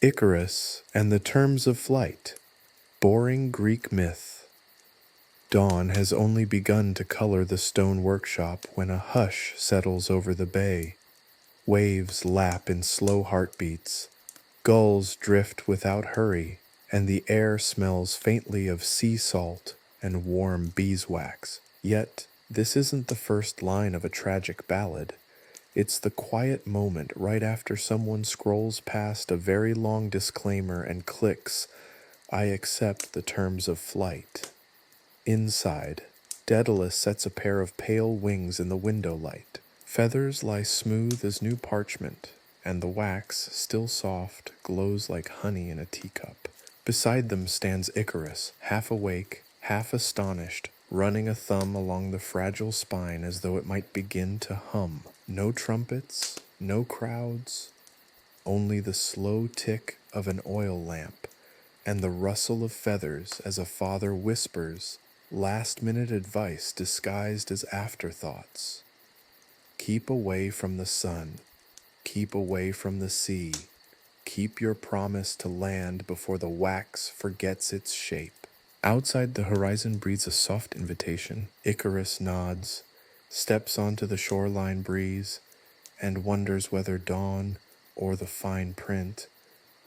Icarus and the Terms of Flight. Boring Greek myth. Dawn has only begun to color the stone workshop when a hush settles over the bay. Waves lap in slow heartbeats. Gulls drift without hurry, and the air smells faintly of sea salt and warm beeswax. Yet, this isn't the first line of a tragic ballad. It's the quiet moment right after someone scrolls past a very long disclaimer and clicks, "I accept the terms of flight." Inside, Daedalus sets a pair of pale wings in the window light. Feathers lie smooth as new parchment, and the wax, still soft, glows like honey in a teacup. Beside them stands Icarus, half awake, half astonished, running a thumb along the fragile spine as though it might begin to hum. No trumpets, no crowds, only the slow tick of an oil lamp and the rustle of feathers as a father whispers last-minute advice disguised as afterthoughts. Keep away from the sun. Keep away from the sea. Keep your promise to land before the wax forgets its shape. Outside, the horizon breathes a soft invitation. Icarus nods, steps onto the shoreline breeze, and wonders whether dawn or the fine print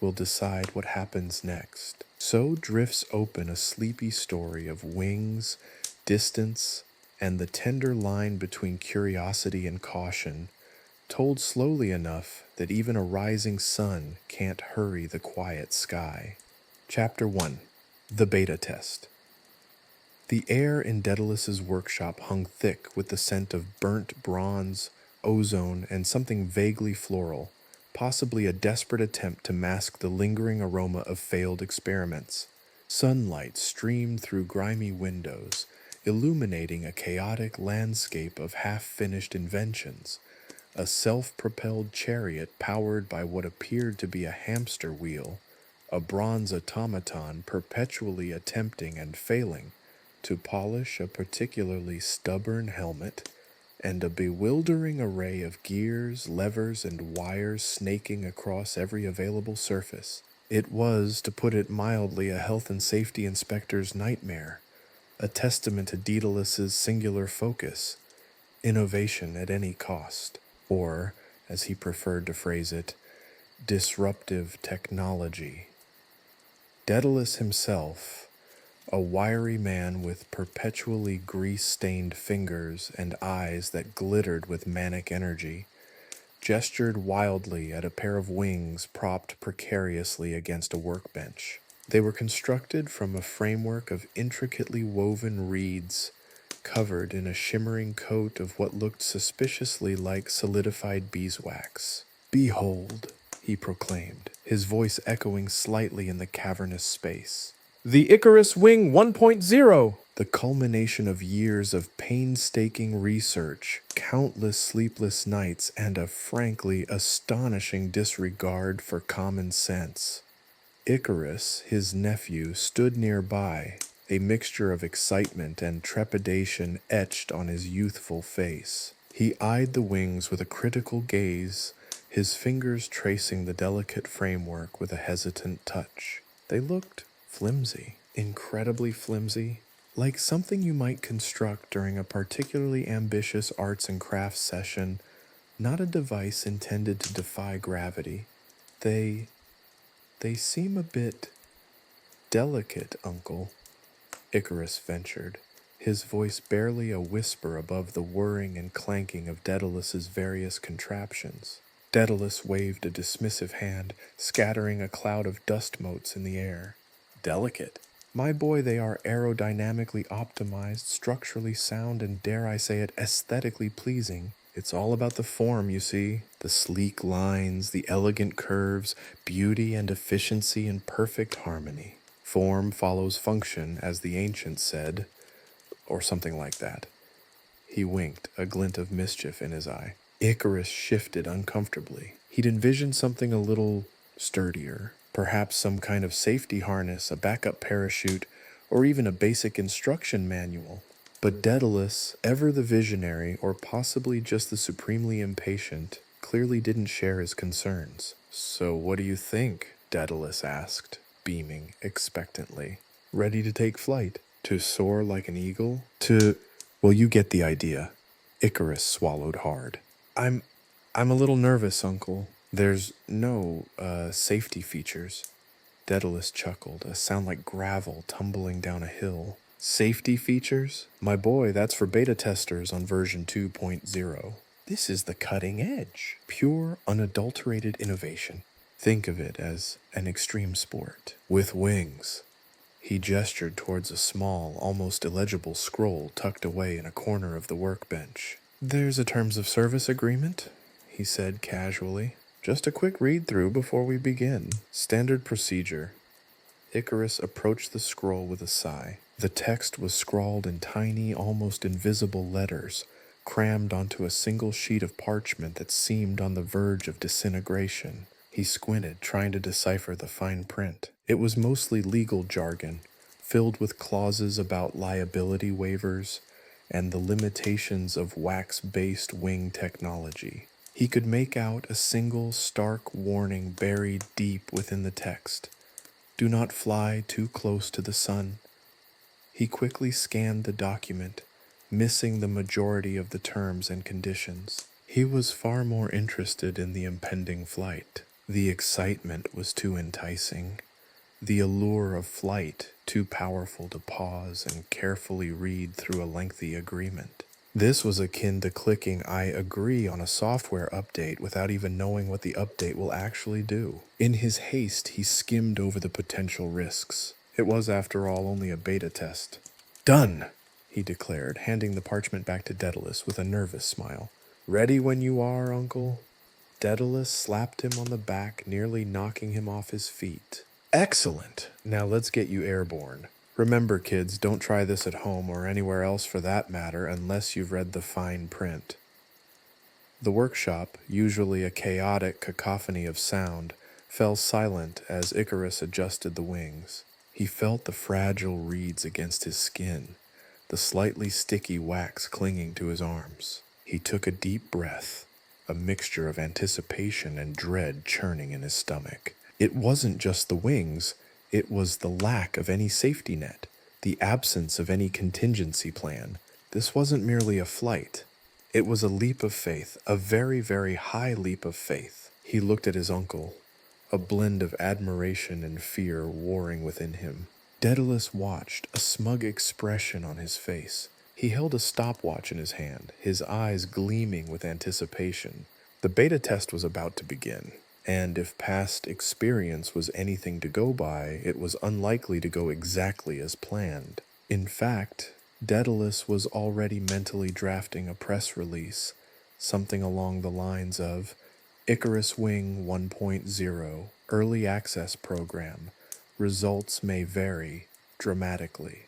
will decide what happens next. So drifts open a sleepy story of wings, distance, and the tender line between curiosity and caution, told slowly enough that even a rising sun can't hurry the quiet sky. Chapter 1. The Beta Test. The air in Daedalus's workshop hung thick with the scent of burnt bronze, ozone, and something vaguely floral, possibly a desperate attempt to mask the lingering aroma of failed experiments. Sunlight streamed through grimy windows, illuminating a chaotic landscape of half-finished inventions. A self-propelled chariot powered by what appeared to be a hamster wheel, a bronze automaton perpetually attempting and failing to polish a particularly stubborn helmet, and a bewildering array of gears, levers, and wires snaking across every available surface. It was, to put it mildly, a health and safety inspector's nightmare, a testament to Daedalus's singular focus, innovation at any cost, or, as he preferred to phrase it, disruptive technology. Daedalus himself, a wiry man with perpetually grease-stained fingers and eyes that glittered with manic energy, gestured wildly at a pair of wings propped precariously against a workbench. They were constructed from a framework of intricately woven reeds, covered in a shimmering coat of what looked suspiciously like solidified beeswax. "Behold," he proclaimed, his voice echoing slightly in the cavernous space. "The Icarus Wing 1.0! The culmination of years of painstaking research, countless sleepless nights, and a frankly astonishing disregard for common sense." Icarus, his nephew, stood nearby, a mixture of excitement and trepidation etched on his youthful face. He eyed the wings with a critical gaze, his fingers tracing the delicate framework with a hesitant touch. They looked flimsy, incredibly flimsy, like something you might construct during a particularly ambitious arts and crafts session, not a device intended to defy gravity. They seem a bit delicate, Uncle," Icarus ventured, his voice barely a whisper above the whirring and clanking of Daedalus's various contraptions. Daedalus waved a dismissive hand, scattering a cloud of dust motes in the air. "Delicate? My boy, they are aerodynamically optimized, structurally sound, and dare I say it, aesthetically pleasing. It's all about the form, you see. The sleek lines, the elegant curves, beauty and efficiency in perfect harmony. Form follows function, as the ancients said, or something like that." He winked, a glint of mischief in his eye. Icarus shifted uncomfortably. He'd envisioned something a little sturdier. Perhaps some kind of safety harness, a backup parachute, or even a basic instruction manual. But Daedalus, ever the visionary, or possibly just the supremely impatient, clearly didn't share his concerns. "So what do you think?" Daedalus asked, beaming expectantly. Ready to take flight? To soar like an eagle? Well, you get the idea. Icarus swallowed hard. I'm a little nervous, Uncle. There's no, safety features. Daedalus chuckled, a sound like gravel tumbling down a hill. Safety features? My boy, that's for beta testers on version 2.0. This is the cutting edge. Pure, unadulterated innovation. Think of it as an extreme sport. With wings. He gestured towards a small, almost illegible scroll tucked away in a corner of the workbench. There's a terms of service agreement, he said casually. Just a quick read-through before we begin. Standard procedure. Icarus approached the scroll with a sigh. The text was scrawled in tiny, almost invisible letters, crammed onto a single sheet of parchment that seemed on the verge of disintegration. He squinted, trying to decipher the fine print. It was mostly legal jargon, filled with clauses about liability waivers and the limitations of wax-based wing technology. He could make out a single stark warning buried deep within the text. Do not fly too close to the sun. He quickly scanned the document, missing the majority of the terms and conditions. He was far more interested in the impending flight. The excitement was too enticing. The allure of flight too powerful to pause and carefully read through a lengthy agreement. This was akin to clicking I agree on a software update without even knowing what the update will actually do. In his haste, he skimmed over the potential risks. It was, after all, only a beta test. Done, he declared, handing the parchment back to Daedalus with a nervous smile. Ready when you are, Uncle? Daedalus slapped him on the back, nearly knocking him off his feet. Excellent! Now let's get you airborne. Remember, kids, don't try this at home or anywhere else for that matter unless you've read the fine print. The workshop, usually a chaotic cacophony of sound, fell silent as Icarus adjusted the wings. He felt the fragile reeds against his skin, the slightly sticky wax clinging to his arms. He took a deep breath, a mixture of anticipation and dread churning in his stomach. It wasn't just the wings. It was the lack of any safety net, the absence of any contingency plan. This wasn't merely a flight. It was a leap of faith, a very, very high leap of faith. He looked at his uncle, a blend of admiration and fear warring within him. Daedalus watched, a smug expression on his face. He held a stopwatch in his hand, his eyes gleaming with anticipation. The beta test was about to begin. And if past experience was anything to go by, it was unlikely to go exactly as planned. In fact, Daedalus was already mentally drafting a press release, something along the lines of Icarus Wing 1.0 Early Access Program. Results may vary dramatically.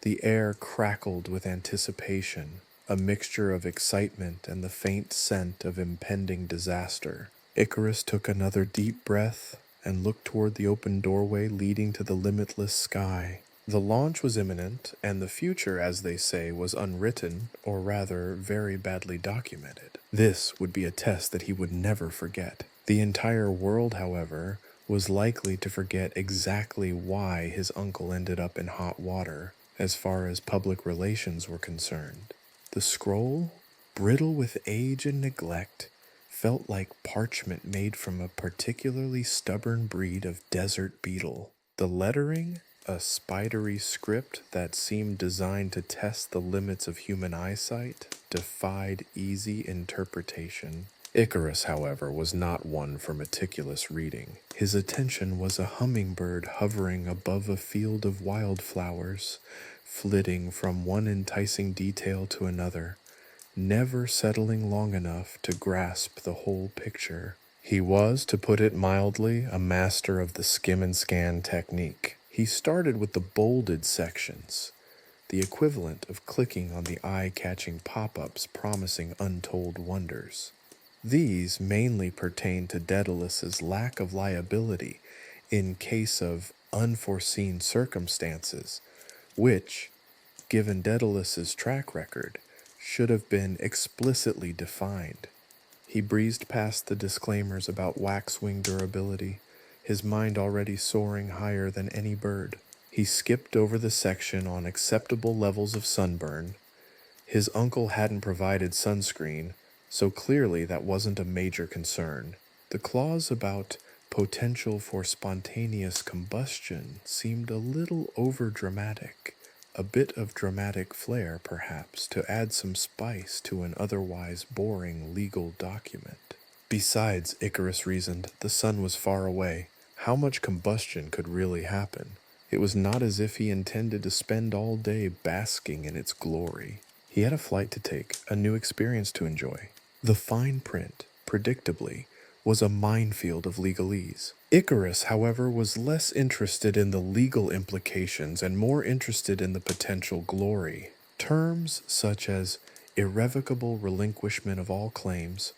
The air crackled with anticipation, a mixture of excitement and the faint scent of impending disaster. Icarus took another deep breath and looked toward the open doorway leading to the limitless sky. The launch was imminent, and the future, as they say, was unwritten, or rather, very badly documented. This would be a test that he would never forget. The entire world, however, was likely to forget exactly why his uncle ended up in hot water, as far as public relations were concerned. The scroll, brittle with age and neglect, felt like parchment made from a particularly stubborn breed of desert beetle. The lettering, a spidery script that seemed designed to test the limits of human eyesight, defied easy interpretation. Icarus, however, was not one for meticulous reading. His attention was a hummingbird hovering above a field of wildflowers, flitting from one enticing detail to another, never settling long enough to grasp the whole picture. He was, to put it mildly, a master of the skim and scan technique. He started with the bolded sections, the equivalent of clicking on the eye-catching pop-ups promising untold wonders. These mainly pertain to Daedalus's lack of liability in case of unforeseen circumstances, which, given Daedalus's track record, should have been explicitly defined. He breezed past the disclaimers about waxwing durability, his mind already soaring higher than any bird. He skipped over the section on acceptable levels of sunburn. His uncle hadn't provided sunscreen, so clearly that wasn't a major concern. The clause about potential for spontaneous combustion seemed a little overdramatic. A bit of dramatic flair, perhaps, to add some spice to an otherwise boring legal document. Besides, Icarus reasoned, the sun was far away. How much combustion could really happen? It was not as if he intended to spend all day basking in its glory. He had a flight to take, a new experience to enjoy. The fine print, predictably, was a minefield of legalese. Icarus, however, was less interested in the legal implications and more interested in the potential glory. Terms such as irrevocable relinquishment of all claims,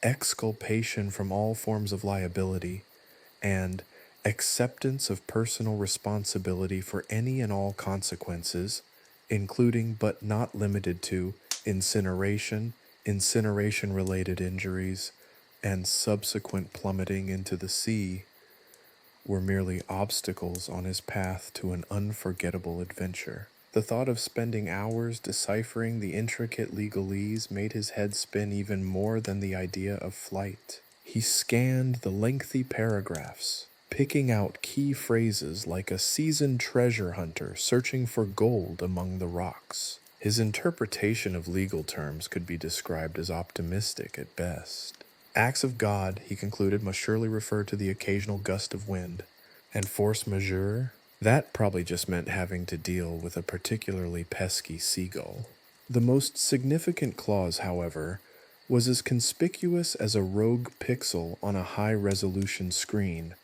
exculpation from all forms of liability, and acceptance of personal responsibility for any and all consequences, including but not limited to incineration, incineration-related injuries, and subsequent plummeting into the sea, were merely obstacles on his path to an unforgettable adventure. The thought of spending hours deciphering the intricate legalese made his head spin even more than the idea of flight. He scanned the lengthy paragraphs, picking out key phrases like a seasoned treasure hunter searching for gold among the rocks. His interpretation of legal terms could be described as optimistic at best. Acts of God, he concluded, must surely refer to the occasional gust of wind. And force majeure? That probably just meant having to deal with a particularly pesky seagull. The most significant clause, however, was as conspicuous as a rogue pixel on a high-resolution screen.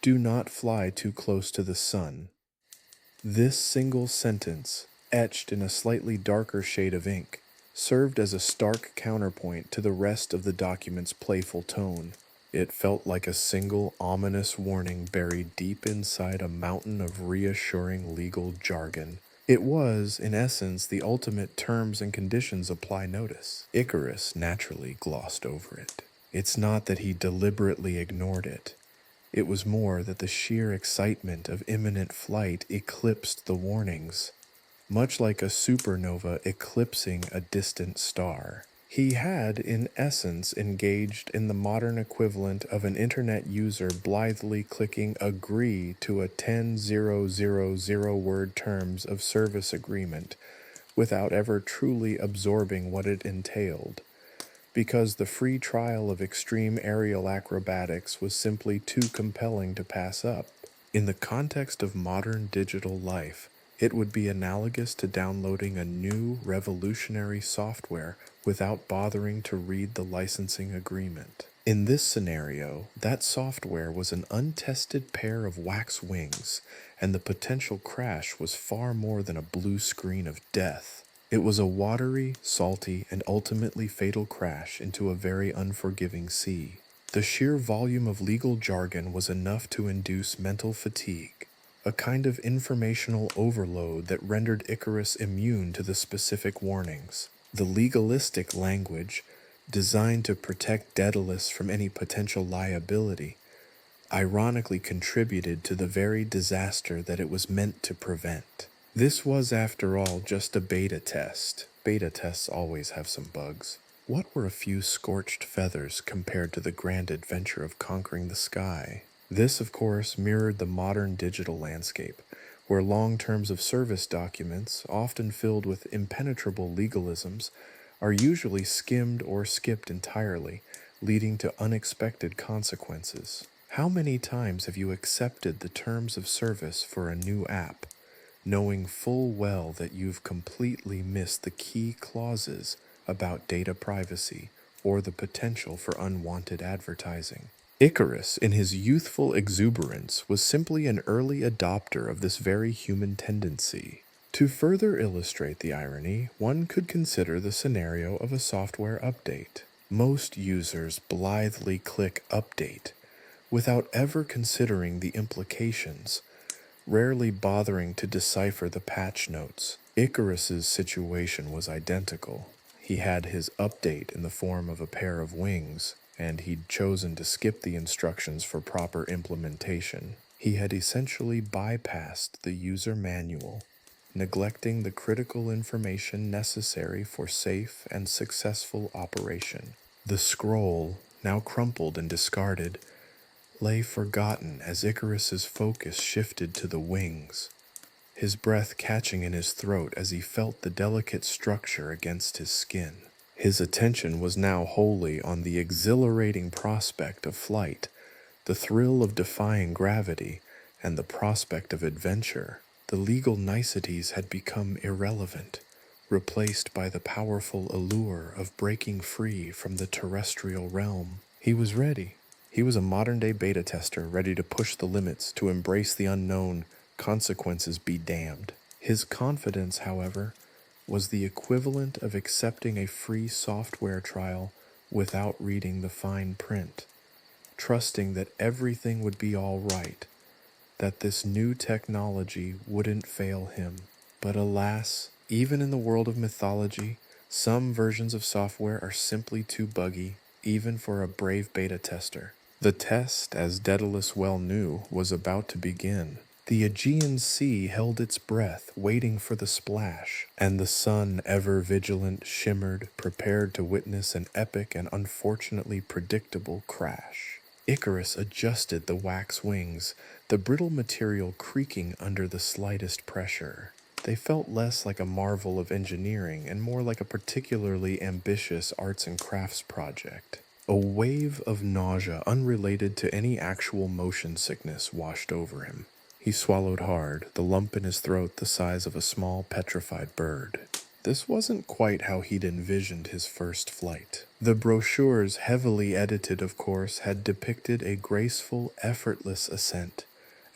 Do not fly too close to the sun. This single sentence, etched in a slightly darker shade of ink, served as a stark counterpoint to the rest of the document's playful tone. It felt like a single ominous warning buried deep inside a mountain of reassuring legal jargon. It was, in essence, the ultimate terms and conditions apply notice. Icarus naturally glossed over it. It's not that he deliberately ignored it. It was more that the sheer excitement of imminent flight eclipsed the warnings, much like a supernova eclipsing a distant star. He had, in essence, engaged in the modern equivalent of an internet user blithely clicking agree to a 10,000 word terms of service agreement without ever truly absorbing what it entailed, because the free trial of extreme aerial acrobatics was simply too compelling to pass up. In the context of modern digital life, it would be analogous to downloading a new revolutionary software without bothering to read the licensing agreement. In this scenario, that software was an untested pair of wax wings, and the potential crash was far more than a blue screen of death. It was a watery, salty, and ultimately fatal crash into a very unforgiving sea. The sheer volume of legal jargon was enough to induce mental fatigue, a kind of informational overload that rendered Icarus immune to the specific warnings. The legalistic language, designed to protect Daedalus from any potential liability, ironically contributed to the very disaster that it was meant to prevent. This was, after all, just a beta test. Beta tests always have some bugs. What were a few scorched feathers compared to the grand adventure of conquering the sky? This, of course, mirrored the modern digital landscape, where long terms of service documents, often filled with impenetrable legalisms, are usually skimmed or skipped entirely, leading to unexpected consequences. How many times have you accepted the terms of service for a new app, knowing full well that you've completely missed the key clauses about data privacy or the potential for unwanted advertising? Icarus, in his youthful exuberance, was simply an early adopter of this very human tendency. To further illustrate the irony, one could consider the scenario of a software update. Most users blithely click update without ever considering the implications, rarely bothering to decipher the patch notes. Icarus's situation was identical. He had his update in the form of a pair of wings, and he'd chosen to skip the instructions for proper implementation. He had essentially bypassed the user manual, neglecting the critical information necessary for safe and successful operation. The scroll, now crumpled and discarded, lay forgotten as Icarus's focus shifted to the wings, his breath catching in his throat as he felt the delicate structure against his skin. His attention was now wholly on the exhilarating prospect of flight, the thrill of defying gravity, and the prospect of adventure. The legal niceties had become irrelevant, replaced by the powerful allure of breaking free from the terrestrial realm. He was ready. He was a modern-day beta tester, ready to push the limits, to embrace the unknown, consequences be damned. His confidence, however, was the equivalent of accepting a free software trial without reading the fine print, trusting that everything would be all right, that this new technology wouldn't fail him. But alas, even in the world of mythology, some versions of software are simply too buggy, even for a brave beta tester. The test, as Daedalus well knew, was about to begin. The Aegean Sea held its breath, waiting for the splash, and the sun, ever vigilant, shimmered, prepared to witness an epic and unfortunately predictable crash. Icarus adjusted the wax wings, the brittle material creaking under the slightest pressure. They felt less like a marvel of engineering and more like a particularly ambitious arts and crafts project. A wave of nausea unrelated to any actual motion sickness washed over him. He swallowed hard, the lump in his throat the size of a small petrified bird. This wasn't quite how he'd envisioned his first flight. The brochures, heavily edited of course, had depicted a graceful, effortless ascent,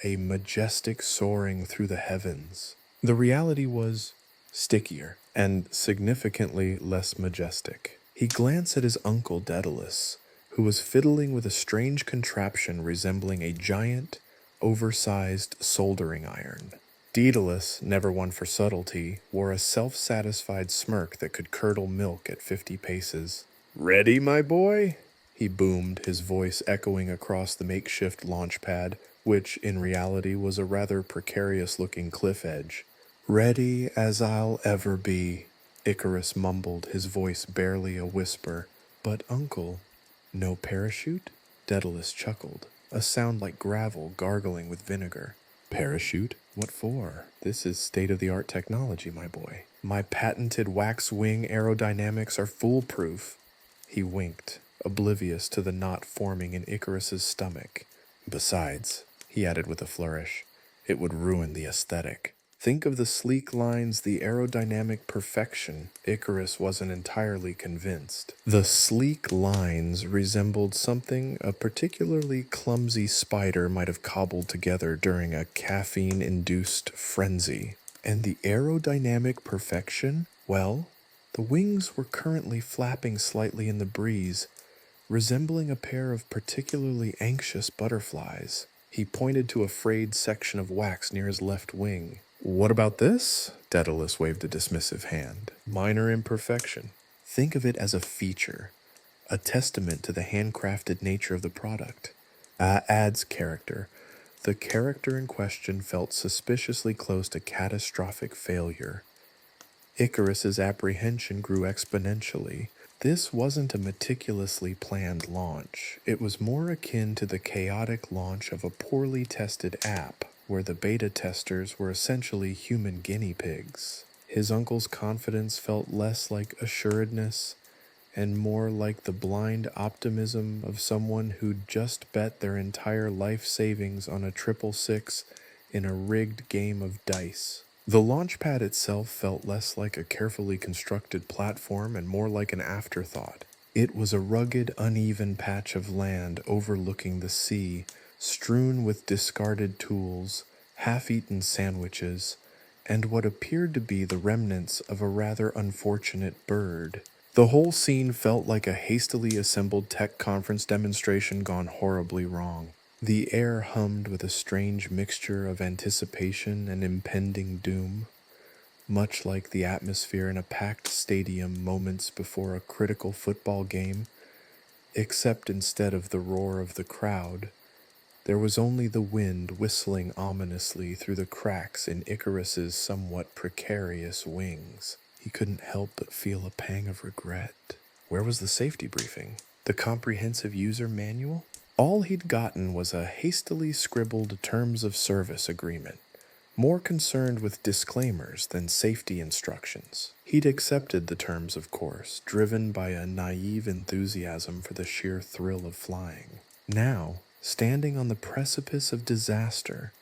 a majestic soaring through the heavens. The reality was stickier and significantly less majestic. He glanced at his uncle Daedalus, who was fiddling with a strange contraption resembling a giant, oversized soldering iron. Daedalus, never one for subtlety, wore a self-satisfied smirk that could curdle milk at 50 paces. "Ready, my boy?" he boomed, his voice echoing across the makeshift launch pad, which in reality was a rather precarious-looking cliff edge. "Ready as I'll ever be," Icarus mumbled, his voice barely a whisper. "But uncle, no parachute?" Daedalus chuckled, a sound like gravel gargling with vinegar. "Parachute? What for? This is state-of-the-art technology, my boy. My patented wax wing aerodynamics are foolproof." He winked, oblivious to the knot forming in Icarus's stomach. "Besides," he added with a flourish, "it would ruin the aesthetic. Think of the sleek lines, the aerodynamic perfection." Icarus wasn't entirely convinced. The sleek lines resembled something a particularly clumsy spider might have cobbled together during a caffeine-induced frenzy. And the aerodynamic perfection? Well, the wings were currently flapping slightly in the breeze, resembling a pair of particularly anxious butterflies. He pointed to a frayed section of wax near his left wing. "What about this?" Daedalus waved a dismissive hand. "Minor imperfection. Think of it as a feature, a testament to the handcrafted nature of the product. Adds character." The character in question felt suspiciously close to catastrophic failure. Icarus's apprehension grew exponentially. This wasn't a meticulously planned launch. It was more akin to the chaotic launch of a poorly tested app, where the beta testers were essentially human guinea pigs. His uncle's confidence felt less like assuredness and more like the blind optimism of someone who'd just bet their entire life savings on a 666 in a rigged game of dice. The launch pad itself felt less like a carefully constructed platform and more like an afterthought. It was a rugged, uneven patch of land overlooking the sea, strewn with discarded tools, half-eaten sandwiches, and what appeared to be the remnants of a rather unfortunate bird. The whole scene felt like a hastily assembled tech conference demonstration gone horribly wrong. The air hummed with a strange mixture of anticipation and impending doom, much like the atmosphere in a packed stadium moments before a critical football game. except instead of the roar of the crowd, there was only the wind whistling ominously through the cracks in Icarus's somewhat precarious wings. He couldn't help but feel a pang of regret. Where was the safety briefing? The comprehensive user manual? All he'd gotten was a hastily scribbled terms of service agreement, more concerned with disclaimers than safety instructions. He'd accepted the terms, of course, driven by a naive enthusiasm for the sheer thrill of flying. Now, standing on the precipice of disaster,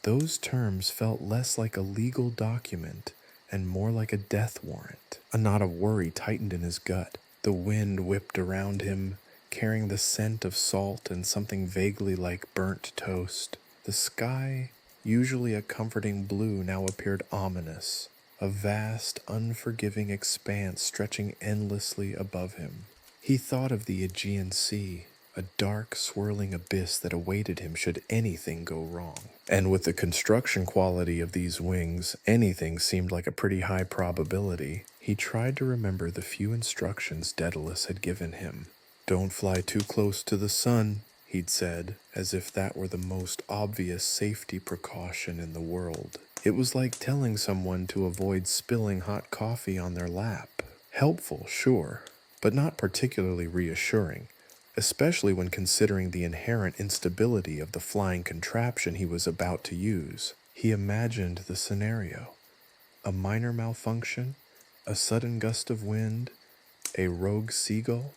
those terms felt less like a legal document and more like a death warrant. A knot of worry tightened in his gut. The wind whipped around him, carrying the scent of salt and something vaguely like burnt toast. The sky, usually a comforting blue, now appeared ominous, a vast, unforgiving expanse stretching endlessly above him. He thought of the Aegean Sea, a dark, swirling abyss that awaited him should anything go wrong. And with the construction quality of these wings, anything seemed like a pretty high probability. He tried to remember the few instructions Daedalus had given him. "Don't fly too close to the sun," he'd said, as if that were the most obvious safety precaution in the world. It was like telling someone to avoid spilling hot coffee on their lap. Helpful, sure, but not particularly reassuring, especially when considering the inherent instability of the flying contraption he was about to use. He imagined the scenario: a minor malfunction, a sudden gust of wind, a rogue seagull.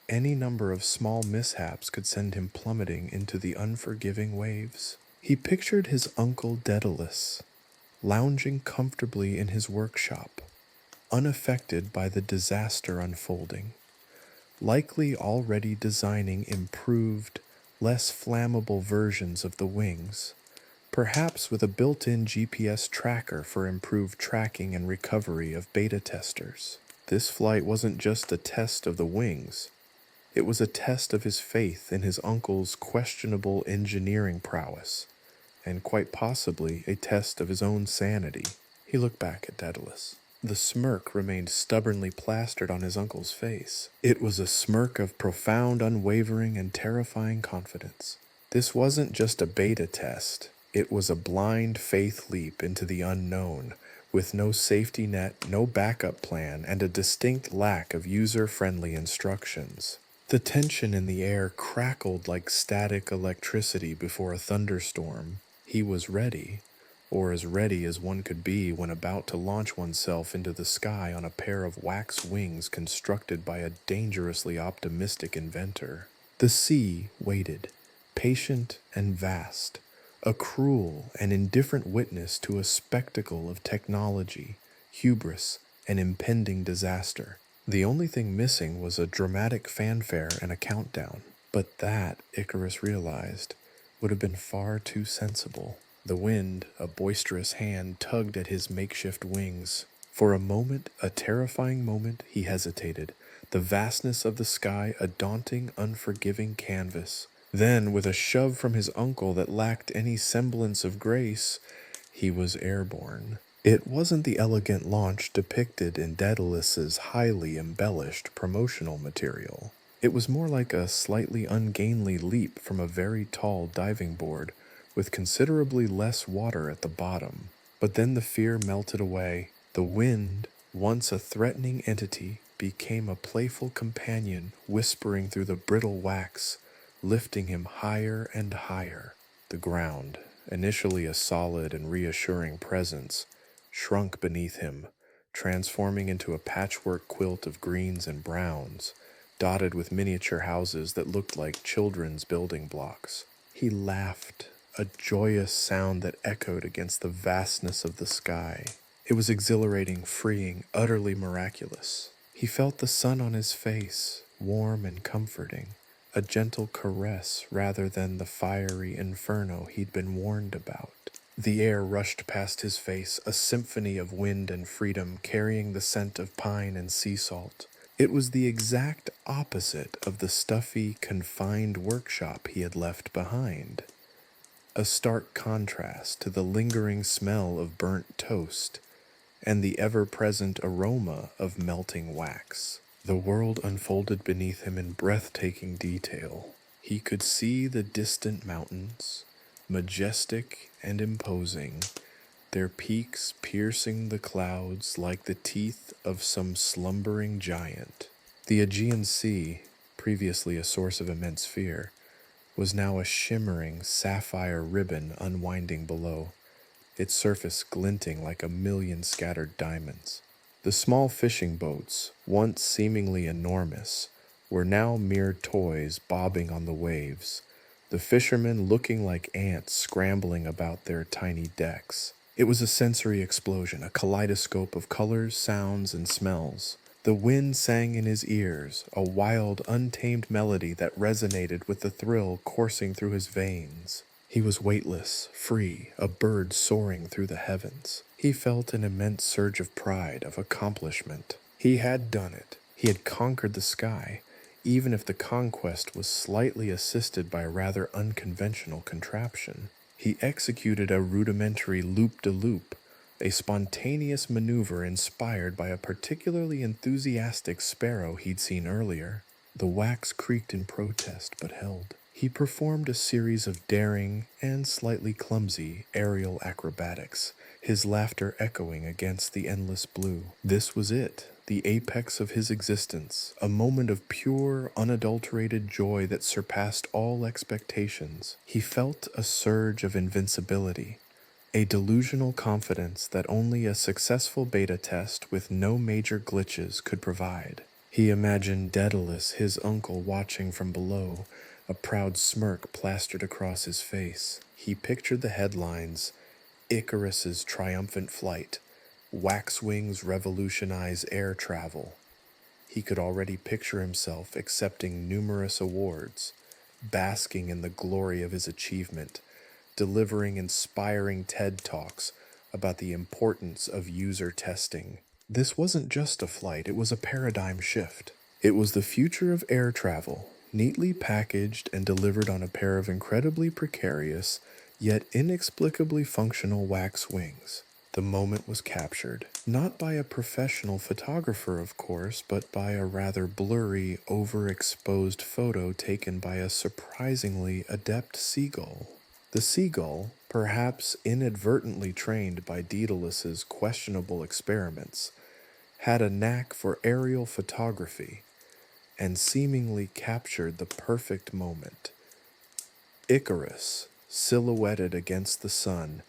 Any number of small mishaps could send him plummeting into the unforgiving waves. He pictured his uncle Daedalus, lounging comfortably in his workshop, unaffected by the disaster unfolding, likely already designing improved, less flammable versions of the wings, perhaps with a built-in GPS tracker for improved tracking and recovery of beta testers. This flight wasn't just a test of the wings. It was a test of his faith in his uncle's questionable engineering prowess, and quite possibly a test of his own sanity. He looked back at Daedalus. The smirk remained stubbornly plastered on his uncle's face. It was a smirk of profound, unwavering, and terrifying confidence. This wasn't just a beta test. It was a blind faith leap into the unknown, with no safety net, no backup plan, and a distinct lack of user-friendly instructions. The tension in the air crackled like static electricity before a thunderstorm. He was ready, or as ready as one could be when about to launch oneself into the sky on a pair of wax wings constructed by a dangerously optimistic inventor. The sea waited, patient and vast, a cruel and indifferent witness to a spectacle of technology, hubris, and impending disaster. The only thing missing was a dramatic fanfare and a countdown, but that, Icarus realized, would have been far too sensible. The wind, a boisterous hand, tugged at his makeshift wings. For a moment, a terrifying moment, he hesitated, the vastness of the sky a daunting, unforgiving canvas. Then, with a shove from his uncle that lacked any semblance of grace, he was airborne. It wasn't the elegant launch depicted in Daedalus's highly embellished promotional material. It was more like a slightly ungainly leap from a very tall diving board with considerably less water at the bottom. But then the fear melted away. The wind, once a threatening entity, became a playful companion whispering through the brittle wax, lifting him higher and higher. The ground, initially a solid and reassuring presence, shrunk beneath him, transforming into a patchwork quilt of greens and browns, dotted with miniature houses that looked like children's building blocks. He laughed, a joyous sound that echoed against the vastness of the sky. It was exhilarating, freeing, utterly miraculous. He felt the sun on his face, warm and comforting, a gentle caress rather than the fiery inferno he'd been warned about. The air rushed past his face, a symphony of wind and freedom, carrying the scent of pine and sea salt. It was the exact opposite of the stuffy, confined workshop he had left behind. A stark contrast to the lingering smell of burnt toast and the ever-present aroma of melting wax. The world unfolded beneath him in breathtaking detail. He could see the distant mountains, majestic and imposing, their peaks piercing the clouds like the teeth of some slumbering giant. The Aegean Sea, previously a source of immense fear, was now a shimmering sapphire ribbon unwinding below, its surface glinting like a million scattered diamonds. The small fishing boats, once seemingly enormous, were now mere toys bobbing on the waves, the fishermen looking like ants scrambling about their tiny decks. It was a sensory explosion, a kaleidoscope of colors, sounds, and smells. The wind sang in his ears, a wild, untamed melody that resonated with the thrill coursing through his veins. He was weightless, free, a bird soaring through the heavens. He felt an immense surge of pride, of accomplishment. He had done it. He had conquered the sky, even if the conquest was slightly assisted by a rather unconventional contraption. He executed a rudimentary loop-de-loop, a spontaneous maneuver inspired by a particularly enthusiastic sparrow he'd seen earlier. The wax creaked in protest but held. He performed a series of daring and slightly clumsy aerial acrobatics, his laughter echoing against the endless blue. This was it, the apex of his existence, a moment of pure, unadulterated joy that surpassed all expectations. He felt a surge of invincibility, a delusional confidence that only a successful beta test with no major glitches could provide. He imagined Daedalus, his uncle, watching from below, a proud smirk plastered across his face. He pictured the headlines: Icarus's triumphant flight, wax wings revolutionize air travel. He could already picture himself accepting numerous awards, basking in the glory of his achievement, delivering inspiring TED Talks about the importance of user testing. This wasn't just a flight, it was a paradigm shift. It was the future of air travel, neatly packaged and delivered on a pair of incredibly precarious, yet inexplicably functional wax wings. The moment was captured, not by a professional photographer, of course, but by a rather blurry, overexposed photo taken by a surprisingly adept seagull. The seagull, perhaps inadvertently trained by Daedalus's questionable experiments, had a knack for aerial photography and seemingly captured the perfect moment. Icarus, silhouetted against the sun,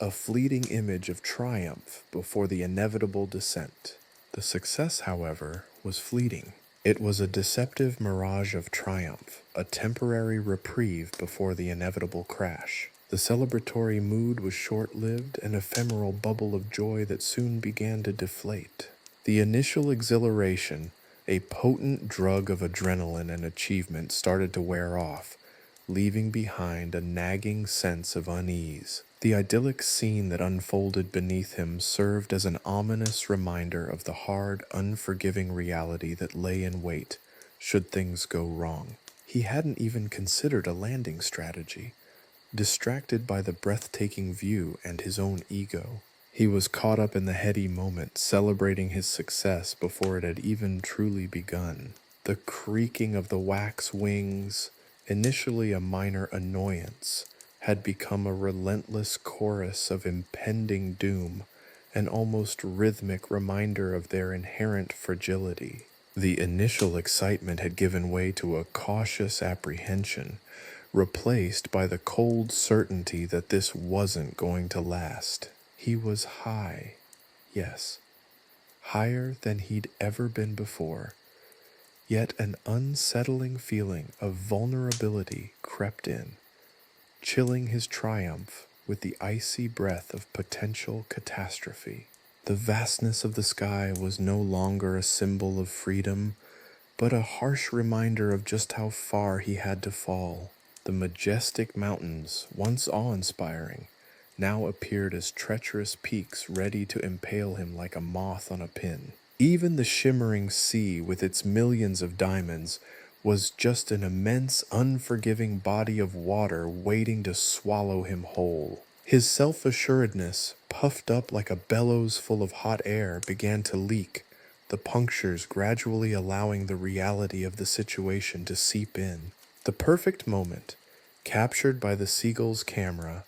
a fleeting image of triumph before the inevitable descent. The success, however, was fleeting. It was a deceptive mirage of triumph, a temporary reprieve before the inevitable crash. The celebratory mood was short-lived, an ephemeral bubble of joy that soon began to deflate. The initial exhilaration, a potent drug of adrenaline and achievement, started to wear off, leaving behind a nagging sense of unease. The idyllic scene that unfolded beneath him served as an ominous reminder of the hard, unforgiving reality that lay in wait should things go wrong. He hadn't even considered a landing strategy, distracted by the breathtaking view and his own ego. He was caught up in the heady moment, celebrating his success before it had even truly begun. The creaking of the wax wings, initially a minor annoyance, had become a relentless chorus of impending doom, an almost rhythmic reminder of their inherent fragility. The initial excitement had given way to a cautious apprehension, replaced by the cold certainty that this wasn't going to last. He was high, yes, higher than he'd ever been before, yet an unsettling feeling of vulnerability crept in, chilling his triumph with the icy breath of potential catastrophe. The vastness of the sky was no longer a symbol of freedom, but a harsh reminder of just how far he had to fall. The majestic mountains, once awe-inspiring, now appeared as treacherous peaks ready to impale him like a moth on a pin. Even the shimmering sea with its millions of diamonds was just an immense, unforgiving body of water waiting to swallow him whole. His self-assuredness, puffed up like a bellows full of hot air, began to leak, the punctures gradually allowing the reality of the situation to seep in. The perfect moment, captured by the seagull's camera,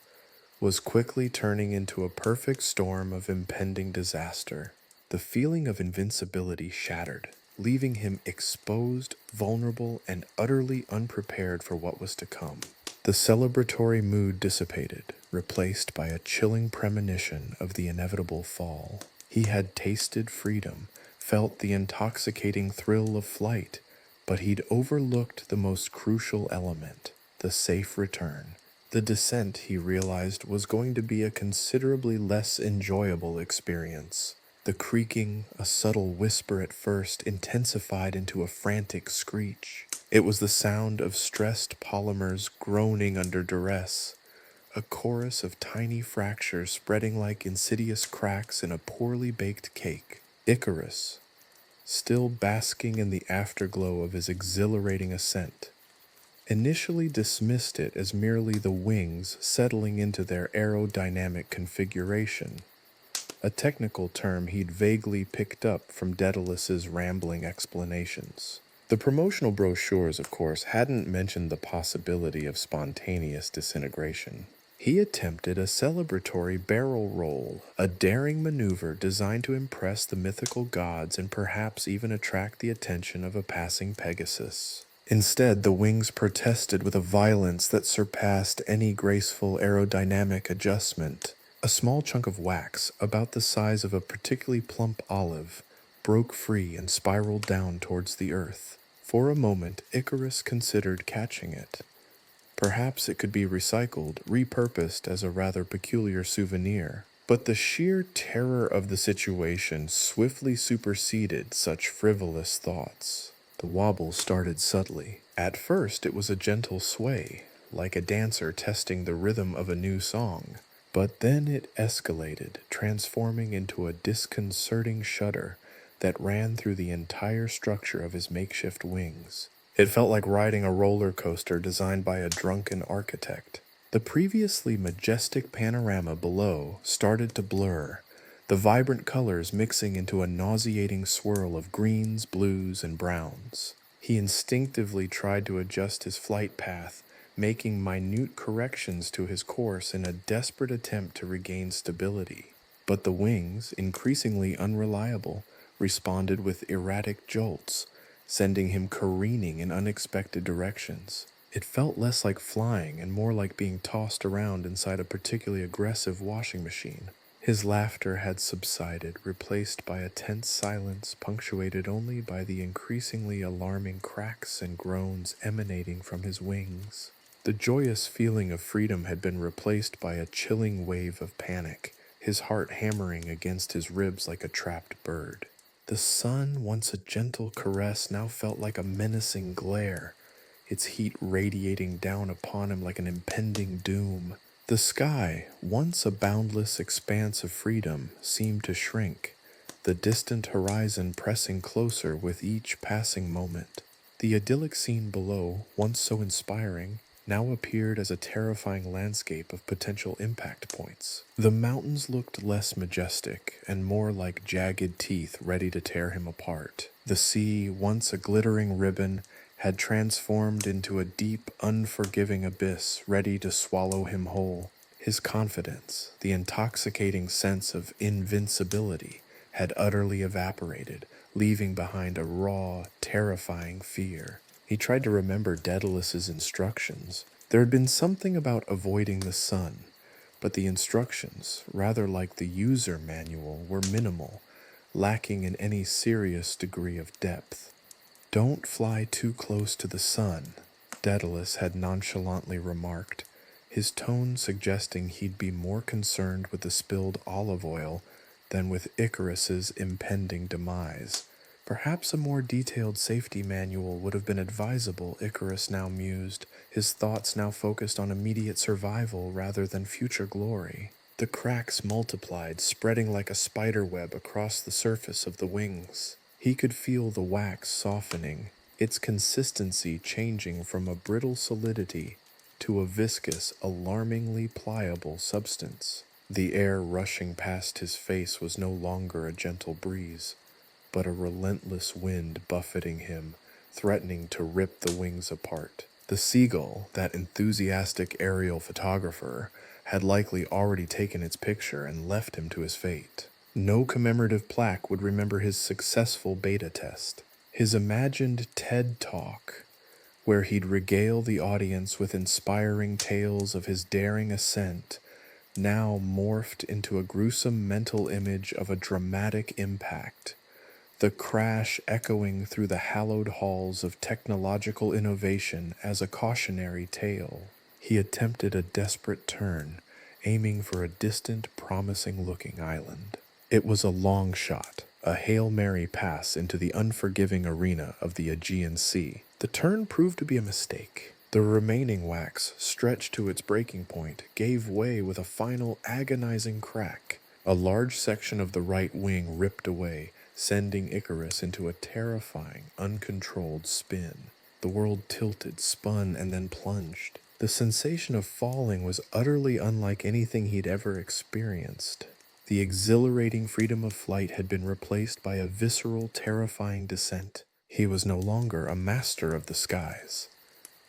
was quickly turning into a perfect storm of impending disaster. The feeling of invincibility shattered, leaving him exposed, vulnerable, and utterly unprepared for what was to come. The celebratory mood dissipated, replaced by a chilling premonition of the inevitable fall. He had tasted freedom, felt the intoxicating thrill of flight, but he'd overlooked the most crucial element, the safe return. The descent, he realized, was going to be a considerably less enjoyable experience. The creaking, a subtle whisper at first, intensified into a frantic screech. It was the sound of stressed polymers groaning under duress, a chorus of tiny fractures spreading like insidious cracks in a poorly baked cake. Icarus, still basking in the afterglow of his exhilarating ascent, initially dismissed it as merely the wings settling into their aerodynamic configuration, a technical term he'd vaguely picked up from Daedalus's rambling explanations. The promotional brochures, of course, hadn't mentioned the possibility of spontaneous disintegration. He attempted a celebratory barrel roll, a daring maneuver designed to impress the mythical gods and perhaps even attract the attention of a passing Pegasus. Instead, the wings protested with a violence that surpassed any graceful aerodynamic adjustment. A small chunk of wax, about the size of a particularly plump olive, broke free and spiraled down towards the earth. For a moment, Icarus considered catching it. Perhaps it could be recycled, repurposed as a rather peculiar souvenir. But the sheer terror of the situation swiftly superseded such frivolous thoughts. The wobble started subtly. At first, it was a gentle sway, like a dancer testing the rhythm of a new song. But then it escalated, transforming into a disconcerting shudder that ran through the entire structure of his makeshift wings. It felt like riding a roller coaster designed by a drunken architect. The previously majestic panorama below started to blur, the vibrant colors mixing into a nauseating swirl of greens, blues, and browns. He instinctively tried to adjust his flight path, making minute corrections to his course in a desperate attempt to regain stability. But the wings, increasingly unreliable, responded with erratic jolts, sending him careening in unexpected directions. It felt less like flying and more like being tossed around inside a particularly aggressive washing machine. His laughter had subsided, replaced by a tense silence punctuated only by the increasingly alarming cracks and groans emanating from his wings. The joyous feeling of freedom had been replaced by a chilling wave of panic, his heart hammering against his ribs like a trapped bird. The sun, once a gentle caress, now felt like a menacing glare, its heat radiating down upon him like an impending doom. The sky, once a boundless expanse of freedom, seemed to shrink, the distant horizon pressing closer with each passing moment. The idyllic scene below, once so inspiring, now appeared as a terrifying landscape of potential impact points. The mountains looked less majestic and more like jagged teeth ready to tear him apart. The sea, once a glittering ribbon, had transformed into a deep, unforgiving abyss ready to swallow him whole. His confidence, the intoxicating sense of invincibility, had utterly evaporated, leaving behind a raw, terrifying fear. He tried to remember Daedalus's instructions. There had been something about avoiding the sun, but the instructions, rather like the user manual, were minimal, lacking in any serious degree of depth. "Don't fly too close to the sun," Daedalus had nonchalantly remarked, his tone suggesting he'd be more concerned with the spilled olive oil than with Icarus's impending demise. Perhaps a more detailed safety manual would have been advisable, Icarus now mused, his thoughts now focused on immediate survival rather than future glory. The cracks multiplied, spreading like a spider web across the surface of the wings. He could feel the wax softening, its consistency changing from a brittle solidity to a viscous, alarmingly pliable substance. The air rushing past his face was no longer a gentle breeze, but a relentless wind buffeting him, threatening to rip the wings apart. The seagull, that enthusiastic aerial photographer, had likely already taken its picture and left him to his fate. No commemorative plaque would remember his successful beta test. His imagined TED Talk, where he'd regale the audience with inspiring tales of his daring ascent, now morphed into a gruesome mental image of a dramatic impact, the crash echoing through the hallowed halls of technological innovation as a cautionary tale. He attempted a desperate turn, aiming for a distant, promising-looking island. It was a long shot, a Hail Mary pass into the unforgiving arena of the Aegean Sea. The turn proved to be a mistake. The remaining wax, stretched to its breaking point, gave way with a final agonizing crack. A large section of the right wing ripped away, sending Icarus into a terrifying, uncontrolled spin. The world tilted, spun, and then plunged. The sensation of falling was utterly unlike anything he'd ever experienced. The exhilarating freedom of flight had been replaced by a visceral, terrifying descent. He was no longer a master of the skies.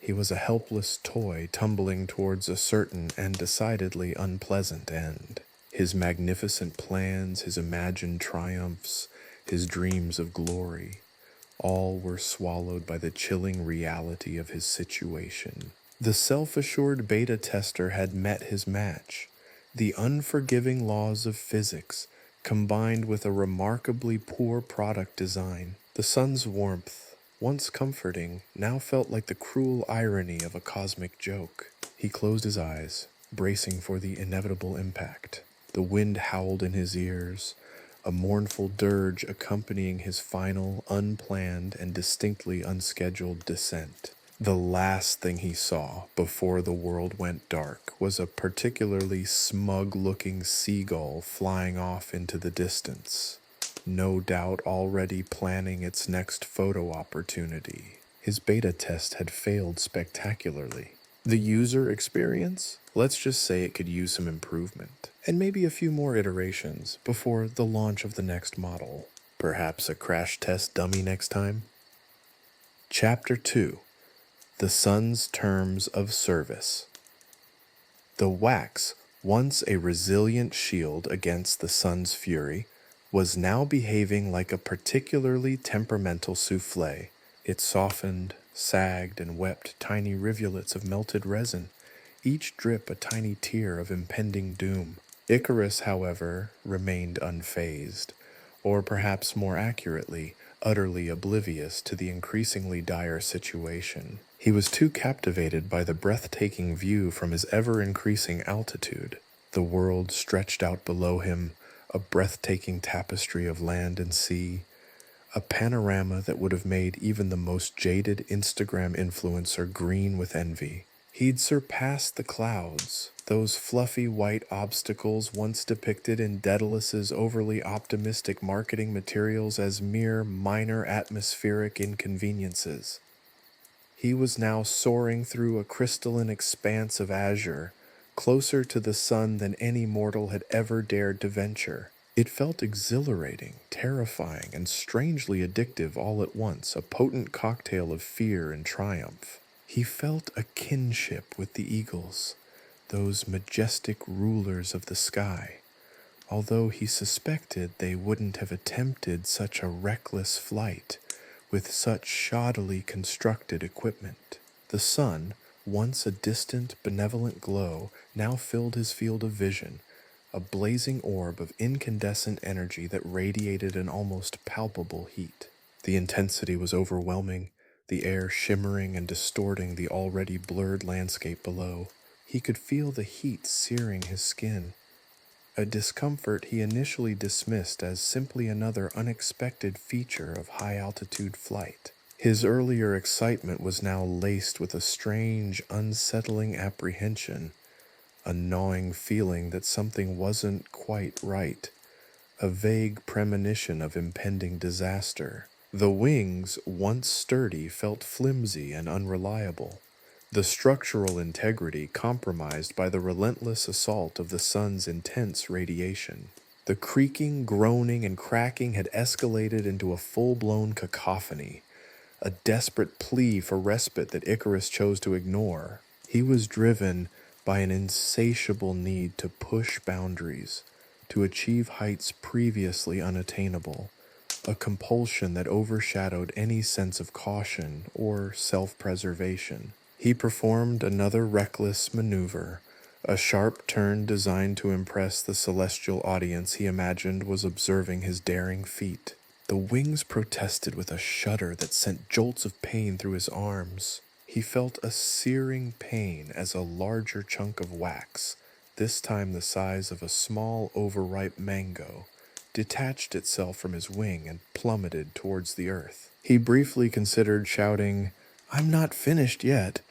He was a helpless toy tumbling towards a certain and decidedly unpleasant end. His magnificent plans, his imagined triumphs, his dreams of glory, all were swallowed by the chilling reality of his situation. The self-assured beta tester had met his match. The unforgiving laws of physics, combined with a remarkably poor product design. The sun's warmth, once comforting, now felt like the cruel irony of a cosmic joke. He closed his eyes, bracing for the inevitable impact. The wind howled in his ears, a mournful dirge accompanying his final, unplanned, and distinctly unscheduled descent. The last thing he saw before the world went dark was a particularly smug-looking seagull flying off into the distance, no doubt already planning its next photo opportunity. His beta test had failed spectacularly. The user experience? Let's just say it could use some improvement, and maybe a few more iterations before the launch of the next model. Perhaps a crash test dummy next time? Chapter 2. The Sun's Terms of Service. The wax, once a resilient shield against the sun's fury, was now behaving like a particularly temperamental souffle. It softened, sagged, and wept tiny rivulets of melted resin, each drip a tiny tear of impending doom. Icarus, however, remained unfazed, or perhaps more accurately, utterly oblivious to the increasingly dire situation. He was too captivated by the breathtaking view from his ever-increasing altitude. The world stretched out below him, a breathtaking tapestry of land and sea, a panorama that would have made even the most jaded Instagram influencer green with envy. He'd surpassed the clouds, those fluffy white obstacles once depicted in Daedalus's overly optimistic marketing materials as mere minor atmospheric inconveniences. He was now soaring through a crystalline expanse of azure, closer to the sun than any mortal had ever dared to venture. It felt exhilarating, terrifying, and strangely addictive all at once, a potent cocktail of fear and triumph. He felt a kinship with the eagles, those majestic rulers of the sky, although he suspected they wouldn't have attempted such a reckless flight with such shoddily constructed equipment. The sun, once a distant, benevolent glow, now filled his field of vision, a blazing orb of incandescent energy that radiated an almost palpable heat. The intensity was overwhelming, the air shimmering and distorting the already blurred landscape below. He could feel the heat searing his skin, a discomfort he initially dismissed as simply another unexpected feature of high-altitude flight. His earlier excitement was now laced with a strange, unsettling apprehension, a gnawing feeling that something wasn't quite right, a vague premonition of impending disaster. The wings, once sturdy, felt flimsy and unreliable, the structural integrity compromised by the relentless assault of the sun's intense radiation. The creaking, groaning, and cracking had escalated into a full-blown cacophony, a desperate plea for respite that Icarus chose to ignore. He was driven by an insatiable need to push boundaries, to achieve heights previously unattainable, a compulsion that overshadowed any sense of caution or self-preservation. He performed another reckless maneuver, a sharp turn designed to impress the celestial audience he imagined was observing his daring feat. The wings protested with a shudder that sent jolts of pain through his arms. He felt a searing pain as a larger chunk of wax, this time the size of a small overripe mango, detached itself from his wing and plummeted towards the earth. He briefly considered shouting, "I'm not finished yet,"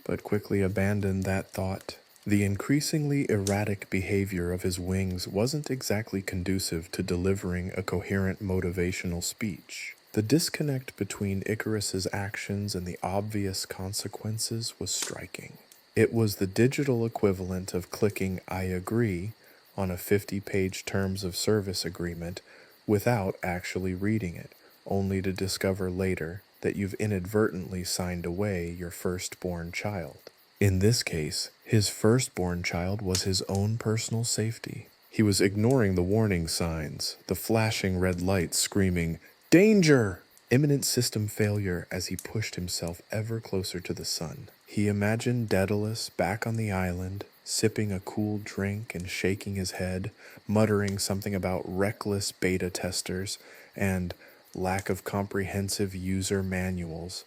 but quickly abandoned that thought. The increasingly erratic behavior of his wings wasn't exactly conducive to delivering a coherent motivational speech. The disconnect between Icarus's actions and the obvious consequences was striking. It was the digital equivalent of clicking "I agree" on a 50-page terms of service agreement without actually reading it, only to discover later that you've inadvertently signed away your firstborn child. In this case, his firstborn child was his own personal safety. He was ignoring the warning signs, the flashing red lights screaming, "Danger!" Imminent system failure as he pushed himself ever closer to the sun. He imagined Daedalus back on the island, sipping a cool drink and shaking his head, muttering something about reckless beta testers and lack of comprehensive user manuals.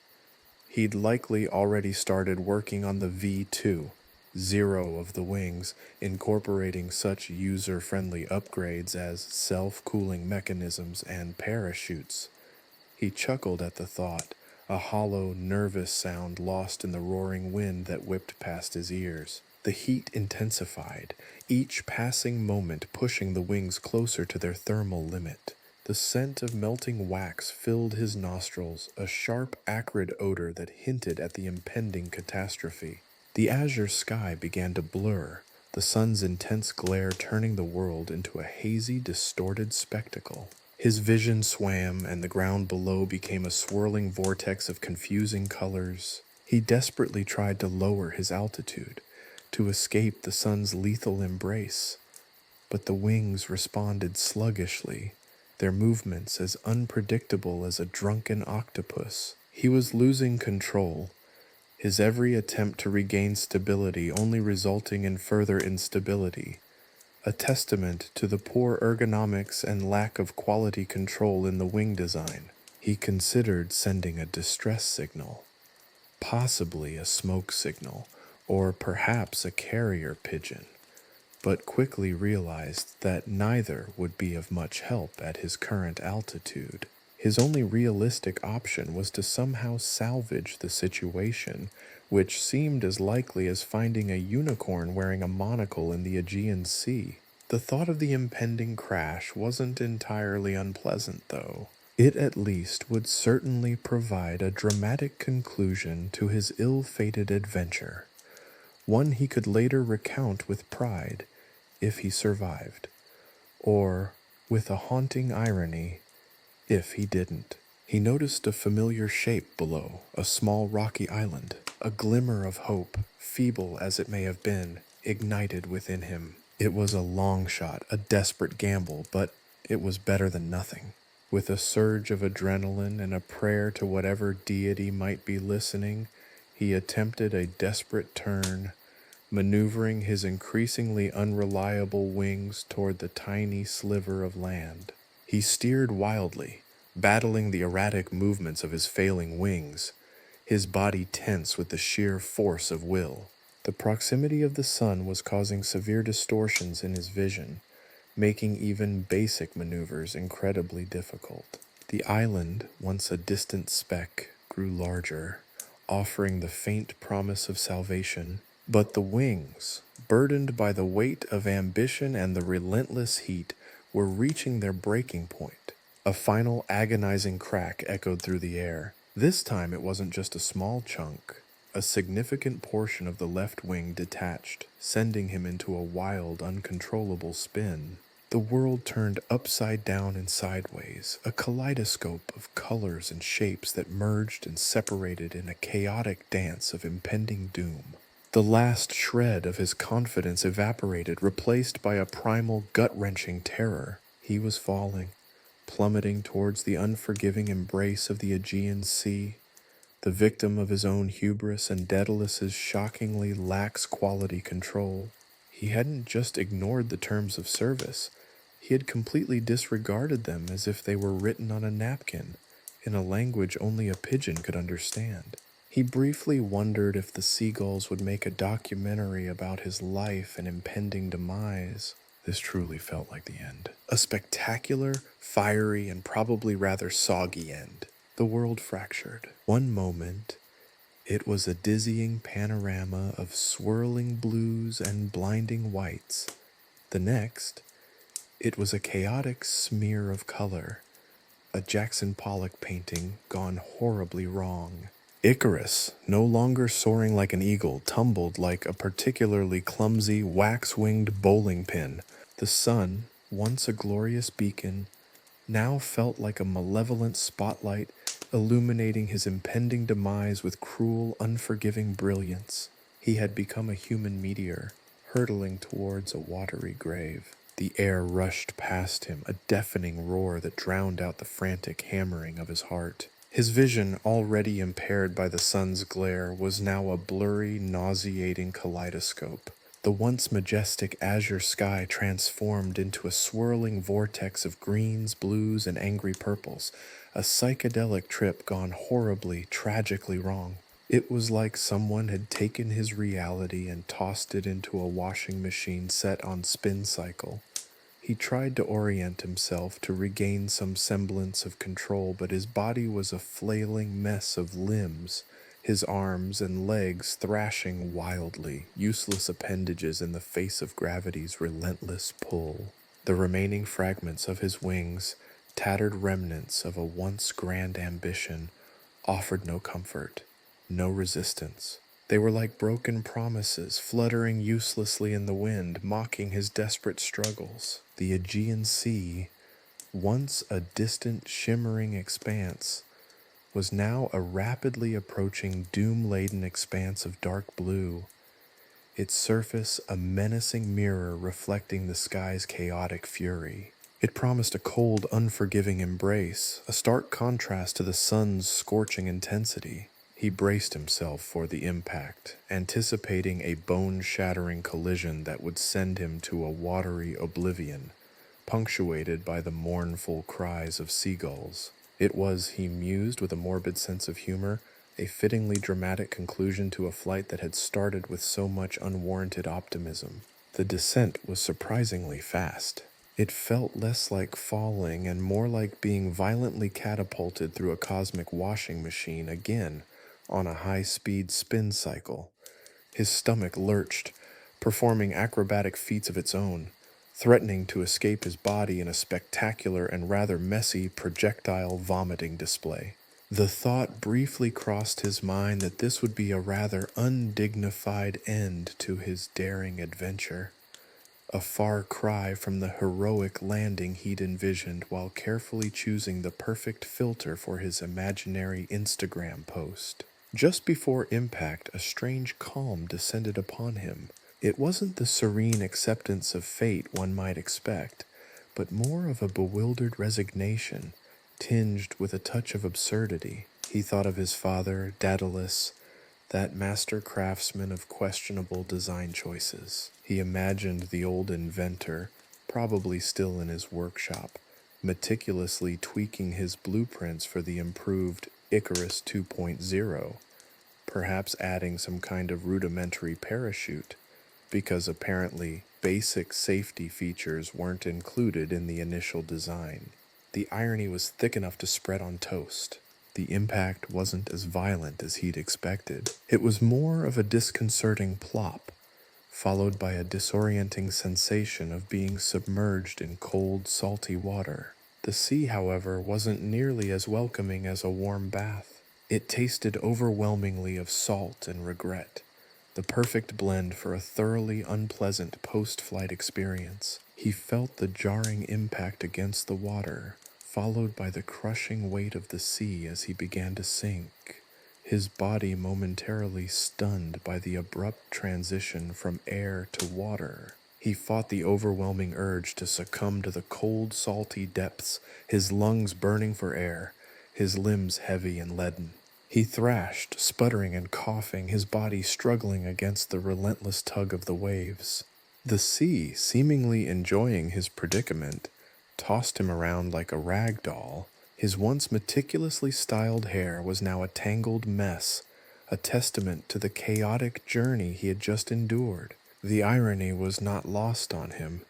He'd likely already started working on the V2, zero of the wings, incorporating such user-friendly upgrades as self-cooling mechanisms and parachutes. He chuckled at the thought, a hollow, nervous sound lost in the roaring wind that whipped past his ears. The heat intensified, each passing moment pushing the wings closer to their thermal limit. The scent of melting wax filled his nostrils, a sharp, acrid odor that hinted at the impending catastrophe. The azure sky began to blur, the sun's intense glare turning the world into a hazy, distorted spectacle. His vision swam, and the ground below became a swirling vortex of confusing colors. He desperately tried to lower his altitude, to escape the sun's lethal embrace, but the wings responded sluggishly, their movements as unpredictable as a drunken octopus. He was losing control, his every attempt to regain stability only resulting in further instability, a testament to the poor ergonomics and lack of quality control in the wing design. He considered sending a distress signal, possibly a smoke signal, or perhaps a carrier pigeon, but quickly realized that neither would be of much help at his current altitude. His only realistic option was to somehow salvage the situation, which seemed as likely as finding a unicorn wearing a monocle in the Aegean Sea. The thought of the impending crash wasn't entirely unpleasant, though. It at least would certainly provide a dramatic conclusion to his ill-fated adventure, one he could later recount with pride, if he survived, or with a haunting irony, if he didn't. He noticed a familiar shape below, a small rocky island. A glimmer of hope, feeble as it may have been, ignited within him. It was a long shot, a desperate gamble, but it was better than nothing. With a surge of adrenaline and a prayer to whatever deity might be listening, he attempted a desperate turn, maneuvering his increasingly unreliable wings toward the tiny sliver of land. He steered wildly, battling the erratic movements of his failing wings, his body tense with the sheer force of will. The proximity of the sun was causing severe distortions in his vision, making even basic maneuvers incredibly difficult. The island, once a distant speck, grew larger, offering the faint promise of salvation. But the wings, burdened by the weight of ambition and the relentless heat, were reaching their breaking point. A final agonizing crack echoed through the air. This time it wasn't just a small chunk. A significant portion of the left wing detached, sending him into a wild, uncontrollable spin. The world turned upside down and sideways, a kaleidoscope of colors and shapes that merged and separated in a chaotic dance of impending doom. The last shred of his confidence evaporated, replaced by a primal, gut-wrenching terror. He was falling, plummeting towards the unforgiving embrace of the Aegean Sea, the victim of his own hubris and Daedalus's shockingly lax quality control. He hadn't just ignored the terms of service, he had completely disregarded them as if they were written on a napkin, in a language only a pigeon could understand. He briefly wondered if the seagulls would make a documentary about his life and impending demise. This truly felt like the end. A spectacular, fiery, and probably rather soggy end. The world fractured. One moment, it was a dizzying panorama of swirling blues and blinding whites. The next, it was a chaotic smear of color, a Jackson Pollock painting gone horribly wrong. Icarus, no longer soaring like an eagle, tumbled like a particularly clumsy, wax-winged bowling pin. The sun, once a glorious beacon, now felt like a malevolent spotlight, illuminating his impending demise with cruel, unforgiving brilliance. He had become a human meteor, hurtling towards a watery grave. The air rushed past him, a deafening roar that drowned out the frantic hammering of his heart. His vision, already impaired by the sun's glare, was now a blurry, nauseating kaleidoscope. The once majestic azure sky transformed into a swirling vortex of greens, blues, and angry purples, a psychedelic trip gone horribly, tragically wrong. It was like someone had taken his reality and tossed it into a washing machine set on spin cycle. He tried to orient himself to regain some semblance of control, but his body was a flailing mess of limbs, his arms and legs thrashing wildly, useless appendages in the face of gravity's relentless pull. The remaining fragments of his wings, tattered remnants of a once grand ambition, offered no comfort, no resistance. They were like broken promises, fluttering uselessly in the wind, mocking his desperate struggles. The Aegean Sea, once a distant, shimmering expanse, was now a rapidly approaching, doom-laden expanse of dark blue, its surface a menacing mirror reflecting the sky's chaotic fury. It promised a cold, unforgiving embrace, a stark contrast to the sun's scorching intensity. He braced himself for the impact, anticipating a bone-shattering collision that would send him to a watery oblivion, punctuated by the mournful cries of seagulls. It was, he mused with a morbid sense of humor, a fittingly dramatic conclusion to a flight that had started with so much unwarranted optimism. The descent was surprisingly fast. It felt less like falling and more like being violently catapulted through a cosmic washing machine again on a high-speed spin cycle. His stomach lurched, performing acrobatic feats of its own, threatening to escape his body in a spectacular and rather messy projectile vomiting display. The thought briefly crossed his mind that this would be a rather undignified end to his daring adventure, a far cry from the heroic landing he'd envisioned while carefully choosing the perfect filter for his imaginary Instagram post. Just before impact, a strange calm descended upon him. It wasn't the serene acceptance of fate one might expect, but more of a bewildered resignation, tinged with a touch of absurdity. He thought of his father, Daedalus, that master craftsman of questionable design choices. He imagined the old inventor, probably still in his workshop, meticulously tweaking his blueprints for the improved Icarus 2.0, perhaps adding some kind of rudimentary parachute, because apparently basic safety features weren't included in the initial design. The irony was thick enough to spread on toast. The impact wasn't as violent as he'd expected. It was more of a disconcerting plop, followed by a disorienting sensation of being submerged in cold, salty water. The sea, however, wasn't nearly as welcoming as a warm bath. It tasted overwhelmingly of salt and regret, the perfect blend for a thoroughly unpleasant post-flight experience. He felt the jarring impact against the water, followed by the crushing weight of the sea as he began to sink, his body momentarily stunned by the abrupt transition from air to water. He fought the overwhelming urge to succumb to the cold, salty depths, his lungs burning for air, his limbs heavy and leaden. He thrashed, sputtering and coughing, his body struggling against the relentless tug of the waves. The sea, seemingly enjoying his predicament, tossed him around like a rag doll. His once meticulously styled hair was now a tangled mess, a testament to the chaotic journey he had just endured. The irony was not lost on him.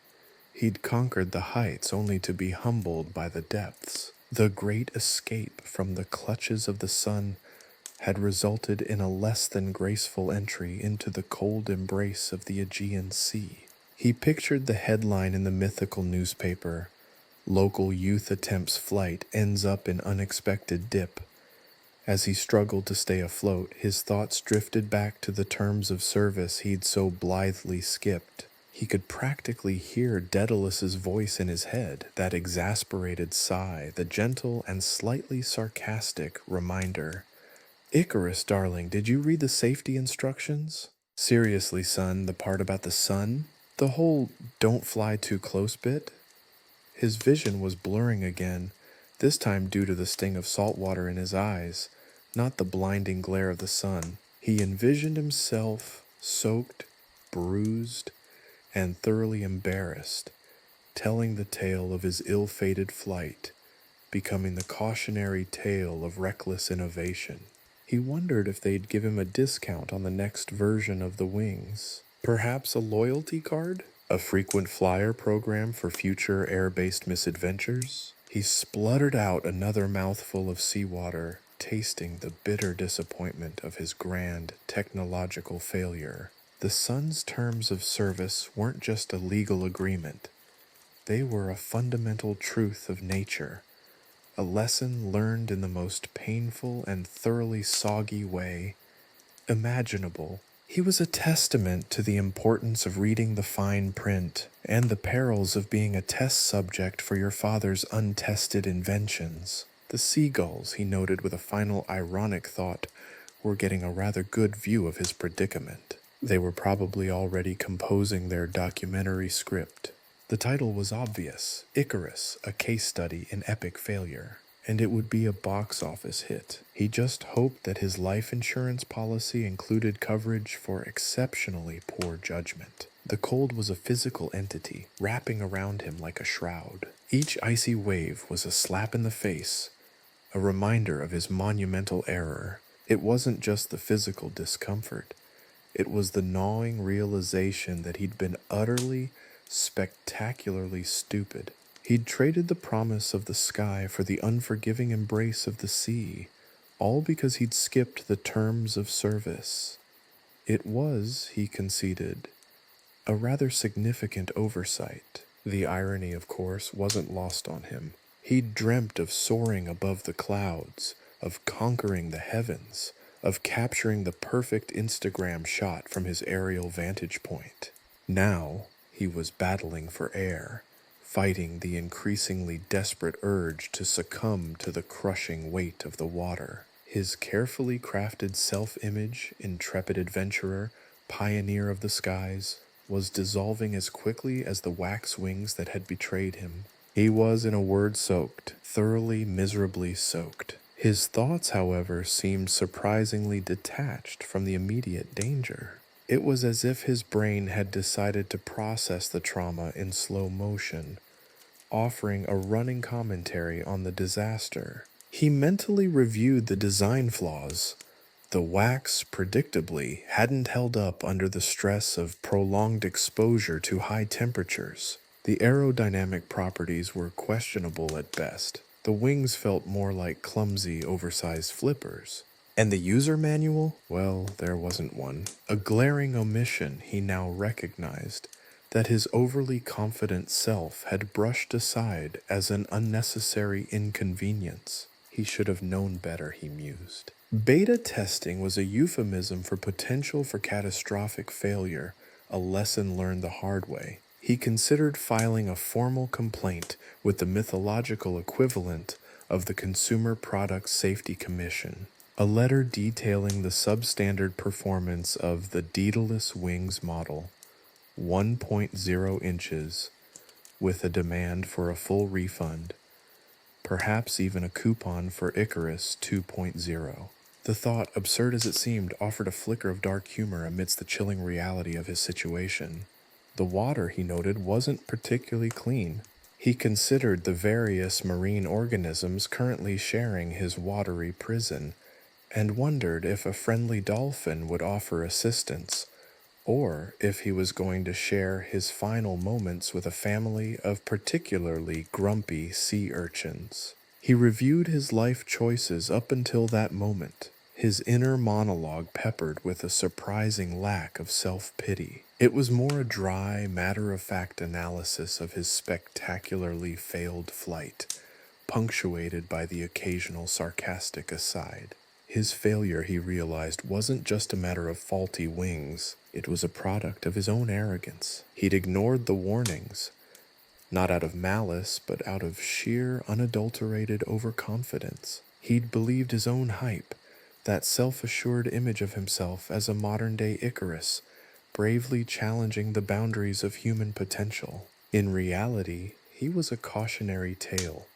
He'd conquered the heights only to be humbled by the depths. The great escape from the clutches of the sun had resulted in a less than graceful entry into the cold embrace of the Aegean Sea. He pictured the headline in the mythical newspaper, "Local youth attempts flight, ends up in unexpected dip." As he struggled to stay afloat, his thoughts drifted back to the terms of service he'd so blithely skipped. He could practically hear Daedalus's voice in his head, that exasperated sigh, the gentle and slightly sarcastic reminder. "Icarus, darling, did you read the safety instructions?" "Seriously, son, the part about the sun? The whole 'don't fly too close' bit?" His vision was blurring again, this time due to the sting of salt water in his eyes, not the blinding glare of the sun. He envisioned himself soaked, bruised, and thoroughly embarrassed, telling the tale of his ill-fated flight, becoming the cautionary tale of reckless innovation. He wondered if they'd give him a discount on the next version of the wings. Perhaps a loyalty card? A frequent flyer program for future air-based misadventures? He spluttered out another mouthful of seawater, tasting the bitter disappointment of his grand technological failure. The sun's terms of service weren't just a legal agreement. They were a fundamental truth of nature, a lesson learned in the most painful and thoroughly soggy way imaginable. He was a testament to the importance of reading the fine print and the perils of being a test subject for your father's untested inventions. The seagulls, he noted with a final ironic thought, were getting a rather good view of his predicament. They were probably already composing their documentary script. The title was obvious, Icarus, a case study in epic failure, and it would be a box office hit. He just hoped that his life insurance policy included coverage for exceptionally poor judgment. The cold was a physical entity, wrapping around him like a shroud. Each icy wave was a slap in the face, a reminder of his monumental error. It wasn't just the physical discomfort. It was the gnawing realization that he'd been utterly, spectacularly stupid. He'd traded the promise of the sky for the unforgiving embrace of the sea, all because he'd skipped the terms of service. It was, he conceded, a rather significant oversight. The irony, of course, wasn't lost on him. He'd dreamt of soaring above the clouds, of conquering the heavens, of capturing the perfect Instagram shot from his aerial vantage point. Now, he was battling for air, fighting the increasingly desperate urge to succumb to the crushing weight of the water. His carefully crafted self-image, intrepid adventurer, pioneer of the skies, was dissolving as quickly as the wax wings that had betrayed him. He was, in a word, soaked, thoroughly, miserably soaked. His thoughts, however, seemed surprisingly detached from the immediate danger. It was as if his brain had decided to process the trauma in slow motion, offering a running commentary on the disaster. He mentally reviewed the design flaws. The wax, predictably, hadn't held up under the stress of prolonged exposure to high temperatures. The aerodynamic properties were questionable at best. The wings felt more like clumsy, oversized flippers. And the user manual? Well, there wasn't one. A glaring omission he now recognized, that his overly confident self had brushed aside as an unnecessary inconvenience. He should have known better, he mused. Beta testing was a euphemism for potential for catastrophic failure, a lesson learned the hard way. He considered filing a formal complaint with the mythological equivalent of the Consumer Product Safety Commission, a letter detailing the substandard performance of the Daedalus wings model, 1.0 inches, with a demand for a full refund, perhaps even a coupon for Icarus 2.0. The thought, absurd as it seemed, offered a flicker of dark humor amidst the chilling reality of his situation. The water, he noted, wasn't particularly clean. He considered the various marine organisms currently sharing his watery prison, and wondered if a friendly dolphin would offer assistance, or if he was going to share his final moments with a family of particularly grumpy sea urchins. He reviewed his life choices up until that moment, his inner monologue peppered with a surprising lack of self-pity. It was more a dry, matter-of-fact analysis of his spectacularly failed flight, punctuated by the occasional sarcastic aside. His failure, he realized, wasn't just a matter of faulty wings. It was a product of his own arrogance. He'd ignored the warnings, not out of malice, but out of sheer, unadulterated overconfidence. He'd believed his own hype, that self-assured image of himself as a modern-day Icarus, bravely challenging the boundaries of human potential. In reality, he was a cautionary tale,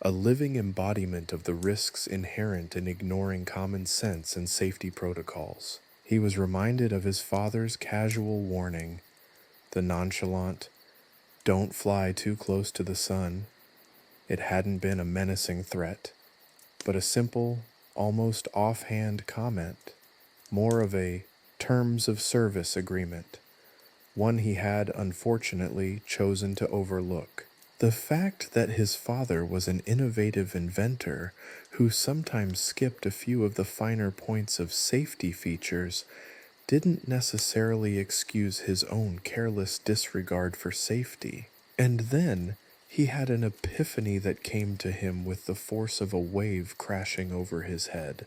a living embodiment of the risks inherent in ignoring common sense and safety protocols. He was reminded of his father's casual warning, the nonchalant, "Don't fly too close to the sun." It hadn't been a menacing threat, but a simple, almost offhand comment, more of a terms of service agreement, one he had unfortunately chosen to overlook. The fact that his father was an innovative inventor who sometimes skipped a few of the finer points of safety features didn't necessarily excuse his own careless disregard for safety. And then he had an epiphany that came to him with the force of a wave crashing over his head.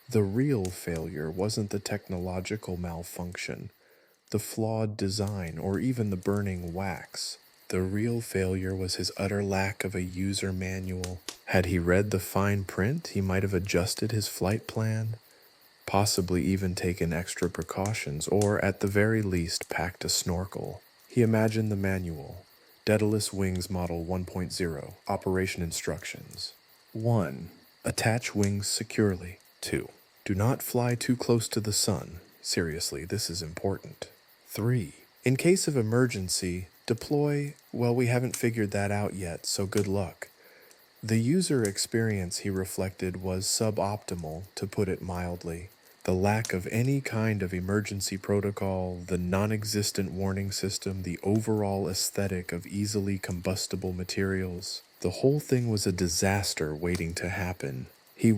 The real failure wasn't the technological malfunction, the flawed design, or even the burning wax. The real failure was his utter lack of a user manual. Had he read the fine print, he might have adjusted his flight plan, possibly even taken extra precautions, or at the very least packed a snorkel. He imagined the manual. Daedalus Wings Model 1.0 Operation Instructions. 1. Attach wings securely. 2. Do not fly too close to the sun. Seriously, this is important. 3. In case of emergency, deploy, well, we haven't figured that out yet, so good luck. The user experience, he reflected, was suboptimal, to put it mildly. The lack of any kind of emergency protocol, the non-existent warning system, the overall aesthetic of easily combustible materials. The whole thing was a disaster waiting to happen. He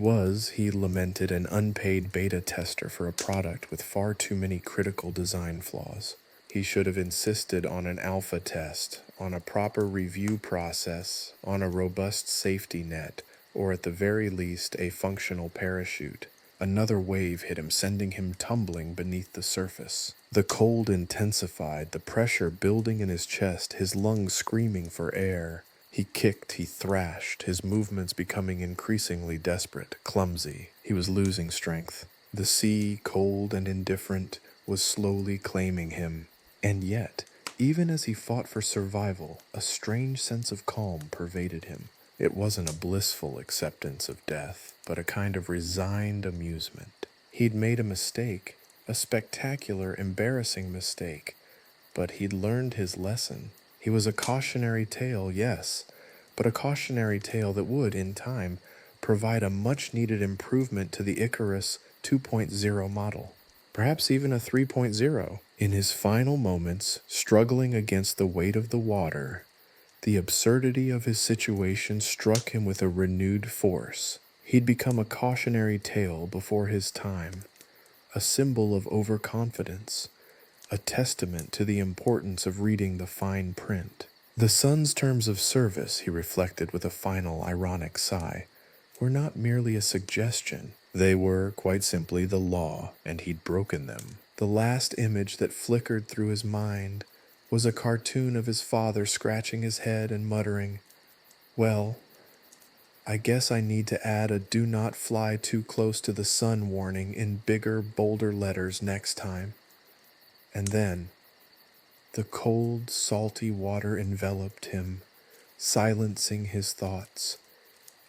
lamented, an unpaid beta tester for a product with far too many critical design flaws. He should have insisted on an alpha test, on a proper review process, on a robust safety net, or at the very least a functional parachute. Another wave hit him, sending him tumbling beneath the surface. The cold intensified, the pressure building in his chest, his lungs screaming for air. He kicked, he thrashed, his movements becoming increasingly desperate, clumsy. He was losing strength. The sea, cold and indifferent, was slowly claiming him. And yet, even as he fought for survival, a strange sense of calm pervaded him. It wasn't a blissful acceptance of death, but a kind of resigned amusement. He'd made a mistake, a spectacular, embarrassing mistake, but he'd learned his lesson. He was a cautionary tale, yes, but a cautionary tale that would, in time, provide a much-needed improvement to the Icarus 2.0 model. Perhaps even a 3.0. In his final moments, struggling against the weight of the water, the absurdity of his situation struck him with a renewed force. He'd become a cautionary tale before his time, a symbol of overconfidence, a testament to the importance of reading the fine print. The sun's terms of service, he reflected with a final ironic sigh, were not merely a suggestion. They were, quite simply, the law, and he'd broken them. The last image that flickered through his mind was a cartoon of his father scratching his head and muttering, "Well, I guess I need to add a do not fly too close to the sun warning in bigger, bolder letters next time." And then, the cold, salty water enveloped him, silencing his thoughts,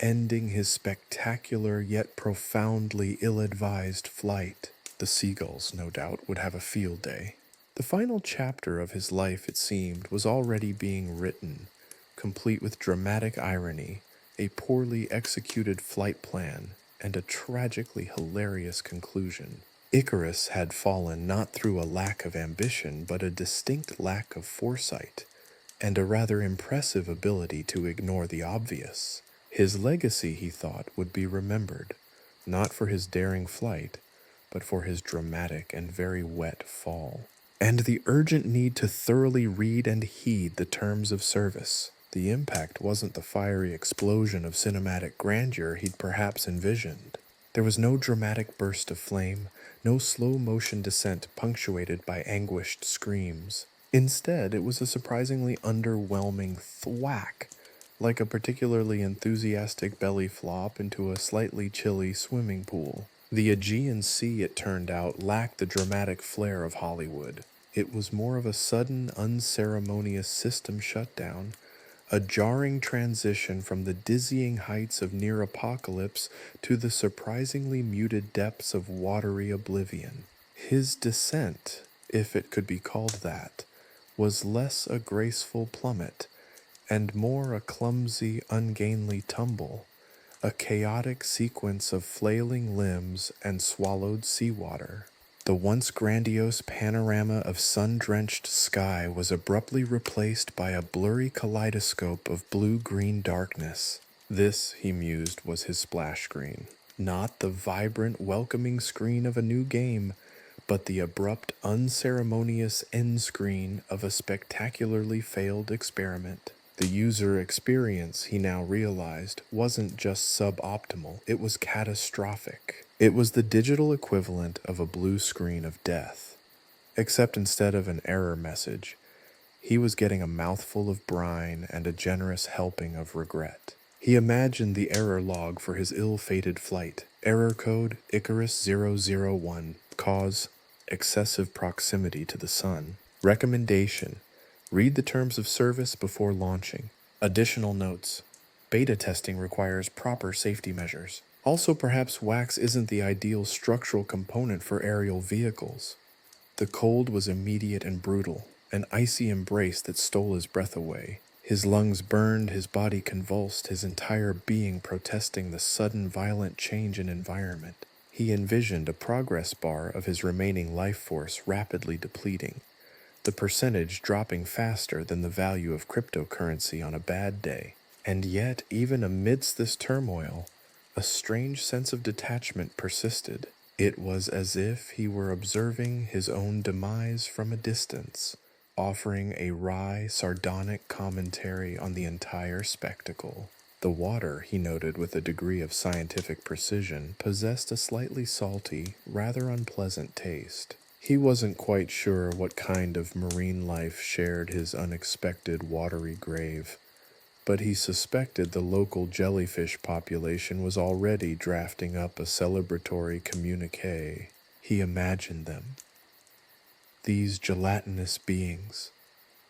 ending his spectacular yet profoundly ill-advised flight. The seagulls, no doubt, would have a field day. The final chapter of his life, it seemed, was already being written, complete with dramatic irony, a poorly executed flight plan, and a tragically hilarious conclusion. Icarus had fallen not through a lack of ambition, but a distinct lack of foresight, and a rather impressive ability to ignore the obvious. His legacy, he thought, would be remembered, not for his daring flight, but for his dramatic and very wet fall. And the urgent need to thoroughly read and heed the terms of service. The impact wasn't the fiery explosion of cinematic grandeur he'd perhaps envisioned. There was no dramatic burst of flame, no slow-motion descent punctuated by anguished screams. Instead, it was a surprisingly underwhelming thwack, like a particularly enthusiastic belly flop into a slightly chilly swimming pool. The Aegean Sea, it turned out, lacked the dramatic flair of Hollywood. It was more of a sudden, unceremonious system shutdown, a jarring transition from the dizzying heights of near apocalypse to the surprisingly muted depths of watery oblivion. His descent, if it could be called that, was less a graceful plummet and more a clumsy, ungainly tumble, a chaotic sequence of flailing limbs and swallowed seawater. The once grandiose panorama of sun-drenched sky was abruptly replaced by a blurry kaleidoscope of blue-green darkness. This, he mused, was his splash screen. Not the vibrant, welcoming screen of a new game, but the abrupt, unceremonious end screen of a spectacularly failed experiment. The user experience, he now realized, wasn't just suboptimal, it was catastrophic. It was the digital equivalent of a blue screen of death. Except instead of an error message, he was getting a mouthful of brine and a generous helping of regret. He imagined the error log for his ill-fated flight. Error code Icarus 001. Cause: excessive proximity to the sun. Recommendation: read the terms of service before launching. Additional notes: beta testing requires proper safety measures. Also, perhaps wax isn't the ideal structural component for aerial vehicles. The cold was immediate and brutal, an icy embrace that stole his breath away. His lungs burned, his body convulsed, his entire being protesting the sudden violent change in environment. He envisioned a progress bar of his remaining life force rapidly depleting, the percentage dropping faster than the value of cryptocurrency on a bad day. And yet, even amidst this turmoil, a strange sense of detachment persisted. It was as if he were observing his own demise from a distance, offering a wry, sardonic commentary on the entire spectacle. The water, he noted with a degree of scientific precision, possessed a slightly salty, rather unpleasant taste. He wasn't quite sure what kind of marine life shared his unexpected watery grave, but he suspected the local jellyfish population was already drafting up a celebratory communique. He imagined them. These gelatinous beings,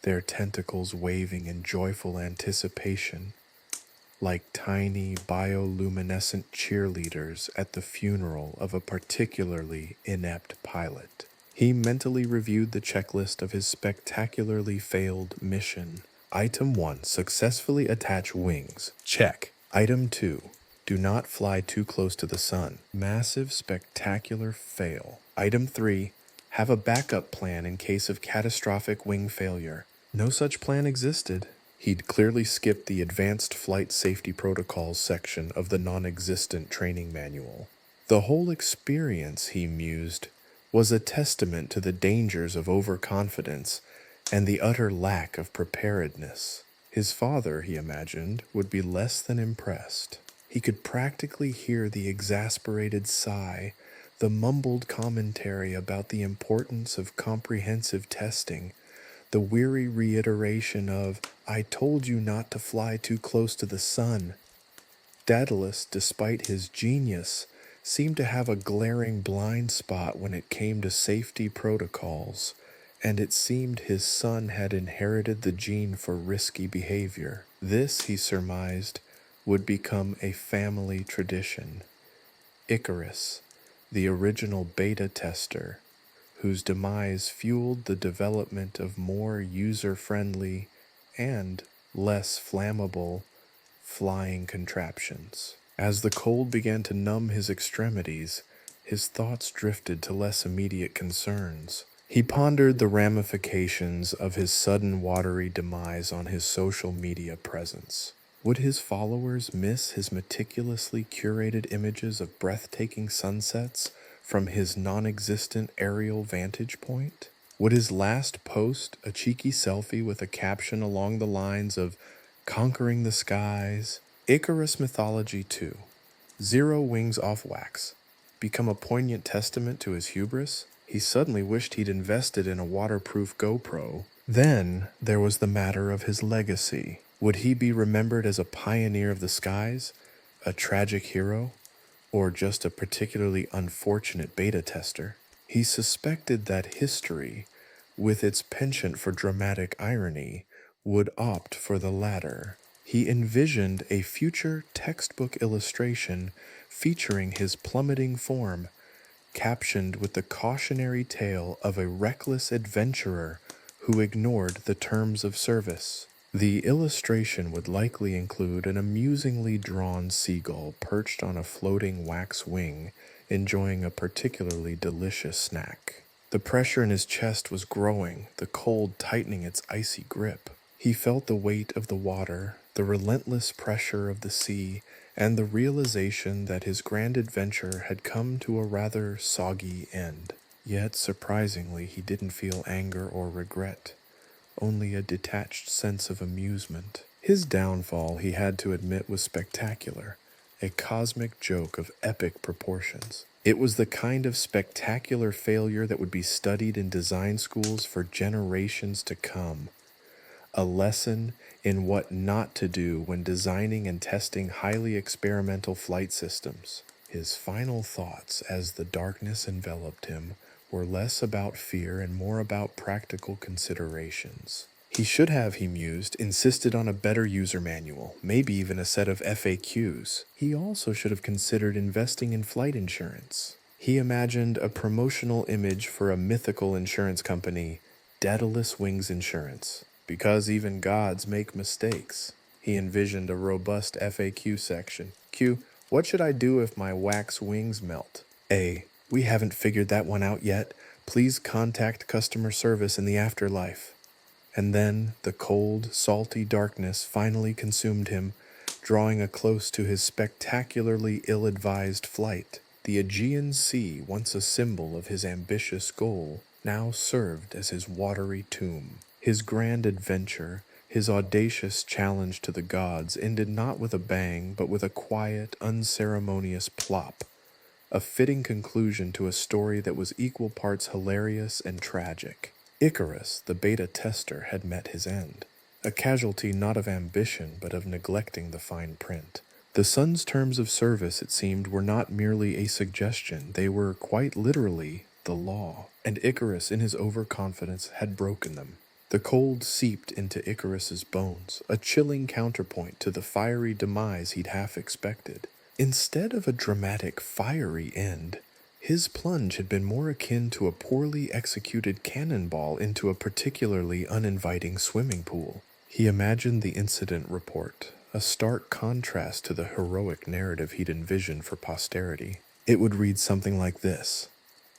their tentacles waving in joyful anticipation, like tiny bioluminescent cheerleaders at the funeral of a particularly inept pilot. He mentally reviewed the checklist of his spectacularly failed mission. Item 1, successfully attach wings. Check. Item 2, do not fly too close to the sun. Massive, spectacular fail. Item 3, have a backup plan in case of catastrophic wing failure. No such plan existed. He'd clearly skipped the advanced flight safety protocols section of the non-existent training manual. The whole experience, he mused, was a testament to the dangers of overconfidence and the utter lack of preparedness. His father, he imagined, would be less than impressed. He could practically hear the exasperated sigh, the mumbled commentary about the importance of comprehensive testing, the weary reiteration of, "I told you not to fly too close to the sun." Daedalus, despite his genius, seemed to have a glaring blind spot when it came to safety protocols, and it seemed his son had inherited the gene for risky behavior. This, he surmised, would become a family tradition. Icarus, the original beta tester, whose demise fueled the development of more user-friendly and less flammable flying contraptions. As the cold began to numb his extremities, his thoughts drifted to less immediate concerns. He pondered the ramifications of his sudden watery demise on his social media presence. Would his followers miss his meticulously curated images of breathtaking sunsets from his non-existent aerial vantage point? Would his last post, a cheeky selfie with a caption along the lines of "Conquering the Skies," Icarus Mythology 2, Zero Wings Off Wax, become a poignant testament to his hubris? He suddenly wished he'd invested in a waterproof GoPro. Then there was the matter of his legacy. Would he be remembered as a pioneer of the skies, a tragic hero, or just a particularly unfortunate beta tester? He suspected that history, with its penchant for dramatic irony, would opt for the latter. He envisioned a future textbook illustration featuring his plummeting form, captioned with the cautionary tale of a reckless adventurer who ignored the terms of service. The illustration would likely include an amusingly drawn seagull perched on a floating wax wing, enjoying a particularly delicious snack. The pressure in his chest was growing, the cold tightening its icy grip. He felt the weight of the water, the relentless pressure of the sea, and the realization that his grand adventure had come to a rather soggy end. Yet, surprisingly, he didn't feel anger or regret, only a detached sense of amusement. His downfall, he had to admit, was spectacular, a cosmic joke of epic proportions. It was the kind of spectacular failure that would be studied in design schools for generations to come. A lesson in what not to do when designing and testing highly experimental flight systems. His final thoughts as the darkness enveloped him were less about fear and more about practical considerations. He should have, he mused, insisted on a better user manual, maybe even a set of FAQs. He also should have considered investing in flight insurance. He imagined a promotional image for a mythical insurance company, Daedalus Wings Insurance. Because even gods make mistakes. He envisioned a robust FAQ section. Q, what should I do if my wax wings melt? A, we haven't figured that one out yet. Please contact customer service in the afterlife. And then the cold, salty darkness finally consumed him, drawing a close to his spectacularly ill-advised flight. The Aegean Sea, once a symbol of his ambitious goal, now served as his watery tomb. His grand adventure, his audacious challenge to the gods, ended not with a bang, but with a quiet, unceremonious plop, a fitting conclusion to a story that was equal parts hilarious and tragic. Icarus, the beta tester, had met his end, a casualty not of ambition but of neglecting the fine print. The sun's terms of service, it seemed, were not merely a suggestion, they were quite literally the law, and Icarus, in his overconfidence, had broken them. The cold seeped into Icarus's bones, a chilling counterpoint to the fiery demise he'd half expected. Instead of a dramatic, fiery end, his plunge had been more akin to a poorly executed cannonball into a particularly uninviting swimming pool. He imagined the incident report, a stark contrast to the heroic narrative he'd envisioned for posterity. It would read something like this.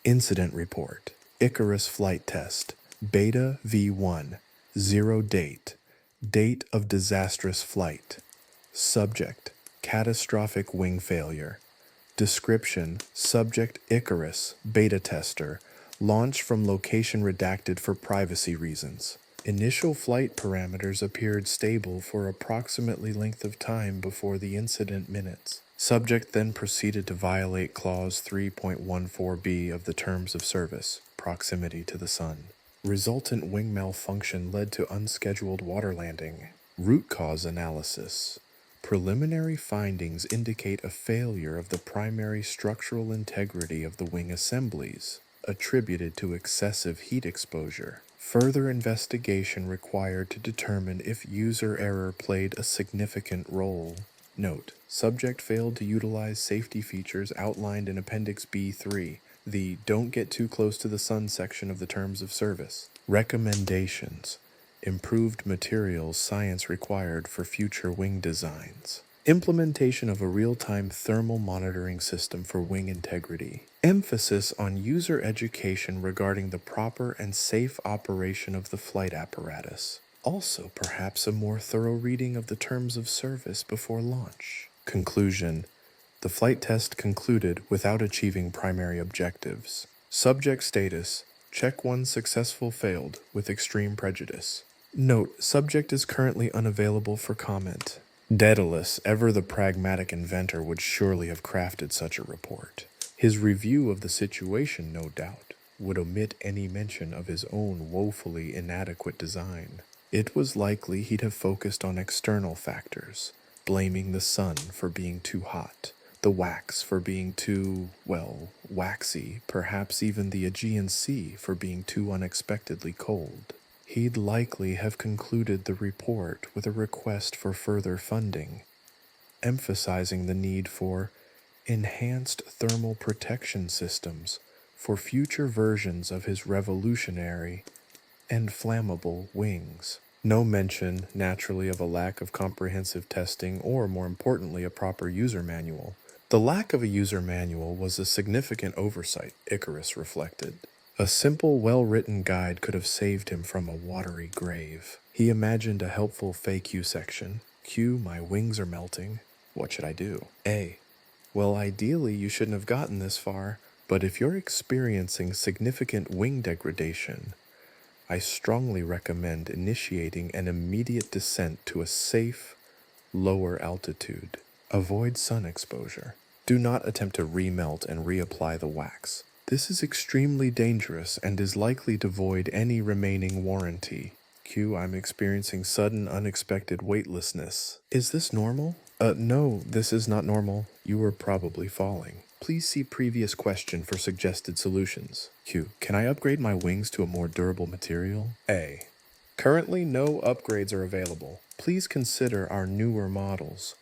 Incident report. Icarus flight test. Beta V1. 0 date. Date of disastrous flight. Subject. Catastrophic wing failure. Description: Subject Icarus, beta tester. Launch from location redacted for privacy reasons. Initial flight parameters appeared stable for approximately length of time before the incident minutes. Subject then proceeded to violate Clause 3.14b of the Terms of Service, proximity to the sun. Resultant wing malfunction led to unscheduled water landing. Root cause analysis. Preliminary findings indicate a failure of the primary structural integrity of the wing assemblies, attributed to excessive heat exposure. Further investigation required to determine if user error played a significant role. Note: subject failed to utilize safety features outlined in Appendix B3, the Don't Get Too Close to the Sun section of the Terms of Service. Recommendations: improved materials science required for future wing designs. Implementation of a real-time thermal monitoring system for wing integrity. Emphasis on user education regarding the proper and safe operation of the flight apparatus. Also, perhaps a more thorough reading of the terms of service before launch. Conclusion: the flight test concluded without achieving primary objectives. Subject status: Check 1 successful failed with extreme prejudice. Note: subject is currently unavailable for comment. Daedalus, ever the pragmatic inventor, would surely have crafted such a report. His review of the situation, no doubt, would omit any mention of his own woefully inadequate design. It was likely he'd have focused on external factors, blaming the sun for being too hot, the wax for being too, well, waxy, perhaps even the Aegean Sea for being too unexpectedly cold. He'd likely have concluded the report with a request for further funding, emphasizing the need for enhanced thermal protection systems for future versions of his revolutionary and flammable wings. No mention, naturally, of a lack of comprehensive testing or, more importantly, a proper user manual. The lack of a user manual was a significant oversight, Icarus reflected. A simple, well-written guide could have saved him from a watery grave. He imagined a helpful FAQ section. Q, my wings are melting. What should I do? A, well, ideally you shouldn't have gotten this far, but if you're experiencing significant wing degradation, I strongly recommend initiating an immediate descent to a safe, lower altitude. Avoid sun exposure. Do not attempt to remelt and reapply the wax. This is extremely dangerous and is likely to void any remaining warranty. Q, I'm experiencing sudden, unexpected weightlessness. Is this normal? No, this is not normal. You are probably falling. Please see previous question for suggested solutions. Q, can I upgrade my wings to a more durable material? A, currently no upgrades are available. Please consider our newer models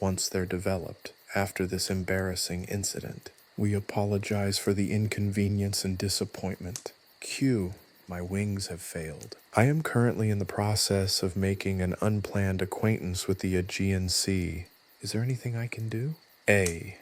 once they're developed after this embarrassing incident. We apologize for the inconvenience and disappointment. Q, my wings have failed. I am currently in the process of making an unplanned acquaintance with the Aegean Sea. Is there anything I can do? A,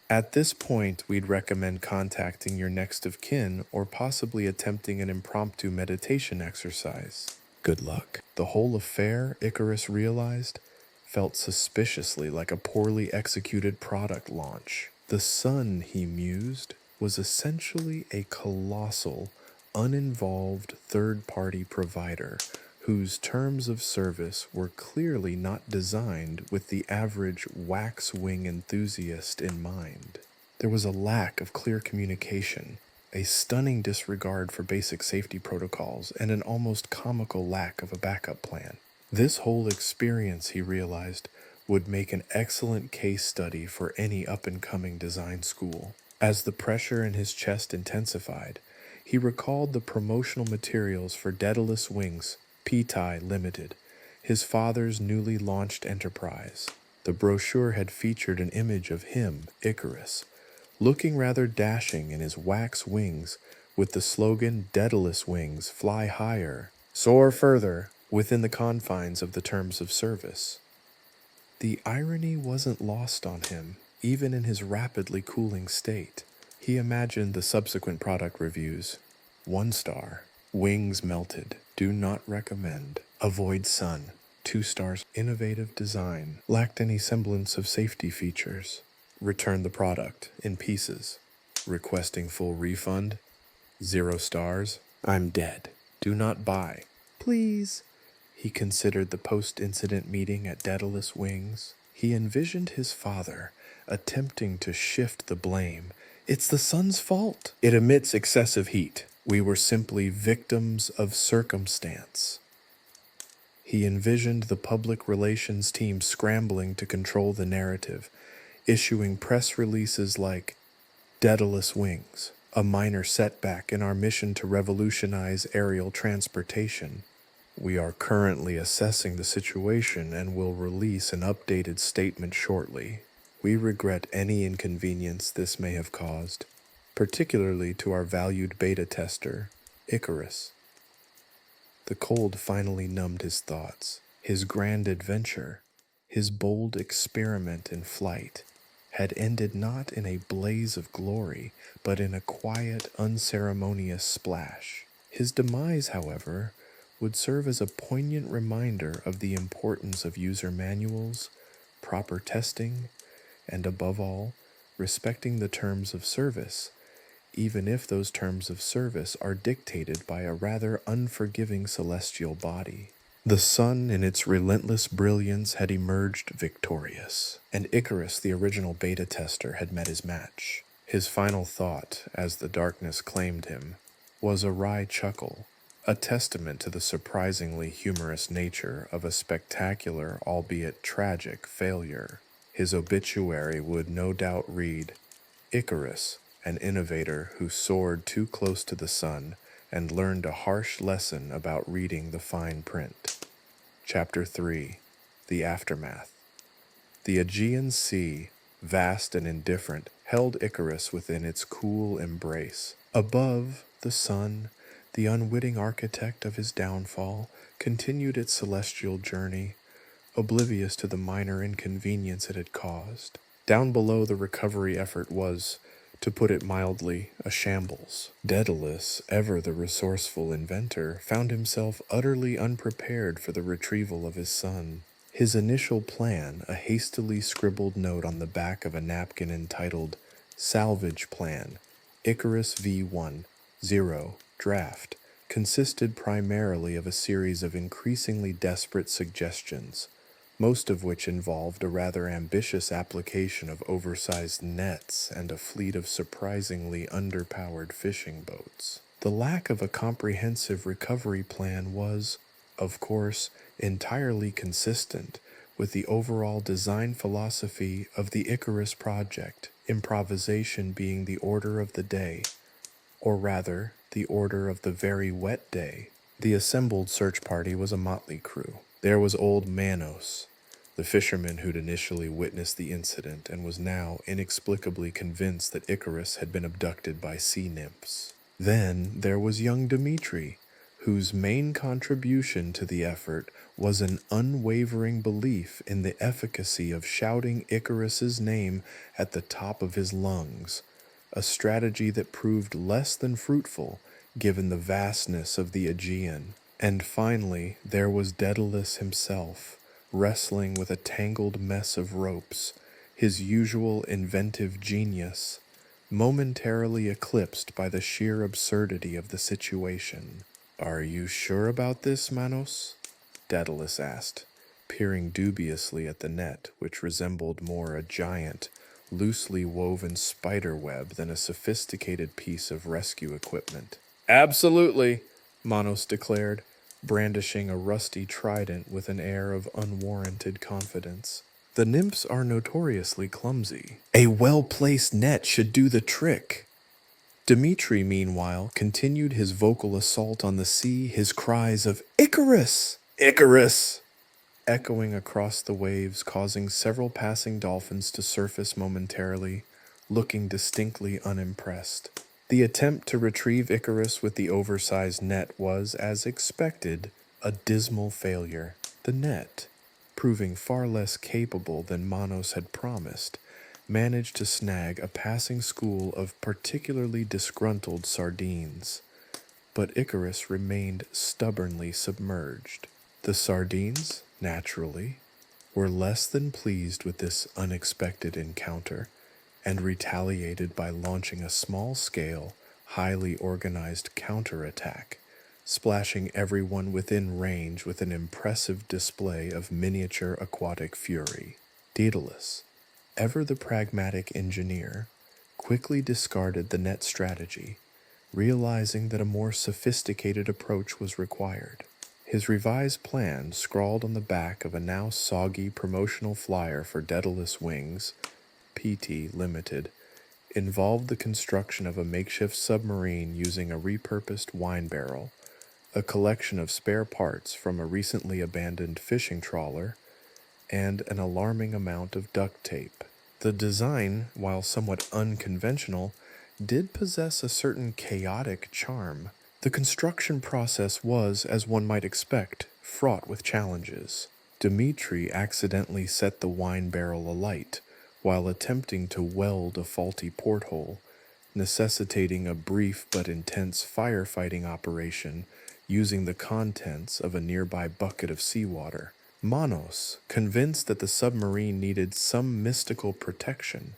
at this point, we'd recommend contacting your next of kin or possibly attempting an impromptu meditation exercise. Good luck. The whole affair, Icarus realized, felt suspiciously like a poorly executed product launch. The sun, he mused, was essentially a colossal, uninvolved third-party provider whose terms of service were clearly not designed with the average wax-wing enthusiast in mind. There was a lack of clear communication, a stunning disregard for basic safety protocols, and an almost comical lack of a backup plan. This whole experience, he realized, would make an excellent case study for any up-and-coming design school. As the pressure in his chest intensified, he recalled the promotional materials for Daedalus Wings, P-Tie Limited, his father's newly launched enterprise. The brochure had featured an image of him, Icarus, looking rather dashing in his wax wings with the slogan Daedalus Wings Fly Higher, Soar Further, within the confines of the terms of service. The irony wasn't lost on him, even in his rapidly cooling state. He imagined the subsequent product reviews. 1 star. Wings melted. Do not recommend. Avoid sun. 2 stars. Innovative design. Lacked any semblance of safety features. Return the product in pieces. Requesting full refund. 0 stars. I'm dead. Do not buy. Please. He considered the post-incident meeting at Daedalus Wings. He envisioned his father attempting to shift the blame. It's the sun's fault. It emits excessive heat. We were simply victims of circumstance. He envisioned the public relations team scrambling to control the narrative, issuing press releases like Daedalus wings, a minor setback in our mission to revolutionize aerial transportation. We are currently assessing the situation and will release an updated statement shortly. We regret any inconvenience this may have caused, particularly to our valued beta tester, Icarus. The cold finally numbed his thoughts. His grand adventure, his bold experiment in flight, had ended not in a blaze of glory, but in a quiet, unceremonious splash. His demise, however, would serve as a poignant reminder of the importance of user manuals, proper testing, and above all, respecting the terms of service, even if those terms of service are dictated by a rather unforgiving celestial body. The sun in its relentless brilliance had emerged victorious, and Icarus, the original beta tester, had met his match. His final thought, as the darkness claimed him, was a wry chuckle, a testament to the surprisingly humorous nature of a spectacular, albeit tragic, failure. His obituary would no doubt read, Icarus, an innovator who soared too close to the sun and learned a harsh lesson about reading the fine print. Chapter 3. The Aftermath. The Aegean Sea, vast and indifferent, held Icarus within its cool embrace. Above, the sun, the unwitting architect of his downfall, continued its celestial journey, oblivious to the minor inconvenience it had caused. Down below, the recovery effort was, to put it mildly, a shambles. Daedalus, ever the resourceful inventor, found himself utterly unprepared for the retrieval of his son. His initial plan, a hastily scribbled note on the back of a napkin entitled Salvage Plan, Icarus V1, 0, Draft, consisted primarily of a series of increasingly desperate suggestions, most of which involved a rather ambitious application of oversized nets and a fleet of surprisingly underpowered fishing boats. The lack of a comprehensive recovery plan was, of course, entirely consistent with the overall design philosophy of the Icarus project, improvisation being the order of the day, or rather, the order of the very wet day. The assembled search party was a motley crew. There was old Manos, the fisherman who'd initially witnessed the incident and was now inexplicably convinced that Icarus had been abducted by sea nymphs. Then there was young Dmitri, whose main contribution to the effort was an unwavering belief in the efficacy of shouting Icarus's name at the top of his lungs, a strategy that proved less than fruitful given the vastness of the Aegean. And finally, there was Daedalus himself, wrestling with a tangled mess of ropes, his usual inventive genius, momentarily eclipsed by the sheer absurdity of the situation. "Are you sure about this, Manos?" Daedalus asked, peering dubiously at the net, which resembled more a giant, loosely woven spider web than a sophisticated piece of rescue equipment. "Absolutely," Manos declared, brandishing a rusty trident with an air of unwarranted confidence. "The nymphs are notoriously clumsy. A well-placed net should do the trick." Dmitri, meanwhile, continued his vocal assault on the sea, his cries of "Icarus! Icarus!" echoing across the waves, causing several passing dolphins to surface momentarily, looking distinctly unimpressed. The attempt to retrieve Icarus with the oversized net was, as expected, a dismal failure. The net, proving far less capable than Manos had promised, managed to snag a passing school of particularly disgruntled sardines. But Icarus remained stubbornly submerged. The sardines, naturally, were less than pleased with this unexpected encounter, and retaliated by launching a small-scale, highly organized counterattack, splashing everyone within range with an impressive display of miniature aquatic fury. Daedalus, ever the pragmatic engineer, quickly discarded the net strategy, realizing that a more sophisticated approach was required. His revised plan, scrawled on the back of a now soggy promotional flyer for Daedalus Wings, PT Limited, involved the construction of a makeshift submarine using a repurposed wine barrel, a collection of spare parts from a recently abandoned fishing trawler, and an alarming amount of duct tape. The design, while somewhat unconventional, did possess a certain chaotic charm. The construction process was, as one might expect, fraught with challenges. Dmitri accidentally set the wine barrel alight while attempting to weld a faulty porthole, necessitating a brief but intense firefighting operation using the contents of a nearby bucket of seawater. Manos, convinced that the submarine needed some mystical protection,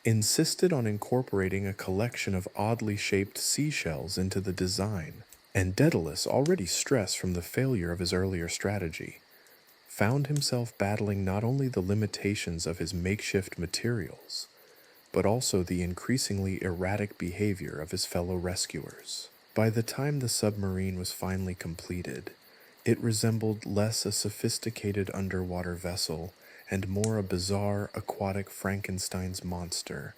insisted on incorporating a collection of oddly shaped seashells into the design, and Daedalus, already stressed from the failure of his earlier strategy, found himself battling not only the limitations of his makeshift materials, but also the increasingly erratic behavior of his fellow rescuers. By the time the submarine was finally completed, it resembled less a sophisticated underwater vessel and more a bizarre aquatic Frankenstein's monster,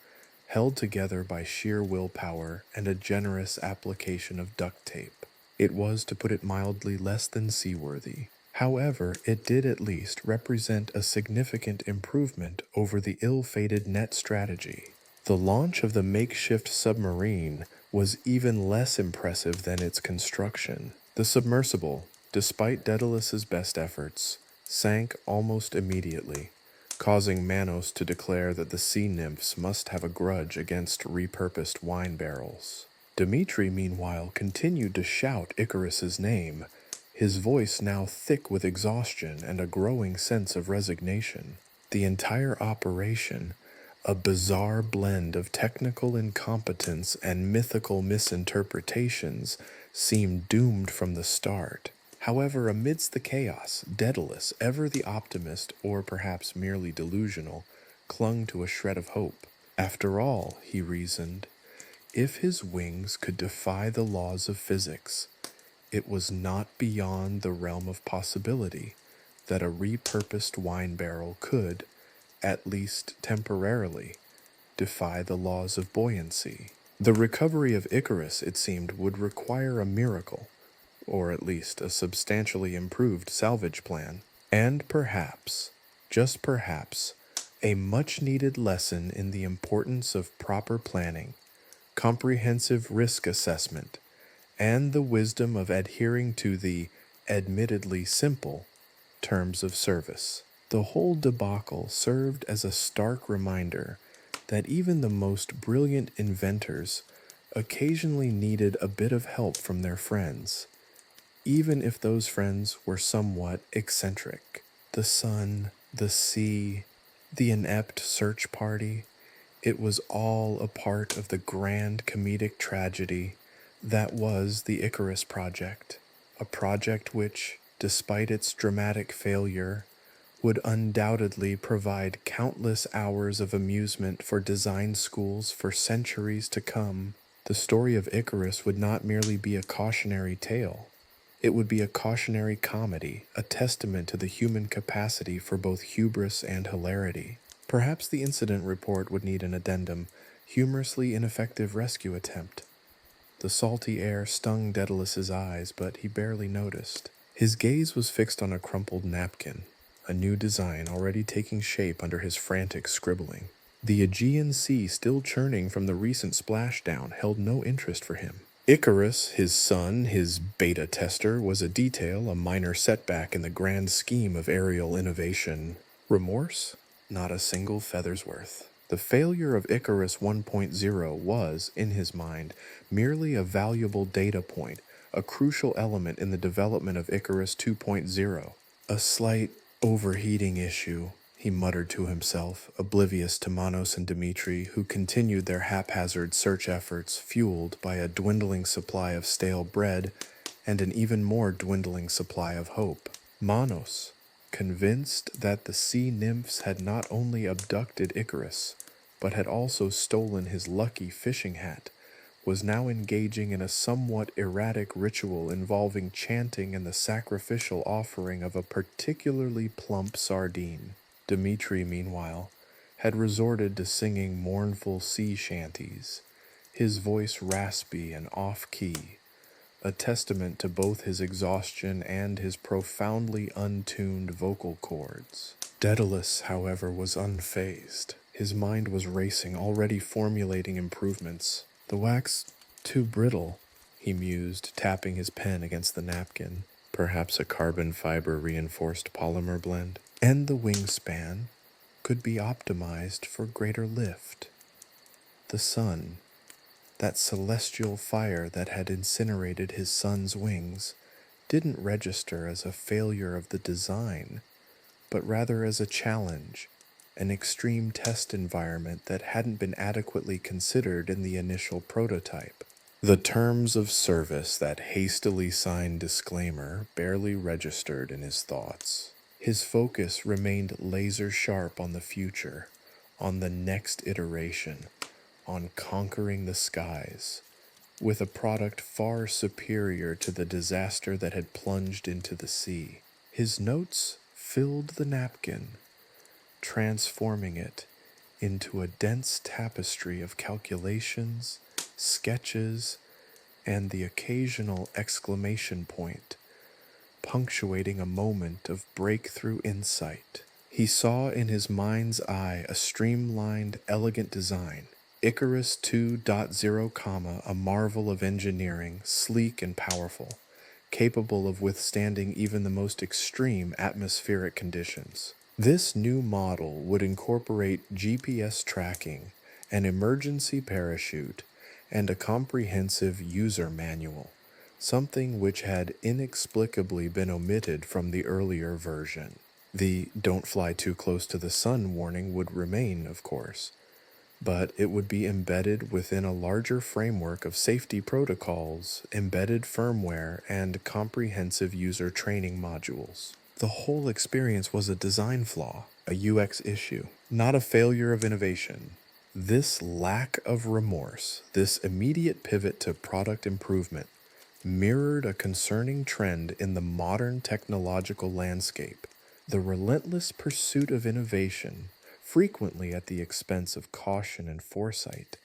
held together by sheer willpower and a generous application of duct tape. It was, to put it mildly, less than seaworthy. However, it did at least represent a significant improvement over the ill-fated net strategy. The launch of the makeshift submarine was even less impressive than its construction. The submersible, despite Daedalus's best efforts, sank almost immediately, causing Manos to declare that the sea nymphs must have a grudge against repurposed wine barrels. Dmitri, meanwhile, continued to shout Icarus's name, his voice now thick with exhaustion and a growing sense of resignation. The entire operation, a bizarre blend of technical incompetence and mythical misinterpretations, seemed doomed from the start. However, amidst the chaos, Daedalus, ever the optimist or perhaps merely delusional, clung to a shred of hope. After all, he reasoned, if his wings could defy the laws of physics, it was not beyond the realm of possibility that a repurposed wine barrel could, at least temporarily, defy the laws of buoyancy. The recovery of Icarus, it seemed, would require a miracle, or at least a substantially improved salvage plan, and perhaps, just perhaps, a much-needed lesson in the importance of proper planning, comprehensive risk assessment, and the wisdom of adhering to the, admittedly simple, terms of service. The whole debacle served as a stark reminder that even the most brilliant inventors occasionally needed a bit of help from their friends, even if those friends were somewhat eccentric. The sun, the sea, the inept search party, it was all a part of the grand comedic tragedy that was the Icarus project, a project which, despite its dramatic failure, would undoubtedly provide countless hours of amusement for design schools for centuries to come. The story of Icarus would not merely be a cautionary tale. It would be a cautionary comedy, a testament to the human capacity for both hubris and hilarity. Perhaps the incident report would need an addendum, humorously ineffective rescue attempt. The salty air stung Daedalus's eyes, but he barely noticed. His gaze was fixed on a crumpled napkin, a new design already taking shape under his frantic scribbling. The Aegean Sea, still churning from the recent splashdown, held no interest for him. Icarus, his son, his beta tester, was a detail, a minor setback in the grand scheme of aerial innovation. Remorse? Not a single feather's worth. The failure of Icarus 1.0 was, in his mind, merely a valuable data point, a crucial element in the development of Icarus 2.0. A slight overheating issue, he muttered to himself, oblivious to Manos and Dmitri, who continued their haphazard search efforts, fueled by a dwindling supply of stale bread and an even more dwindling supply of hope. Manos, convinced that the sea nymphs had not only abducted Icarus, but had also stolen his lucky fishing hat, was now engaging in a somewhat erratic ritual involving chanting and the sacrificial offering of a particularly plump sardine. Dmitri, meanwhile, had resorted to singing mournful sea shanties, his voice raspy and off-key, a testament to both his exhaustion and his profoundly untuned vocal cords. Daedalus, however, was unfazed. His mind was racing, already formulating improvements. "The wax too brittle," he mused, tapping his pen against the napkin. "Perhaps a carbon fiber reinforced polymer blend. And the wingspan could be optimized for greater lift." The sun, that celestial fire that had incinerated his son's wings, didn't register as a failure of the design, but rather as a challenge, an extreme test environment that hadn't been adequately considered in the initial prototype. The terms of service, that hastily signed disclaimer, barely registered in his thoughts. His focus remained laser sharp on the future, on the next iteration, on conquering the skies, with a product far superior to the disaster that had plunged into the sea. His notes filled the napkin, transforming it into a dense tapestry of calculations, sketches, and the occasional exclamation point, punctuating a moment of breakthrough insight. He saw in his mind's eye a streamlined, elegant design, Icarus 2.0, a marvel of engineering, sleek and powerful, capable of withstanding even the most extreme atmospheric conditions. This new model would incorporate GPS tracking, an emergency parachute, and a comprehensive user manual, something which had inexplicably been omitted from the earlier version. The "don't fly too close to the sun" warning would remain, of course, but it would be embedded within a larger framework of safety protocols, embedded firmware, and comprehensive user training modules. The whole experience was a design flaw, a UX issue, not a failure of innovation. This lack of remorse, this immediate pivot to product improvement, mirrored a concerning trend in the modern technological landscape: the relentless pursuit of innovation, frequently at the expense of caution and foresight,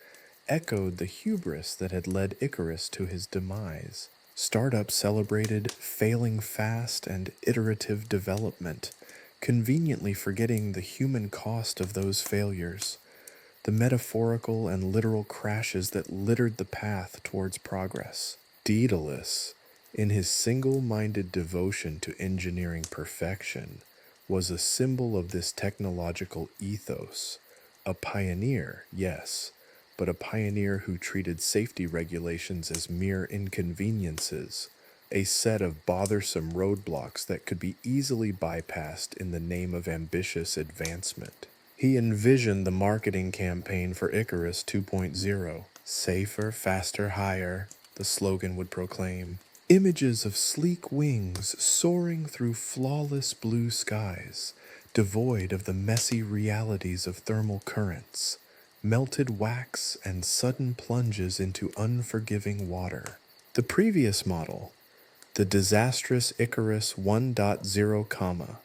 echoed the hubris that had led Icarus to his demise. Startups celebrated failing fast and iterative development, conveniently forgetting the human cost of those failures, the metaphorical and literal crashes that littered the path towards progress. Daedalus, in his single-minded devotion to engineering perfection, was a symbol of this technological ethos. A pioneer, yes, but a pioneer who treated safety regulations as mere inconveniences, a set of bothersome roadblocks that could be easily bypassed in the name of ambitious advancement. He envisioned the marketing campaign for Icarus 2.0. "Safer, faster, higher," the slogan would proclaim. Images of sleek wings soaring through flawless blue skies, devoid of the messy realities of thermal currents, melted wax, and sudden plunges into unforgiving water. The previous model, the disastrous Icarus 1.0,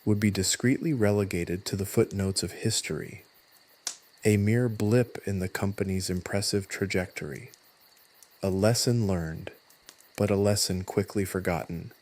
would be discreetly relegated to the footnotes of history, a mere blip in the company's impressive trajectory. A lesson learned, but a lesson quickly forgotten,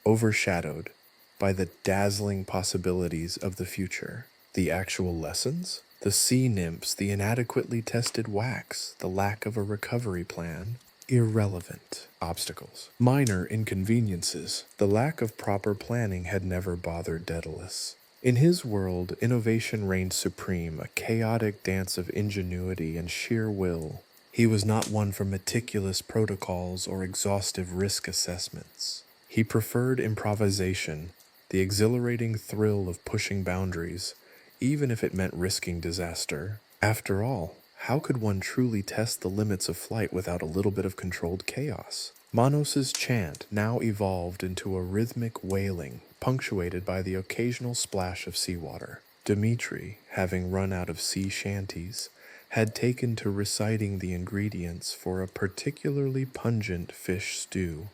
overshadowed by the dazzling possibilities of the future. The actual lessons? The sea nymphs, the inadequately tested wax, the lack of a recovery plan. Irrelevant. Obstacles. Minor inconveniences. The lack of proper planning had never bothered Daedalus. In his world, innovation reigned supreme, a chaotic dance of ingenuity and sheer will. He was not one for meticulous protocols or exhaustive risk assessments. He preferred improvisation, the exhilarating thrill of pushing boundaries, even if it meant risking disaster. After all, how could one truly test the limits of flight without a little bit of controlled chaos? Manos's chant now evolved into a rhythmic wailing, punctuated by the occasional splash of seawater. Dmitri, having run out of sea shanties, had taken to reciting the ingredients for a particularly pungent fish stew,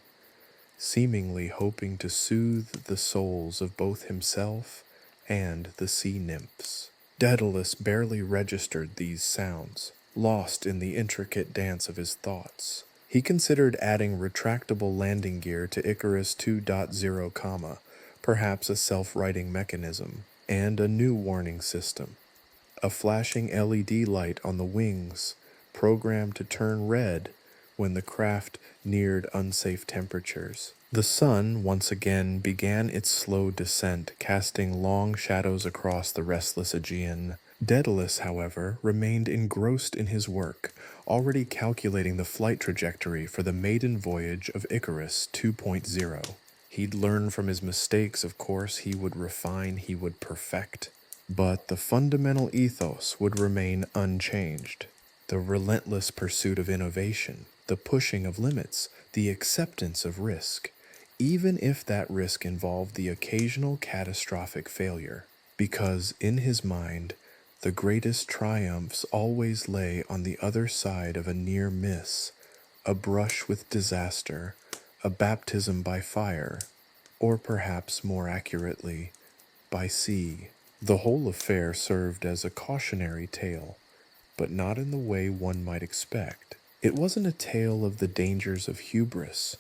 seemingly hoping to soothe the souls of both himself and the sea nymphs. Daedalus barely registered these sounds, lost in the intricate dance of his thoughts. He considered adding retractable landing gear to Icarus 2.0, perhaps a self-righting mechanism, and a new warning system. A flashing LED light on the wings, programmed to turn red when the craft neared unsafe temperatures. The sun once again began its slow descent, casting long shadows across the restless Aegean. Daedalus, however, remained engrossed in his work, already calculating the flight trajectory for the maiden voyage of Icarus 2.0. He'd learn from his mistakes, of course, he would refine, he would perfect. But the fundamental ethos would remain unchanged. The relentless pursuit of innovation, the pushing of limits, the acceptance of risk, even if that risk involved the occasional catastrophic failure. Because in his mind, the greatest triumphs always lay on the other side of a near miss, a brush with disaster, a baptism by fire, or perhaps more accurately, by sea. The whole affair served as a cautionary tale, but not in the way one might expect. It wasn't a tale of the dangers of hubris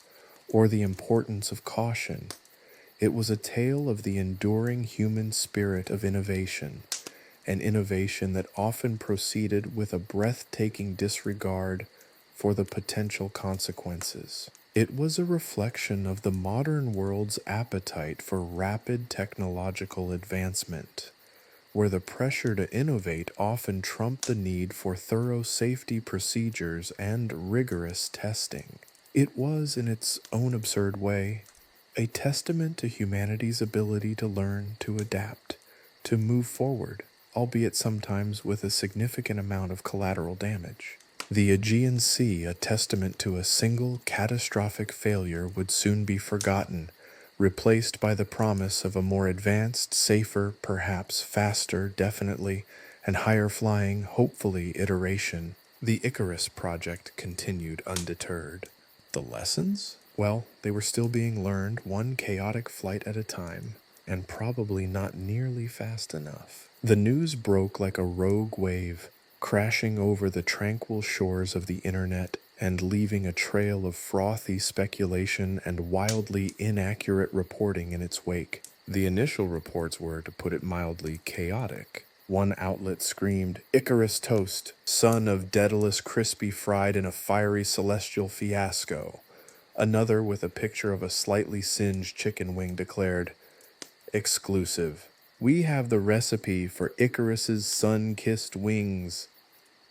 or the importance of caution. It was a tale of the enduring human spirit of innovation, an innovation that often proceeded with a breathtaking disregard for the potential consequences. It was a reflection of the modern world's appetite for rapid technological advancement, where the pressure to innovate often trumped the need for thorough safety procedures and rigorous testing. It was, in its own absurd way, a testament to humanity's ability to learn, to adapt, to move forward, albeit sometimes with a significant amount of collateral damage. The Aegean Sea, a testament to a single catastrophic failure, would soon be forgotten, replaced by the promise of a more advanced, safer, perhaps faster, definitely, and higher-flying, hopefully, iteration. The Icarus project continued undeterred. The lessons? Well, they were still being learned, one chaotic flight at a time, and probably not nearly fast enough. The news broke like a rogue wave, crashing over the tranquil shores of the internet and leaving a trail of frothy speculation and wildly inaccurate reporting in its wake. The initial reports were, to put it mildly, chaotic. One outlet screamed, "Icarus toast, son of Daedalus crispy fried in a fiery celestial fiasco." Another, with a picture of a slightly singed chicken wing, declared, "Exclusive. We have the recipe for Icarus's sun-kissed wings."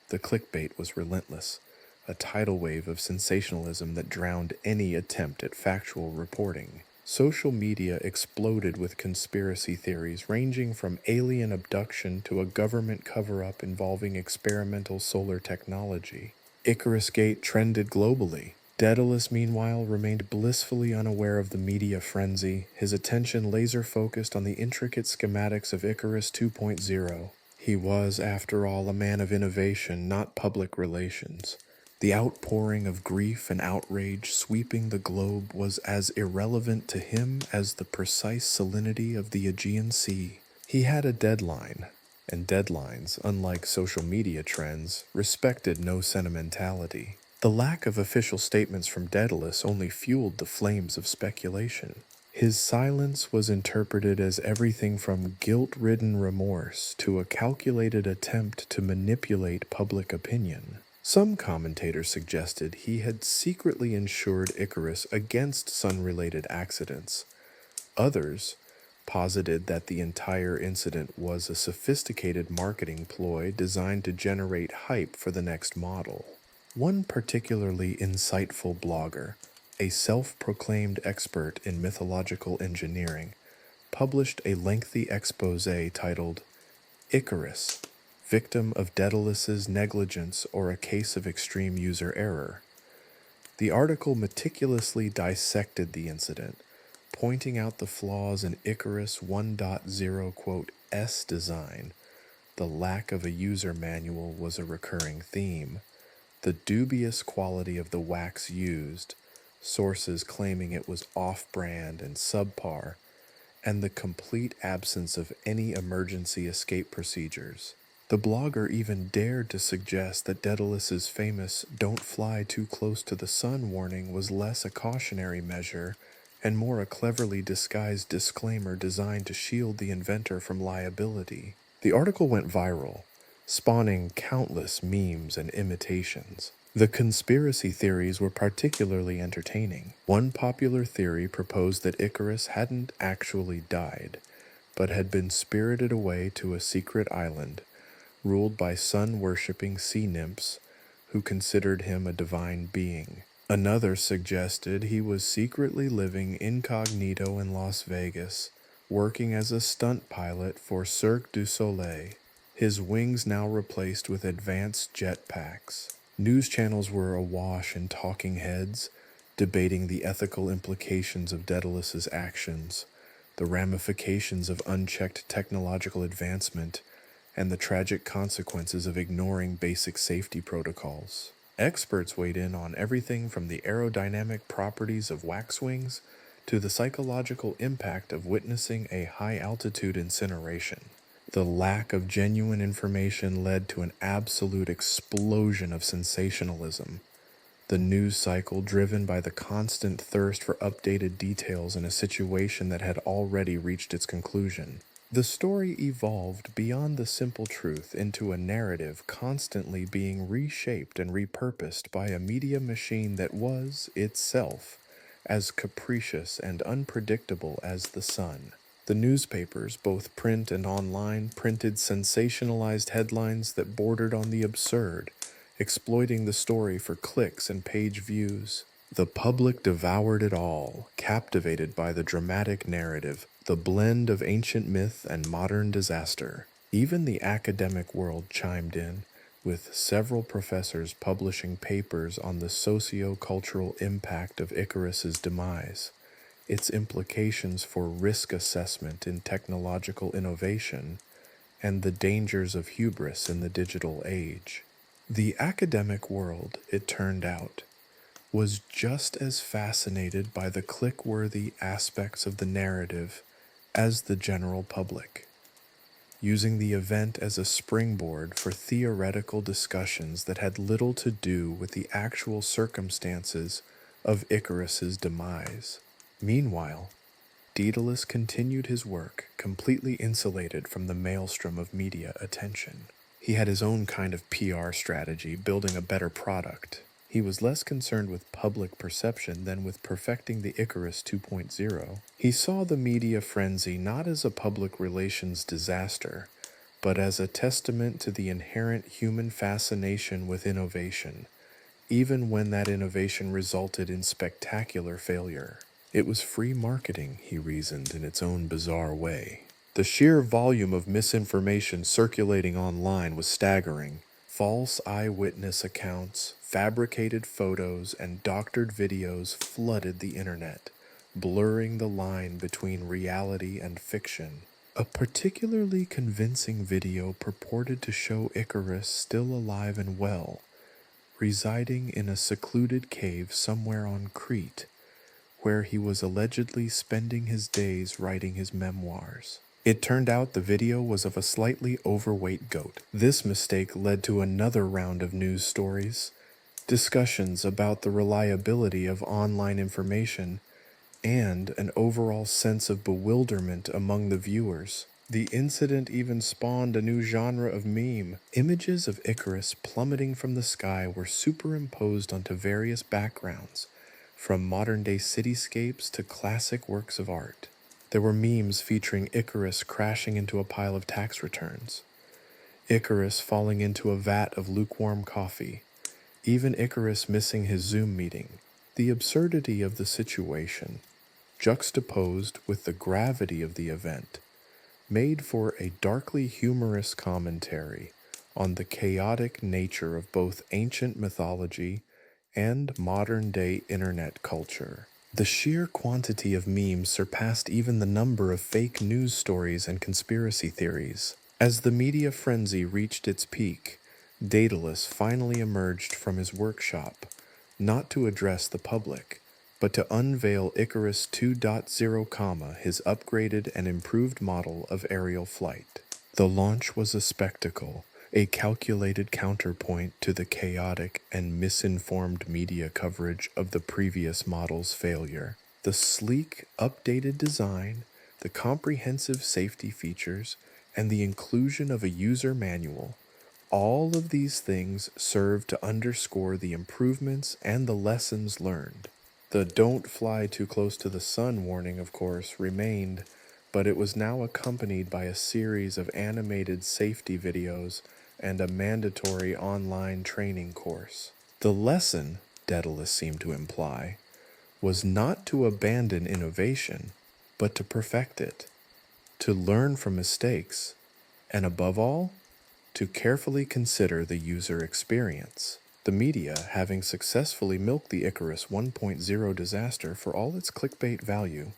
The clickbait was relentless, a tidal wave of sensationalism that drowned any attempt at factual reporting. Social media exploded with conspiracy theories ranging from alien abduction to a government cover-up involving experimental solar technology. Icarus Gate trended globally. Daedalus, meanwhile, remained blissfully unaware of the media frenzy, his attention laser-focused on the intricate schematics of Icarus 2.0. He was, after all, a man of innovation, not public relations. The outpouring of grief and outrage sweeping the globe was as irrelevant to him as the precise salinity of the Aegean Sea. He had a deadline, and deadlines, unlike social media trends, respected no sentimentality. The lack of official statements from Daedalus only fueled the flames of speculation. His silence was interpreted as everything from guilt-ridden remorse to a calculated attempt to manipulate public opinion. Some commentators suggested he had secretly insured Icarus against sun-related accidents. Others posited that the entire incident was a sophisticated marketing ploy designed to generate hype for the next model. One particularly insightful blogger, a self-proclaimed expert in mythological engineering, published a lengthy exposé titled "Icarus, Victim of Daedalus's Negligence or a Case of Extreme User Error." The article meticulously dissected the incident, pointing out the flaws in Icarus 1.0 "S" design, The lack of a user manual was a recurring theme. The dubious quality of the wax used, sources claiming it was off-brand and subpar, and the complete absence of any emergency escape procedures. The blogger even dared to suggest that Daedalus's famous "don't fly too close to the sun" warning was less a cautionary measure and more a cleverly disguised disclaimer designed to shield the inventor from liability. The article went viral, spawning countless memes and imitations. The conspiracy theories were particularly entertaining. One popular theory proposed that Icarus hadn't actually died, but had been spirited away to a secret island, ruled by sun-worshipping sea nymphs who considered him a divine being. Another suggested he was secretly living incognito in Las Vegas, working as a stunt pilot for Cirque du Soleil, his wings now replaced with advanced jetpacks. News channels were awash in talking heads, debating the ethical implications of Daedalus's actions, the ramifications of unchecked technological advancement, and the tragic consequences of ignoring basic safety protocols. Experts weighed in on everything from the aerodynamic properties of wax wings to the psychological impact of witnessing a high-altitude incineration. The lack of genuine information led to an absolute explosion of sensationalism. The news cycle, driven by the constant thirst for updated details in a situation that had already reached its conclusion. The story evolved beyond the simple truth into a narrative constantly being reshaped and repurposed by a media machine that was, itself, as capricious and unpredictable as the sun. The newspapers, both print and online, printed sensationalized headlines that bordered on the absurd, exploiting the story for clicks and page views. The public devoured it all, captivated by the dramatic narrative, the blend of ancient myth and modern disaster. Even the academic world chimed in, with several professors publishing papers on the socio-cultural impact of Icarus's demise, its implications for risk assessment in technological innovation, and the dangers of hubris in the digital age. The academic world, it turned out, was just as fascinated by the click-worthy aspects of the narrative as the general public, using the event as a springboard for theoretical discussions that had little to do with the actual circumstances of Icarus's demise. Meanwhile, Daedalus continued his work, completely insulated from the maelstrom of media attention. He had his own kind of PR strategy, building a better product. He was less concerned with public perception than with perfecting the Icarus 2.0. He saw the media frenzy not as a public relations disaster, but as a testament to the inherent human fascination with innovation, even when that innovation resulted in spectacular failure. It was free marketing, he reasoned in its own bizarre way. The sheer volume of misinformation circulating online was staggering. False eyewitness accounts, fabricated photos, and doctored videos flooded the internet, blurring the line between reality and fiction. A particularly convincing video purported to show Icarus still alive and well, residing in a secluded cave somewhere on Crete, where he was allegedly spending his days writing his memoirs. It turned out the video was of a slightly overweight goat. This mistake led to another round of news stories, discussions about the reliability of online information, and an overall sense of bewilderment among the viewers. The incident even spawned a new genre of meme. Images of Icarus plummeting from the sky were superimposed onto various backgrounds, from modern-day cityscapes to classic works of art. There were memes featuring Icarus crashing into a pile of tax returns, Icarus falling into a vat of lukewarm coffee, even Icarus missing his Zoom meeting. The absurdity of the situation, juxtaposed with the gravity of the event, made for a darkly humorous commentary on the chaotic nature of both ancient mythology and modern-day internet culture. The sheer quantity of memes surpassed even the number of fake news stories and conspiracy theories. As the media frenzy reached its peak, Daedalus finally emerged from his workshop, not to address the public, but to unveil Icarus 2.0, his upgraded and improved model of aerial flight. The launch was a spectacle, a calculated counterpoint to the chaotic and misinformed media coverage of the previous model's failure. The sleek, updated design, the comprehensive safety features, and the inclusion of a user manual, all of these things serve to underscore the improvements and the lessons learned. The "don't fly too close to the sun" warning, of course, remained, but it was now accompanied by a series of animated safety videos and a mandatory online training course. The lesson, Daedalus seemed to imply, was not to abandon innovation, but to perfect it, to learn from mistakes, and above all, to carefully consider the user experience. The media, having successfully milked the Icarus 1.0 disaster for all its clickbait value,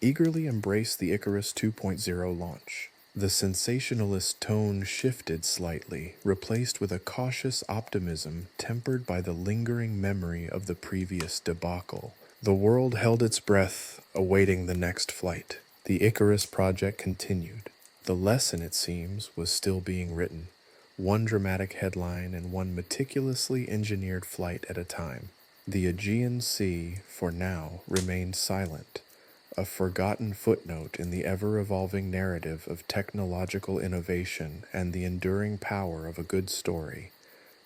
eagerly embraced the Icarus 2.0 launch. The sensationalist tone shifted slightly, replaced with a cautious optimism tempered by the lingering memory of the previous debacle. The world held its breath, awaiting the next flight. The Icarus project continued. The lesson, it seems, was still being written, one dramatic headline and one meticulously engineered flight at a time. The Aegean Sea, for now, remained silent, a forgotten footnote in the ever-evolving narrative of technological innovation and the enduring power of a good story,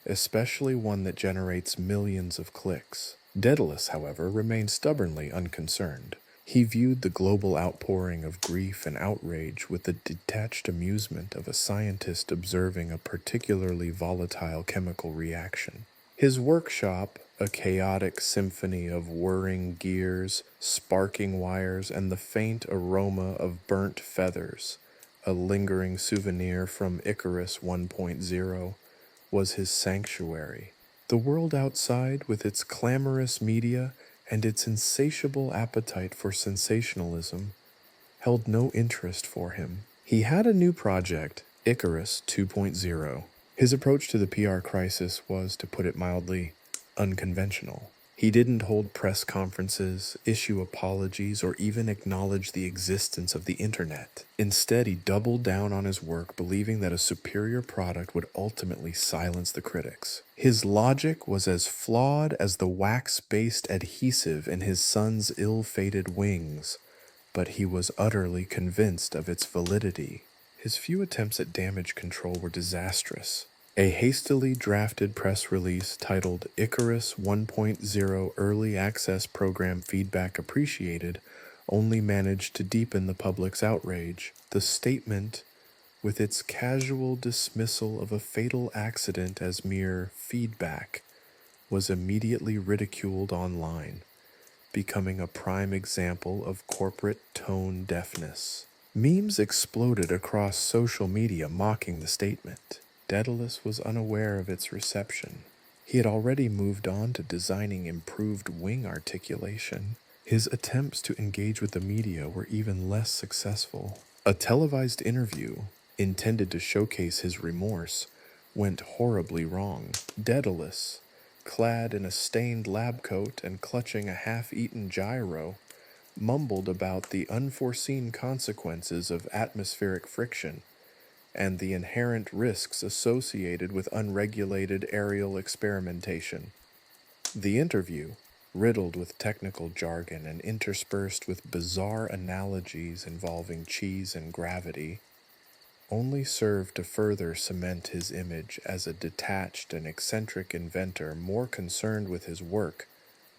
especially one that generates millions of clicks. Daedalus, however, remained stubbornly unconcerned. He viewed the global outpouring of grief and outrage with the detached amusement of a scientist observing a particularly volatile chemical reaction. His workshop, a chaotic symphony of whirring gears, sparking wires, and the faint aroma of burnt feathers, a lingering souvenir from Icarus 1.0, was his sanctuary. The world outside, with its clamorous media and its insatiable appetite for sensationalism, held no interest for him. He had a new project, Icarus 2.0. His approach to the PR crisis was, to put it mildly, unconventional. He didn't hold press conferences, issue apologies, or even acknowledge the existence of the internet. Instead, he doubled down on his work, believing that a superior product would ultimately silence the critics. His logic was as flawed as the wax-based adhesive in his son's ill-fated wings, but he was utterly convinced of its validity. His few attempts at damage control were disastrous. A hastily drafted press release titled Icarus 1.0 Early Access Program Feedback Appreciated only managed to deepen the public's outrage. The statement, with its casual dismissal of a fatal accident as mere feedback, was immediately ridiculed online, becoming a prime example of corporate tone deafness. Memes exploded across social media mocking the statement. Daedalus was unaware of its reception. He had already moved on to designing improved wing articulation. His attempts to engage with the media were even less successful. A televised interview, intended to showcase his remorse, went horribly wrong. Daedalus, clad in a stained lab coat and clutching a half-eaten gyro, mumbled about the unforeseen consequences of atmospheric friction and the inherent risks associated with unregulated aerial experimentation. The interview, riddled with technical jargon and interspersed with bizarre analogies involving cheese and gravity, only served to further cement his image as a detached and eccentric inventor more concerned with his work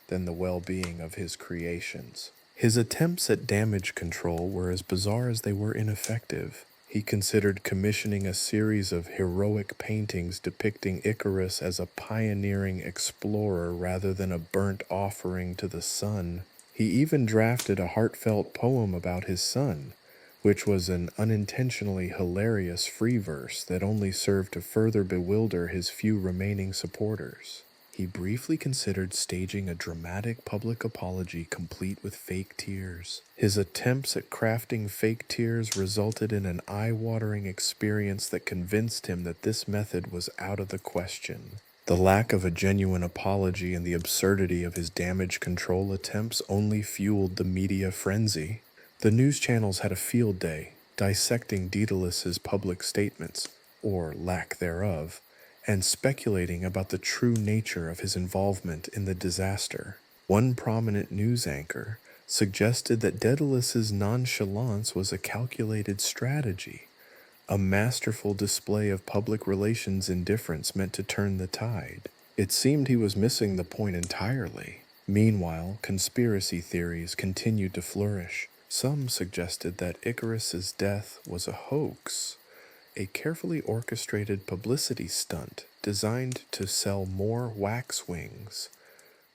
than the well-being of his creations. His attempts at damage control were as bizarre as they were ineffective. He considered commissioning a series of heroic paintings depicting Icarus as a pioneering explorer rather than a burnt offering to the sun. He even drafted a heartfelt poem about his son, which was an unintentionally hilarious free verse that only served to further bewilder his few remaining supporters. he briefly considered staging a dramatic public apology complete with fake tears. His attempts at crafting fake tears resulted in an eye-watering experience that convinced him that this method was out of the question. The lack of a genuine apology and the absurdity of his damage control attempts only fueled the media frenzy. The news channels had a field day, dissecting Daedalus's public statements, or lack thereof, and speculating about the true nature of his involvement in the disaster. One prominent news anchor suggested that Daedalus's nonchalance was a calculated strategy, a masterful display of public relations indifference meant to turn the tide. It seemed he was missing the point entirely. Meanwhile, conspiracy theories continued to flourish. Some suggested that Icarus's death was a hoax, a carefully orchestrated publicity stunt designed to sell more wax wings.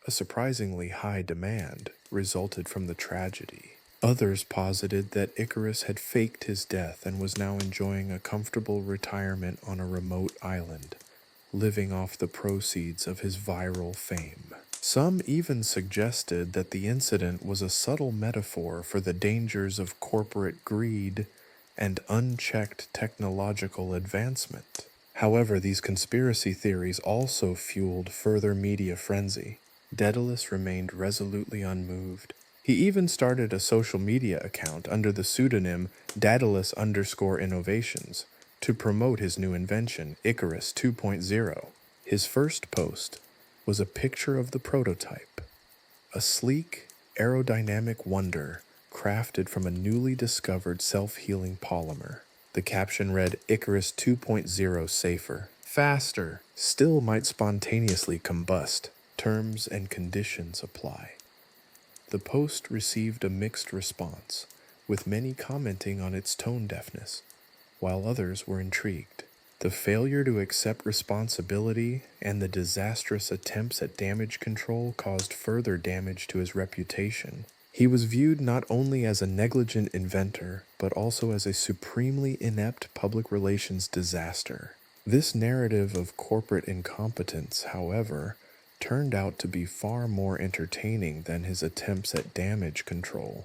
A surprisingly high demand resulted from the tragedy. Others posited that Icarus had faked his death and was now enjoying a comfortable retirement on a remote island, living off the proceeds of his viral fame. Some even suggested that the incident was a subtle metaphor for the dangers of corporate greed and unchecked technological advancement. However, these conspiracy theories also fueled further media frenzy. Daedalus remained resolutely unmoved. He even started a social media account under the pseudonym Daedalus_innovations to promote his new invention, Icarus 2.0. His first post was a picture of the prototype, a sleek, aerodynamic wonder crafted from a newly discovered self-healing polymer. The caption read, "Icarus 2.0 safer, faster, still might spontaneously combust. Terms and conditions apply." The post received a mixed response, with many commenting on its tone deafness, while others were intrigued. The failure to accept responsibility and the disastrous attempts at damage control caused further damage to his reputation. He was viewed not only as a negligent inventor, but also as a supremely inept public relations disaster. This narrative of corporate incompetence, however, turned out to be far more entertaining than his attempts at damage control.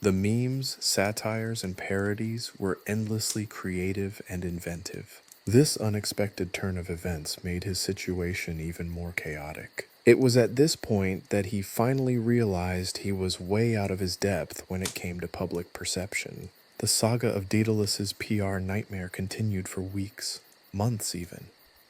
The memes, satires, and parodies were endlessly creative and inventive. This unexpected turn of events made his situation even more chaotic. It was at this point that he finally realized he was way out of his depth when it came to public perception. The saga of Daedalus's PR nightmare continued for weeks, months even.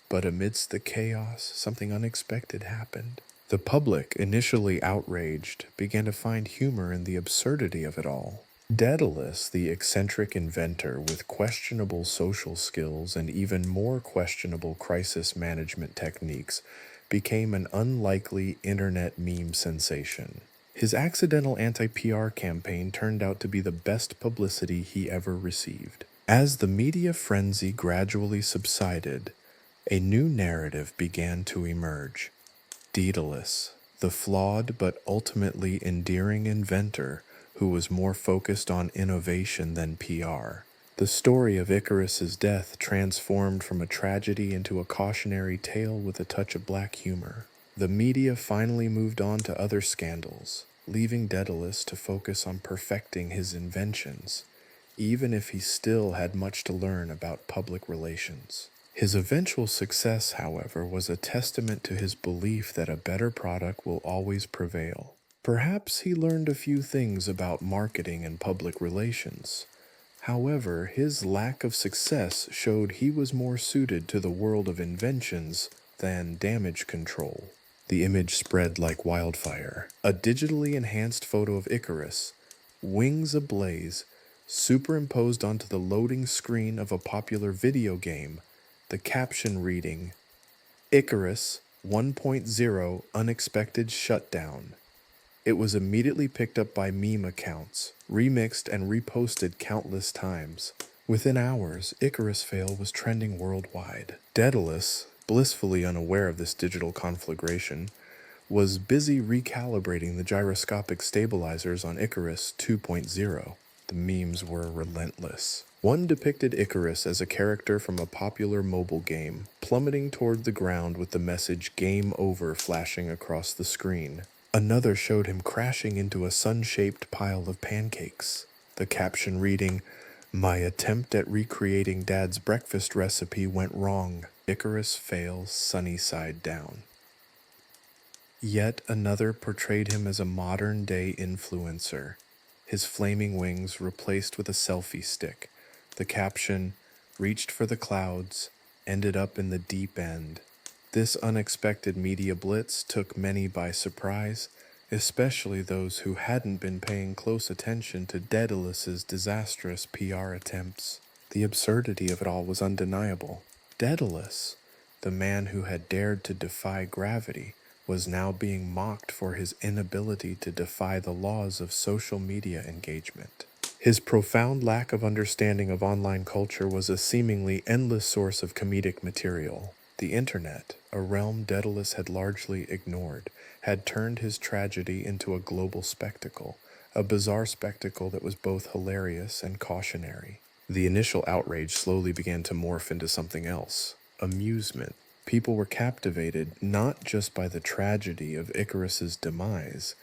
But amidst the chaos, something unexpected happened. The public, initially outraged, began to find humor in the absurdity of it all. Daedalus, the eccentric inventor with questionable social skills and even more questionable crisis management techniques, became an unlikely internet meme sensation. His accidental anti-PR campaign turned out to be the best publicity he ever received. As the media frenzy gradually subsided, a new narrative began to emerge. Daedalus, the flawed but ultimately endearing inventor who was more focused on innovation than PR. The story of Icarus's death transformed from a tragedy into a cautionary tale with a touch of black humor. The media finally moved on to other scandals, leaving Daedalus to focus on perfecting his inventions, even if he still had much to learn about public relations. His eventual success, however, was a testament to his belief that a better product will always prevail. Perhaps he learned a few things about marketing and public relations. However, his lack of success showed he was more suited to the world of inventions than damage control. The image spread like wildfire. A digitally enhanced photo of Icarus, wings ablaze, superimposed onto the loading screen of a popular video game, the caption reading, "Icarus 1.0 Unexpected Shutdown." It was immediately picked up by meme accounts, remixed and reposted countless times. Within hours, Icarus fail was trending worldwide. Daedalus, blissfully unaware of this digital conflagration, was busy recalibrating the gyroscopic stabilizers on Icarus 2.0. The memes were relentless. One depicted Icarus as a character from a popular mobile game, plummeting toward the ground with the message "Game Over" flashing across the screen. Another showed him crashing into a sun-shaped pile of pancakes, the caption reading, "My attempt at recreating Dad's breakfast recipe went wrong. Icarus fails sunny side down." Yet another portrayed him as a modern-day influencer, his flaming wings replaced with a selfie stick. The caption, "Reached for the clouds, ended up in the deep end." This unexpected media blitz took many by surprise, especially those who hadn't been paying close attention to Daedalus's disastrous PR attempts. The absurdity of it all was undeniable. Daedalus, the man who had dared to defy gravity, was now being mocked for his inability to defy the laws of social media engagement. His profound lack of understanding of online culture was a seemingly endless source of comedic material. The internet, a realm Daedalus had largely ignored, had turned his tragedy into a global spectacle, a bizarre spectacle that was both hilarious and cautionary. The initial outrage slowly began to morph into something else: amusement. People were captivated not just by the tragedy of Icarus's demise,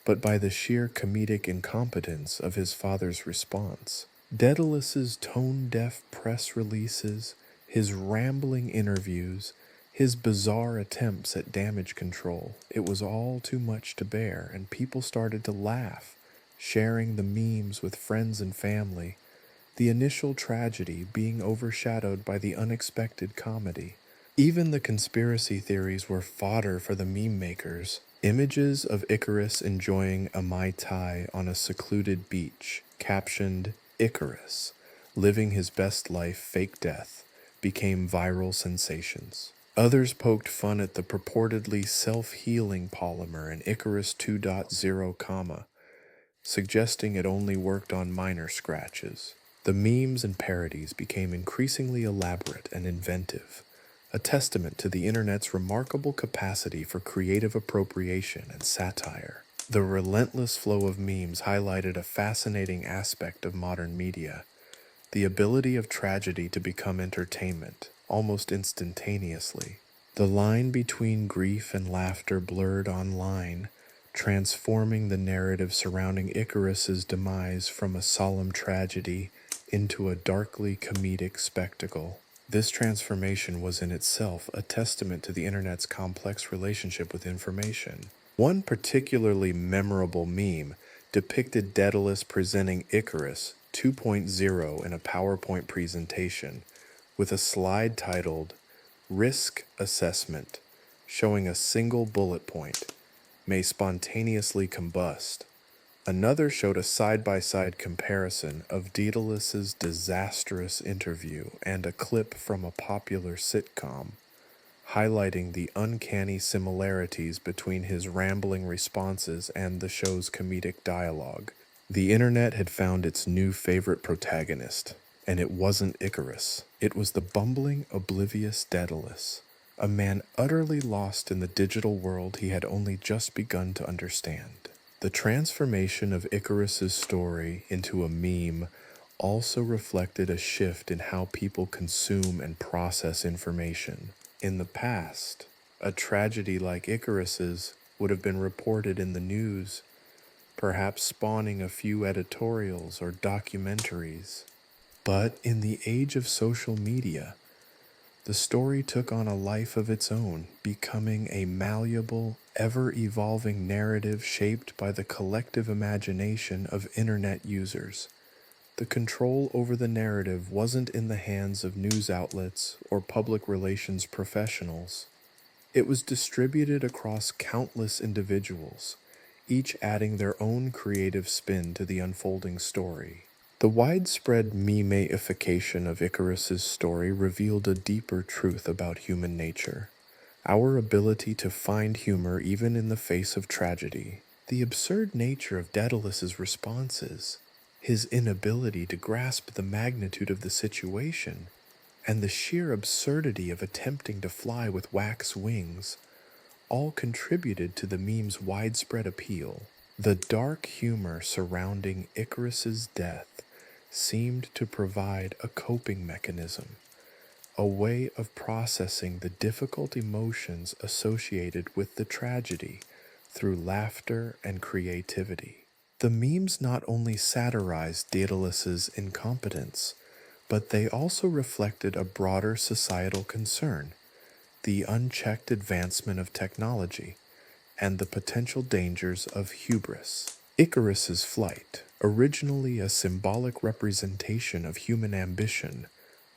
but by the sheer comedic incompetence of his father's response. Daedalus's tone-deaf press releases, his rambling interviews, his bizarre attempts at damage control, it was all too much to bear, and people started to laugh, sharing the memes with friends and family, the initial tragedy being overshadowed by the unexpected comedy. Even the conspiracy theories were fodder for the meme makers. Images of Icarus enjoying a Mai Tai on a secluded beach, captioned "Icarus, living his best life, fake death," became viral sensations. Others poked fun at the purportedly self-healing polymer in Icarus 2.0, suggesting it only worked on minor scratches. The memes and parodies became increasingly elaborate and inventive, a testament to the internet's remarkable capacity for creative appropriation and satire. The relentless flow of memes highlighted a fascinating aspect of modern media: the ability of tragedy to become entertainment, almost instantaneously. The line between grief and laughter blurred online, transforming the narrative surrounding Icarus's demise from a solemn tragedy into a darkly comedic spectacle. This transformation was in itself a testament to the internet's complex relationship with information. One particularly memorable meme depicted Daedalus presenting Icarus 2.0 in a PowerPoint presentation, with a slide titled "Risk Assessment," showing a single bullet point: "May spontaneously combust." Another showed a side-by-side comparison of Daedalus's disastrous interview and a clip from a popular sitcom, highlighting the uncanny similarities between his rambling responses and the show's comedic dialogue. The internet had found its new favorite protagonist, and it wasn't Icarus. It was the bumbling, oblivious Daedalus, a man utterly lost in the digital world he had only just begun to understand. The transformation of Icarus's story into a meme also reflected a shift in how people consume and process information. In the past, a tragedy like Icarus's would have been reported in the news, perhaps spawning a few editorials or documentaries. But in the age of social media, the story took on a life of its own, becoming a malleable, ever-evolving narrative shaped by the collective imagination of internet users. The control over the narrative wasn't in the hands of news outlets or public relations professionals. It was distributed across countless individuals, each adding their own creative spin to the unfolding story. The widespread memeification of Icarus's story revealed a deeper truth about human nature: our ability to find humor even in the face of tragedy. The absurd nature of Daedalus's responses, his inability to grasp the magnitude of the situation, and the sheer absurdity of attempting to fly with wax wings all contributed to the meme's widespread appeal. The dark humor surrounding Icarus's death seemed to provide a coping mechanism, a way of processing the difficult emotions associated with the tragedy through laughter and creativity. The memes not only satirized Daedalus's incompetence, but they also reflected a broader societal concern, the unchecked advancement of technology, and the potential dangers of hubris. Icarus's flight, originally a symbolic representation of human ambition,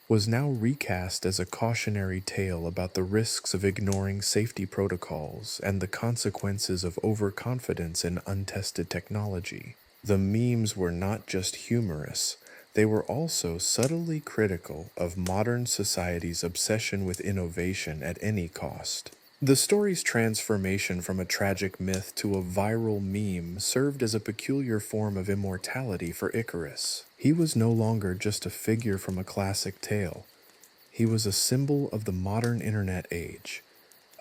was now recast as a cautionary tale about the risks of ignoring safety protocols and the consequences of overconfidence in untested technology. The memes were not just humorous, they were also subtly critical of modern society's obsession with innovation at any cost. The story's transformation from a tragic myth to a viral meme served as a peculiar form of immortality for Icarus. He was no longer just a figure from a classic tale. He was a symbol of the modern internet age,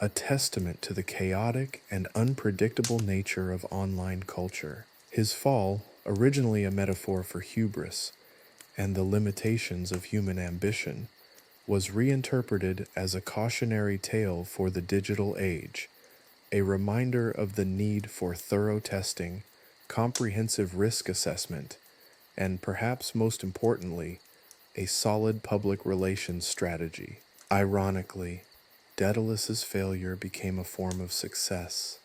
a testament to the chaotic and unpredictable nature of online culture. His fall, originally a metaphor for hubris and the limitations of human ambition, was reinterpreted as a cautionary tale for the digital age, a reminder of the need for thorough testing, comprehensive risk assessment, and perhaps most importantly, a solid public relations strategy. Ironically, Daedalus's failure became a form of success,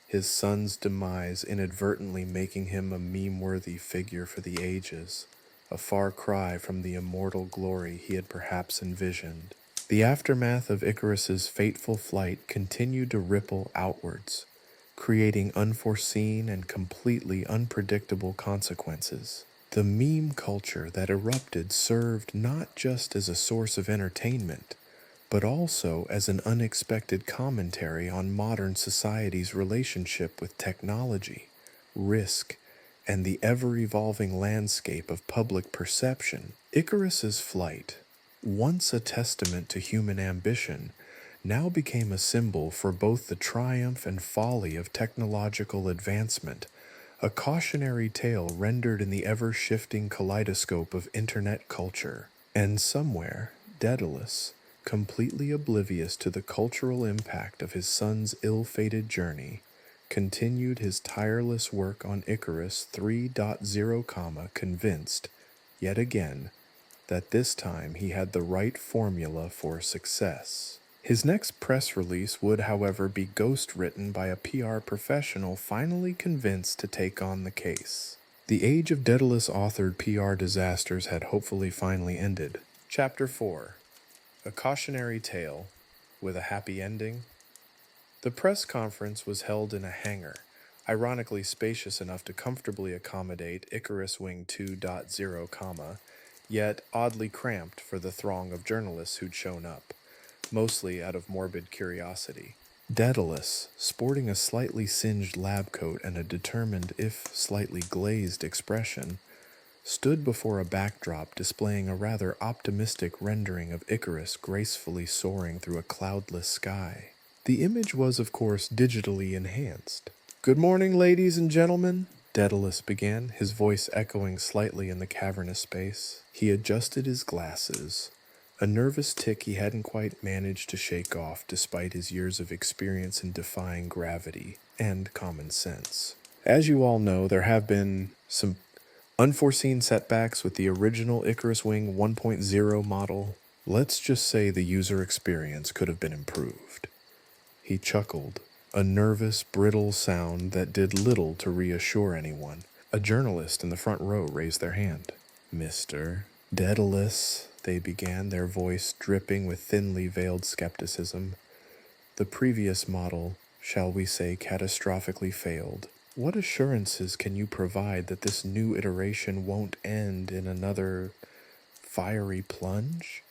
his son's demise inadvertently making him a meme-worthy figure for the ages, a far cry from the immortal glory he had perhaps envisioned. The aftermath of Icarus's fateful flight continued to ripple outwards, creating unforeseen and completely unpredictable consequences. The meme culture that erupted served not just as a source of entertainment, but also as an unexpected commentary on modern society's relationship with technology, risk, and the ever-evolving landscape of public perception. Icarus's flight, once a testament to human ambition, now became a symbol for both the triumph and folly of technological advancement, a cautionary tale rendered in the ever-shifting kaleidoscope of internet culture. And somewhere, Daedalus, completely oblivious to the cultural impact of his son's ill-fated journey, continued his tireless work on Icarus 3.0, convinced, yet again, that this time he had the right formula for success. His next press release would, however, be ghost-written by a PR professional finally convinced to take on the case. The age of Daedalus-authored PR disasters had hopefully finally ended. Chapter 4. A Cautionary Tale with a Happy Ending. The press conference was held in a hangar, ironically spacious enough to comfortably accommodate Icarus Wing 2.0, yet oddly cramped for the throng of journalists who'd shown up, mostly out of morbid curiosity. Daedalus, sporting a slightly singed lab coat and a determined, if slightly glazed expression, stood before a backdrop displaying a rather optimistic rendering of Icarus gracefully soaring through a cloudless sky. The image was, of course, digitally enhanced. "Good morning, ladies and gentlemen," Daedalus began, his voice echoing slightly in the cavernous space. He adjusted his glasses, a nervous tic he hadn't quite managed to shake off despite his years of experience in defying gravity and common sense. As you all know, there have been some unforeseen setbacks with the original Icarus Wing 1.0 model. Let's just say the user experience could have been improved. He chuckled, a nervous, brittle sound that did little to reassure anyone. A journalist in the front row raised their hand. "Mr. Daedalus," they began, their voice dripping with thinly veiled skepticism. "The previous model, shall we say, catastrophically failed. What assurances can you provide that this new iteration won't end in another fiery plunge?"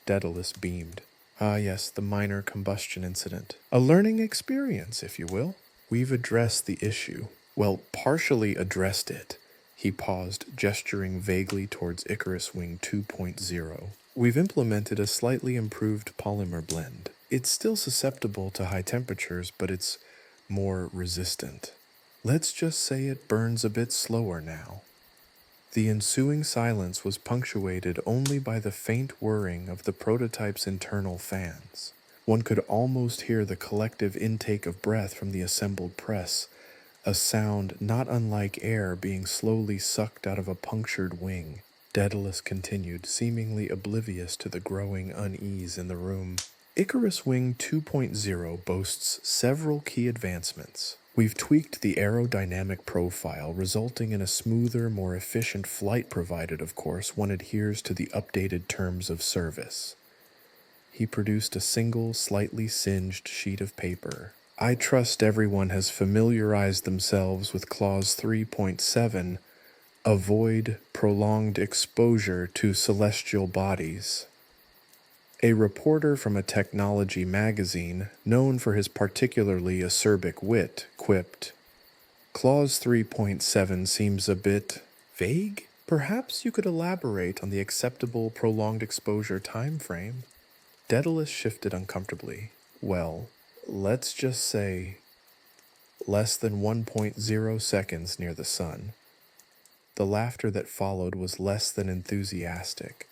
Daedalus beamed. "Ah, yes, the minor combustion incident. A learning experience, if you will. We've addressed the issue. Well, partially addressed it." He paused, gesturing vaguely towards Icarus Wing 2.0. "We've implemented a slightly improved polymer blend. It's still susceptible to high temperatures, but it's more resistant. Let's just say it burns a bit slower now. The ensuing silence was punctuated only by the faint whirring of the prototype's internal fans. One could almost hear the collective intake of breath from the assembled press, a sound not unlike air being slowly sucked out of a punctured wing. Daedalus continued, seemingly oblivious to the growing unease in the room. Icarus Wing 2.0 boasts several key advancements. We've tweaked the aerodynamic profile, resulting in a smoother, more efficient flight, provided, of course, one adheres to the updated terms of service. He produced a single, slightly singed sheet of paper. I trust everyone has familiarized themselves with Clause 3.7, avoid prolonged exposure to celestial bodies. A reporter from a technology magazine, known for his particularly acerbic wit, quipped, Clause 3.7 seems a bit vague. Perhaps you could elaborate on the acceptable prolonged exposure time frame. Daedalus shifted uncomfortably. Well, let's just say less than 1.0 seconds near the sun. The laughter that followed was less than enthusiastic,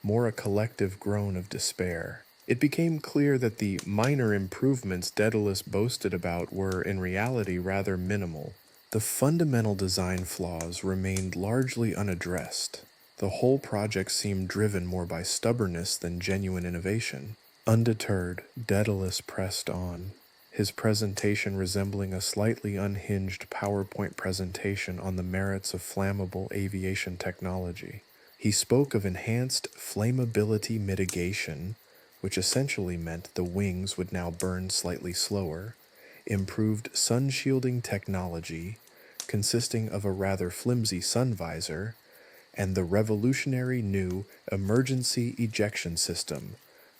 more a collective groan of despair. It became clear that the minor improvements Daedalus boasted about were in reality rather minimal. The fundamental design flaws remained largely unaddressed. The whole project seemed driven more by stubbornness than genuine innovation. Undeterred, Daedalus pressed on, his presentation resembling a slightly unhinged PowerPoint presentation on the merits of flammable aviation technology. He spoke of enhanced flammability mitigation, which essentially meant the wings would now burn slightly slower, improved sun shielding technology, consisting of a rather flimsy sun visor, and the revolutionary new emergency ejection system,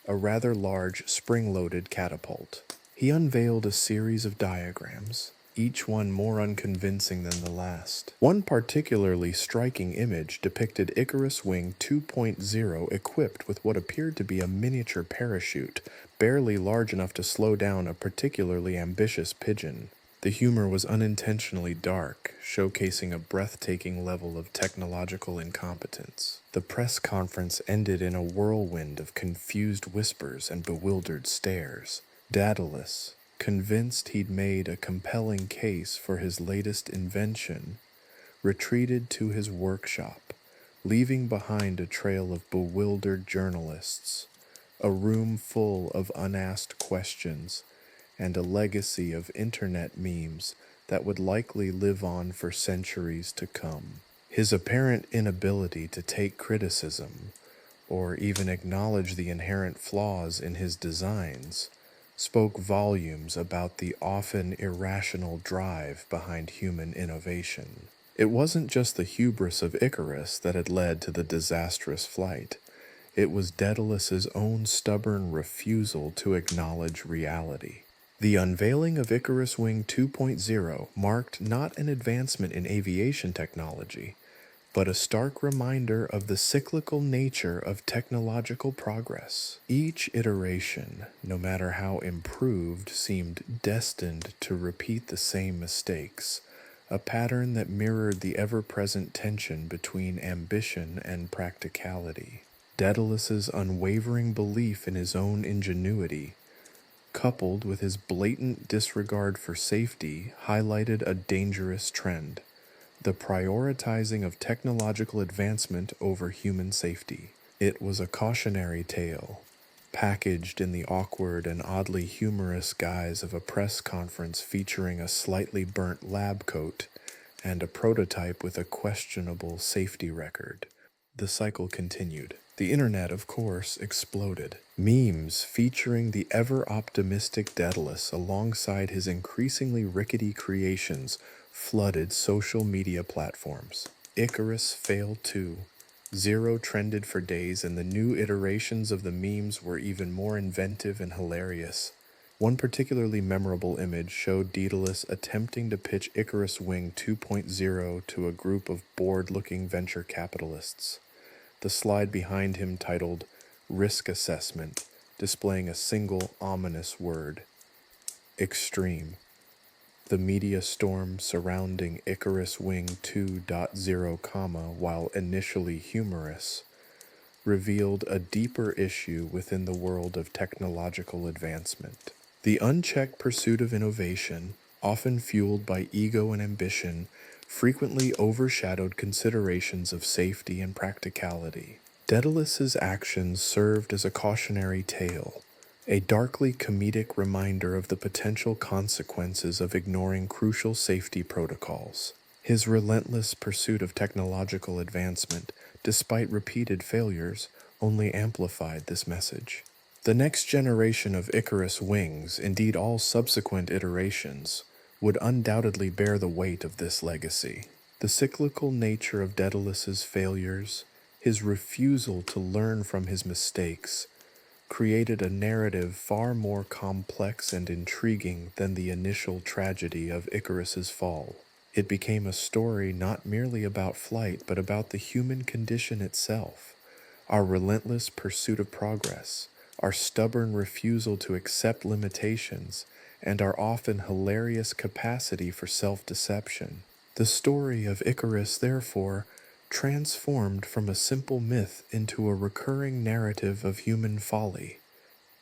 a rather large spring-loaded catapult. He unveiled a series of diagrams, each one more unconvincing than the last. One particularly striking image depicted Icarus Wing 2.0 equipped with what appeared to be a miniature parachute, barely large enough to slow down a particularly ambitious pigeon. The humor was unintentionally dark, showcasing a breathtaking level of technological incompetence. The press conference ended in a whirlwind of confused whispers and bewildered stares. Daedalus, convinced he'd made a compelling case for his latest invention, retreated to his workshop, leaving behind a trail of bewildered journalists, a room full of unasked questions, and a legacy of internet memes that would likely live on for centuries to come. His apparent inability to take criticism, or even acknowledge the inherent flaws in his designs, spoke volumes about the often irrational drive behind human innovation. It wasn't just the hubris of Icarus that had led to the disastrous flight. It was Daedalus's own stubborn refusal to acknowledge reality. The unveiling of Icarus Wing 2.0 marked not an advancement in aviation technology, but a stark reminder of the cyclical nature of technological progress. Each iteration, no matter how improved, seemed destined to repeat the same mistakes, a pattern that mirrored the ever-present tension between ambition and practicality. Daedalus's unwavering belief in his own ingenuity, coupled with his blatant disregard for safety, highlighted a dangerous trend: the prioritizing of technological advancement over human safety. It was a cautionary tale, packaged in the awkward and oddly humorous guise of a press conference featuring a slightly burnt lab coat and a prototype with a questionable safety record. The cycle continued. The internet, of course, exploded. Memes featuring the ever-optimistic Daedalus alongside his increasingly rickety creations flooded social media platforms. Icarus failed too. Zero trended for days, and the new iterations of the memes were even more inventive and hilarious. One particularly memorable image showed Daedalus attempting to pitch Icarus Wing 2.0 to a group of bored-looking venture capitalists. The slide behind him titled Risk Assessment, displaying a single ominous word: extreme. The media storm surrounding Icarus Wing 2.0, while initially humorous, revealed a deeper issue within the world of technological advancement. The unchecked pursuit of innovation, often fueled by ego and ambition, frequently overshadowed considerations of safety and practicality. Daedalus's actions served as a cautionary tale, a darkly comedic reminder of the potential consequences of ignoring crucial safety protocols. His relentless pursuit of technological advancement, despite repeated failures, only amplified this message. The next generation of Icarus wings, indeed all subsequent iterations, would undoubtedly bear the weight of this legacy. The cyclical nature of Daedalus's failures, his refusal to learn from his mistakes, created a narrative far more complex and intriguing than the initial tragedy of Icarus's fall. It became a story not merely about flight, but about the human condition itself, our relentless pursuit of progress, our stubborn refusal to accept limitations, and our often hilarious capacity for self-deception. The story of Icarus, therefore, transformed from a simple myth into a recurring narrative of human folly,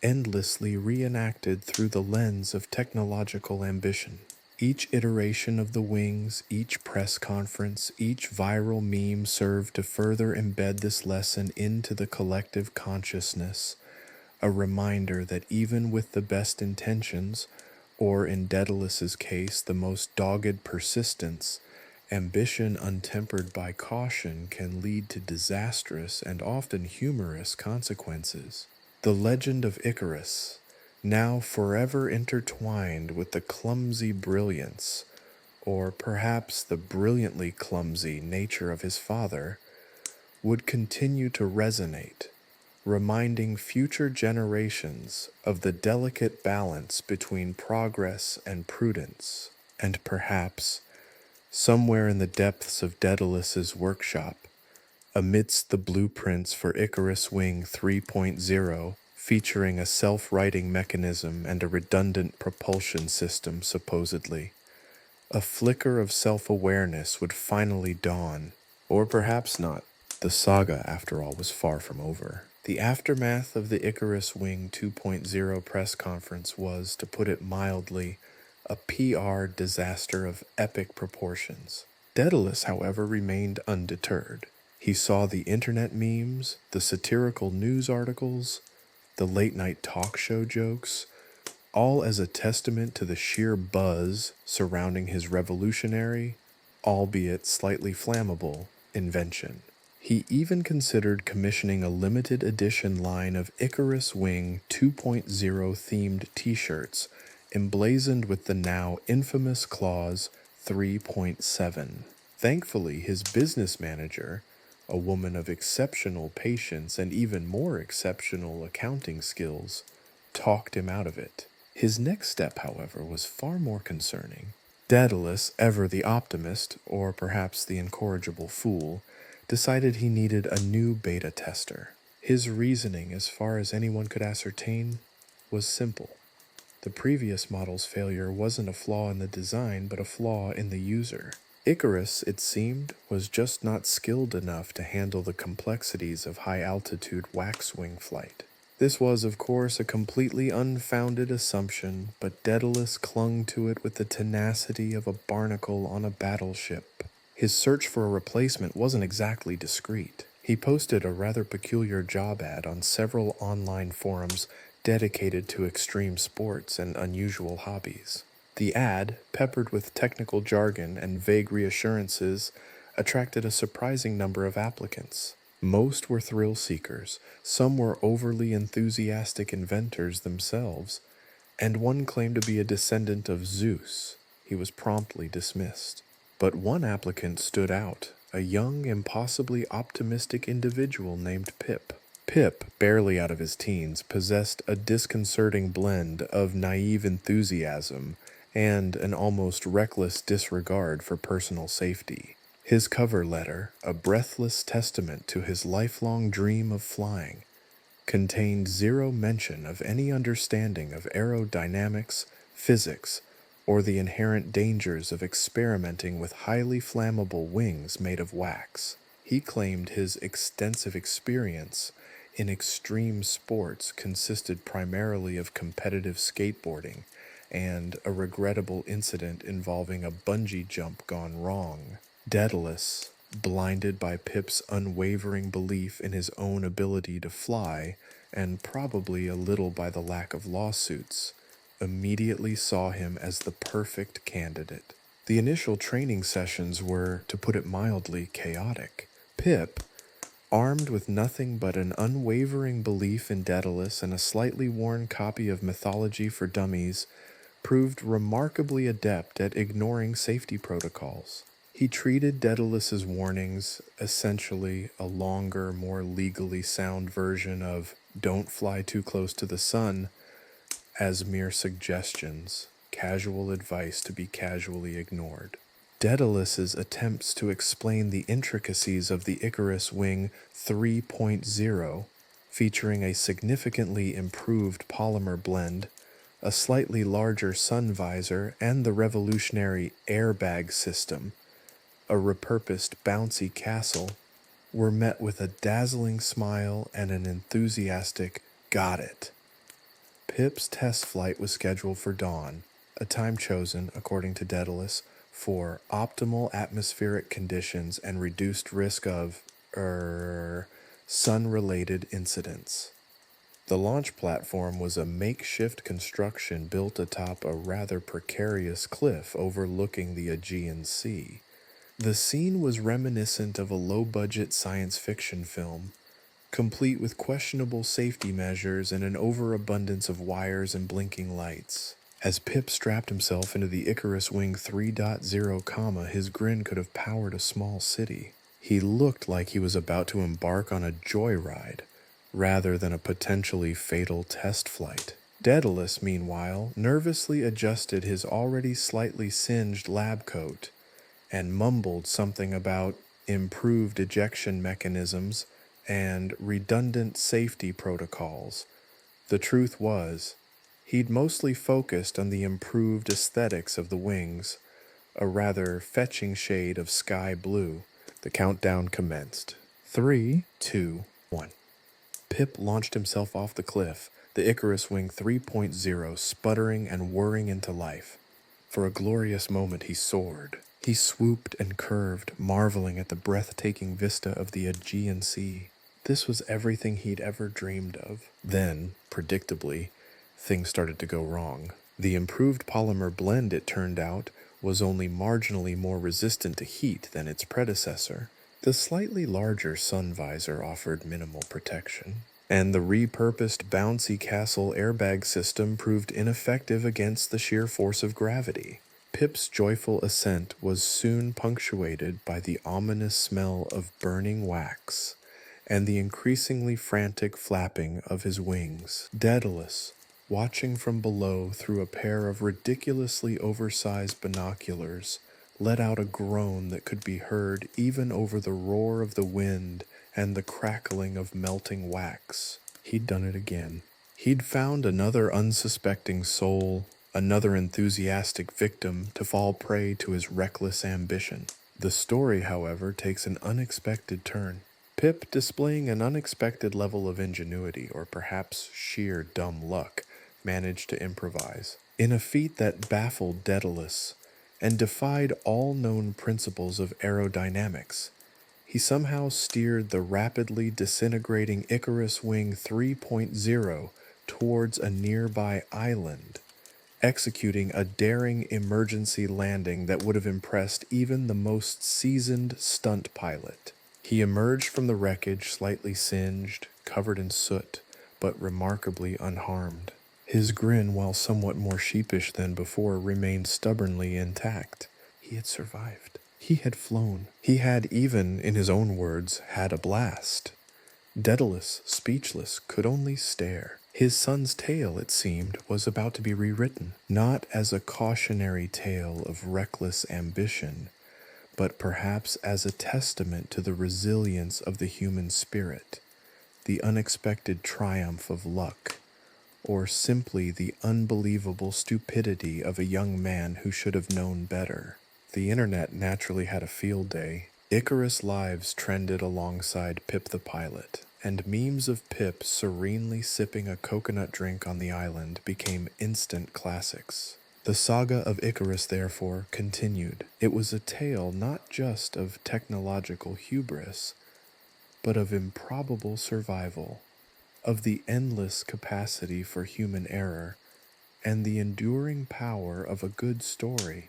endlessly reenacted through the lens of technological ambition. Each iteration of the wings, each press conference, each viral meme served to further embed this lesson into the collective consciousness, a reminder that even with the best intentions, or in Daedalus's case, the most dogged persistence, ambition untempered by caution can lead to disastrous and often humorous consequences. The legend of Icarus, now forever intertwined with the clumsy brilliance, or perhaps the brilliantly clumsy nature of his father, would continue to resonate, reminding future generations of the delicate balance between progress and prudence. And perhaps, somewhere in the depths of Daedalus's workshop, amidst the blueprints for Icarus Wing 3.0, featuring a self-righting mechanism and a redundant propulsion system supposedly, a flicker of self-awareness would finally dawn. Or perhaps not. The saga, after all, was far from over. The aftermath of the Icarus Wing 2.0 press conference was, to put it mildly, a PR disaster of epic proportions. Daedalus, however, remained undeterred. He saw the internet memes, the satirical news articles, the late-night talk show jokes, all as a testament to the sheer buzz surrounding his revolutionary, albeit slightly flammable, invention. He even considered commissioning a limited edition line of Icarus Wing 2.0 themed t-shirts, emblazoned with the now infamous clause 3.7. Thankfully, his business manager, a woman of exceptional patience and even more exceptional accounting skills, talked him out of it. His next step, however, was far more concerning. Daedalus, ever the optimist, or perhaps the incorrigible fool, decided he needed a new beta tester. His reasoning, as far as anyone could ascertain, was simple. The previous model's failure wasn't a flaw in the design, but a flaw in the user. Icarus, it seemed, was just not skilled enough to handle the complexities of high-altitude waxwing flight. This was, of course, a completely unfounded assumption, but Daedalus clung to it with the tenacity of a barnacle on a battleship. His search for a replacement wasn't exactly discreet. He posted a rather peculiar job ad on several online forums dedicated to extreme sports and unusual hobbies. The ad, peppered with technical jargon and vague reassurances, attracted a surprising number of applicants. Most were thrill seekers, some were overly enthusiastic inventors themselves, and one claimed to be a descendant of Zeus. He was promptly dismissed. But one applicant stood out, a young, impossibly optimistic individual named Pip. Pip, barely out of his teens, possessed a disconcerting blend of naive enthusiasm and an almost reckless disregard for personal safety. His cover letter, a breathless testament to his lifelong dream of flying, contained zero mention of any understanding of aerodynamics, physics, or the inherent dangers of experimenting with highly flammable wings made of wax. He claimed his extensive experience in extreme sports consisted primarily of competitive skateboarding and a regrettable incident involving a bungee jump gone wrong. Daedalus, blinded by Pip's unwavering belief in his own ability to fly, and probably a little by the lack of lawsuits, immediately saw him as the perfect candidate. The initial training sessions were, to put it mildly, chaotic. Pip, armed with nothing but an unwavering belief in Daedalus and a slightly worn copy of Mythology for Dummies, proved remarkably adept at ignoring safety protocols. He treated Daedalus's warnings, essentially a longer, more legally sound version of "don't fly too close to the sun," as mere suggestions, casual advice to be casually ignored. Daedalus's attempts to explain the intricacies of the Icarus wing 3.0, featuring a significantly improved polymer blend, a slightly larger sun visor, and the revolutionary airbag system, a repurposed bouncy castle, were met with a dazzling smile and an enthusiastic "got it." Pip's test flight was scheduled for dawn, a time chosen, according to Daedalus, for optimal atmospheric conditions and reduced risk of, sun-related incidents. The launch platform was a makeshift construction built atop a rather precarious cliff overlooking the Aegean Sea. The scene was reminiscent of a low-budget science fiction film, complete with questionable safety measures and an overabundance of wires and blinking lights. As Pip strapped himself into the Icarus Wing 3.0, his grin could have powered a small city. He looked like he was about to embark on a joyride, rather than a potentially fatal test flight. Daedalus, meanwhile, nervously adjusted his already slightly singed lab coat and mumbled something about improved ejection mechanisms and redundant safety protocols. The truth was, he'd mostly focused on the improved aesthetics of the wings, a rather fetching shade of sky blue. The countdown commenced. 3, 2, 1. Pip launched himself off the cliff, the Icarus Wing 3.0 sputtering and whirring into life. For a glorious moment he soared. He swooped and curved, marveling at the breathtaking vista of the Aegean Sea. This was everything he'd ever dreamed of. Then, predictably, things started to go wrong. The improved polymer blend, it turned out, was only marginally more resistant to heat than its predecessor. The slightly larger sun visor offered minimal protection, and the repurposed bouncy castle airbag system proved ineffective against the sheer force of gravity. Pip's joyful ascent was soon punctuated by the ominous smell of burning wax and the increasingly frantic flapping of his wings. Daedalus, watching from below through a pair of ridiculously oversized binoculars, let out a groan that could be heard even over the roar of the wind and the crackling of melting wax. He'd done it again. He'd found another unsuspecting soul, another enthusiastic victim to fall prey to his reckless ambition. The story, however, takes an unexpected turn. Pip, displaying an unexpected level of ingenuity, or perhaps sheer dumb luck, managed to improvise. In a feat that baffled Daedalus and defied all known principles of aerodynamics, he somehow steered the rapidly disintegrating Icarus Wing 3.0 towards a nearby island, executing a daring emergency landing that would have impressed even the most seasoned stunt pilot. He emerged from the wreckage slightly singed, covered in soot, but remarkably unharmed. His grin, while somewhat more sheepish than before, remained stubbornly intact. He had survived. He had flown. He had even, in his own words, had a blast. Daedalus, speechless, could only stare. His son's tale, it seemed, was about to be rewritten, not as a cautionary tale of reckless ambition, but perhaps as a testament to the resilience of the human spirit, the unexpected triumph of luck, or simply the unbelievable stupidity of a young man who should have known better. The internet naturally had a field day. Icarus lives trended alongside Pip the pilot, and memes of Pip serenely sipping a coconut drink on the island became instant classics. The saga of Icarus, therefore, continued. It was a tale not just of technological hubris, but of improbable survival, of the endless capacity for human error, and the enduring power of a good story,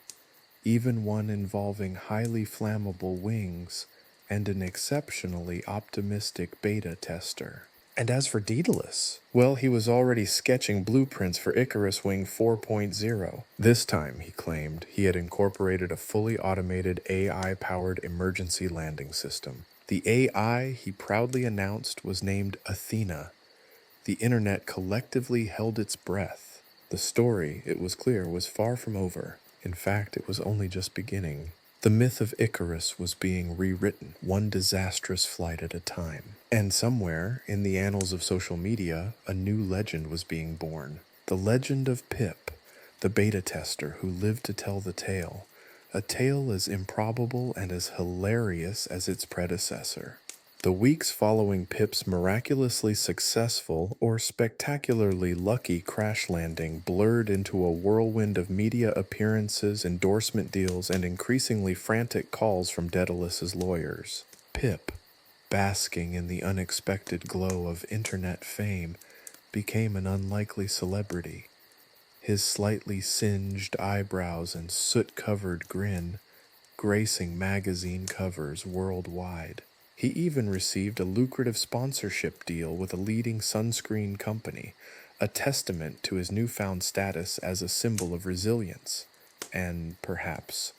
even one involving highly flammable wings and an exceptionally optimistic beta tester. And as for Daedalus, well, he was already sketching blueprints for Icarus Wing 4.0. This time, he claimed, he had incorporated a fully automated AI-powered emergency landing system. The AI, he proudly announced, was named Athena. The internet collectively held its breath. The story, it was clear, was far from over. In fact, it was only just beginning. The myth of Icarus was being rewritten, one disastrous flight at a time. And somewhere, in the annals of social media, a new legend was being born. The legend of Pip, the beta tester who lived to tell the tale. A tale as improbable and as hilarious as its predecessor. The weeks following Pip's miraculously successful or spectacularly lucky crash landing blurred into a whirlwind of media appearances, endorsement deals, and increasingly frantic calls from Daedalus's lawyers. Pip, basking in the unexpected glow of internet fame, became an unlikely celebrity. His slightly singed eyebrows and soot-covered grin gracing magazine covers worldwide. He even received a lucrative sponsorship deal with a leading sunscreen company, a testament to his newfound status as a symbol of resilience, and, perhaps,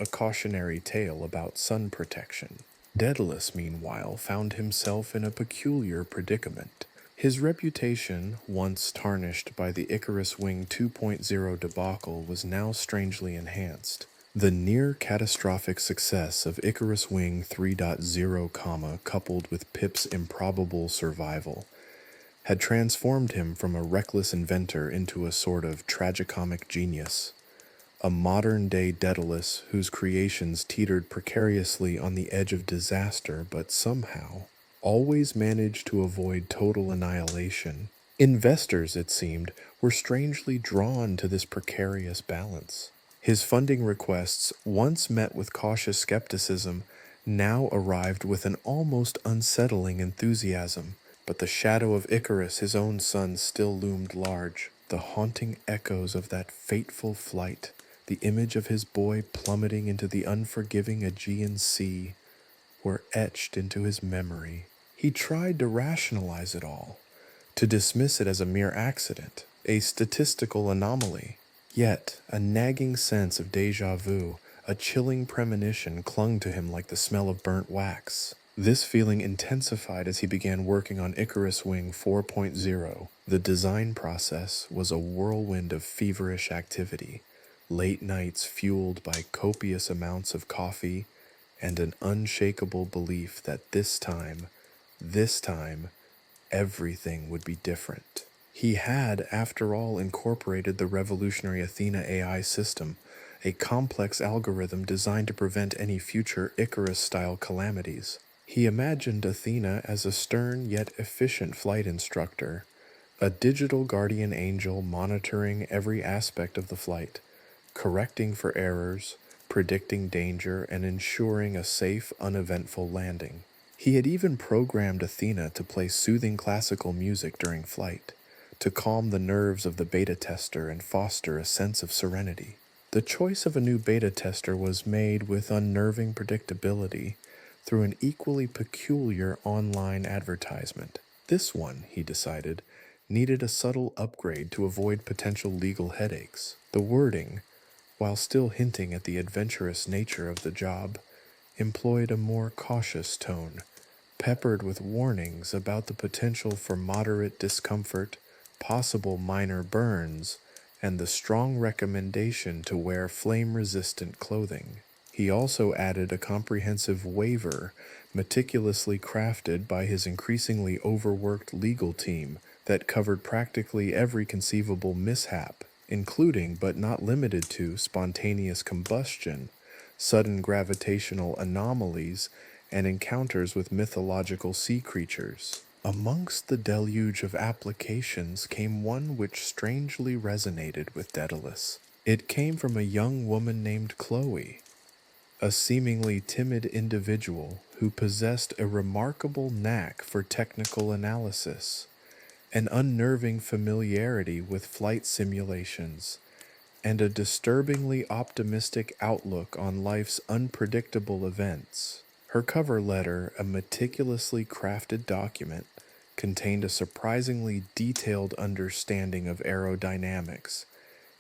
a cautionary tale about sun protection. Daedalus, meanwhile, found himself in a peculiar predicament. His reputation, once tarnished by the Icarus Wing 2.0 debacle, was now strangely enhanced. The near-catastrophic success of Icarus Wing 3.0, coupled with Pip's improbable survival, had transformed him from a reckless inventor into a sort of tragicomic genius, a modern-day Daedalus whose creations teetered precariously on the edge of disaster but somehow always managed to avoid total annihilation. Investors, it seemed, were strangely drawn to this precarious balance. His funding requests, once met with cautious skepticism, now arrived with an almost unsettling enthusiasm. But the shadow of Icarus, his own son, still loomed large. The haunting echoes of that fateful flight, the image of his boy plummeting into the unforgiving Aegean Sea, were etched into his memory. He tried to rationalize it all, to dismiss it as a mere accident, a statistical anomaly. Yet, a nagging sense of déjà vu, a chilling premonition clung to him like the smell of burnt wax. This feeling intensified as he began working on Icarus Wing 4.0. The design process was a whirlwind of feverish activity, late nights fueled by copious amounts of coffee, and an unshakable belief that this time, everything would be different. He had, after all, incorporated the revolutionary Athena AI system, a complex algorithm designed to prevent any future Icarus-style calamities. He imagined Athena as a stern yet efficient flight instructor, a digital guardian angel monitoring every aspect of the flight, correcting for errors, predicting danger, and ensuring a safe, uneventful landing. He had even programmed Athena to play soothing classical music during flight, to calm the nerves of the beta tester and foster a sense of serenity. The choice of a new beta tester was made with unnerving predictability through an equally peculiar online advertisement. This one, he decided, needed a subtle upgrade to avoid potential legal headaches. The wording, while still hinting at the adventurous nature of the job, employed a more cautious tone, peppered with warnings about the potential for moderate discomfort, possible minor burns, and the strong recommendation to wear flame-resistant clothing. He also added a comprehensive waiver, meticulously crafted by his increasingly overworked legal team, that covered practically every conceivable mishap, including but not limited to spontaneous combustion, sudden gravitational anomalies, and encounters with mythological sea creatures. Amongst the deluge of applications came one which strangely resonated with Daedalus. It came from a young woman named Chloe, a seemingly timid individual who possessed a remarkable knack for technical analysis, an unnerving familiarity with flight simulations, and a disturbingly optimistic outlook on life's unpredictable events. Her cover letter, a meticulously crafted document, contained a surprisingly detailed understanding of aerodynamics,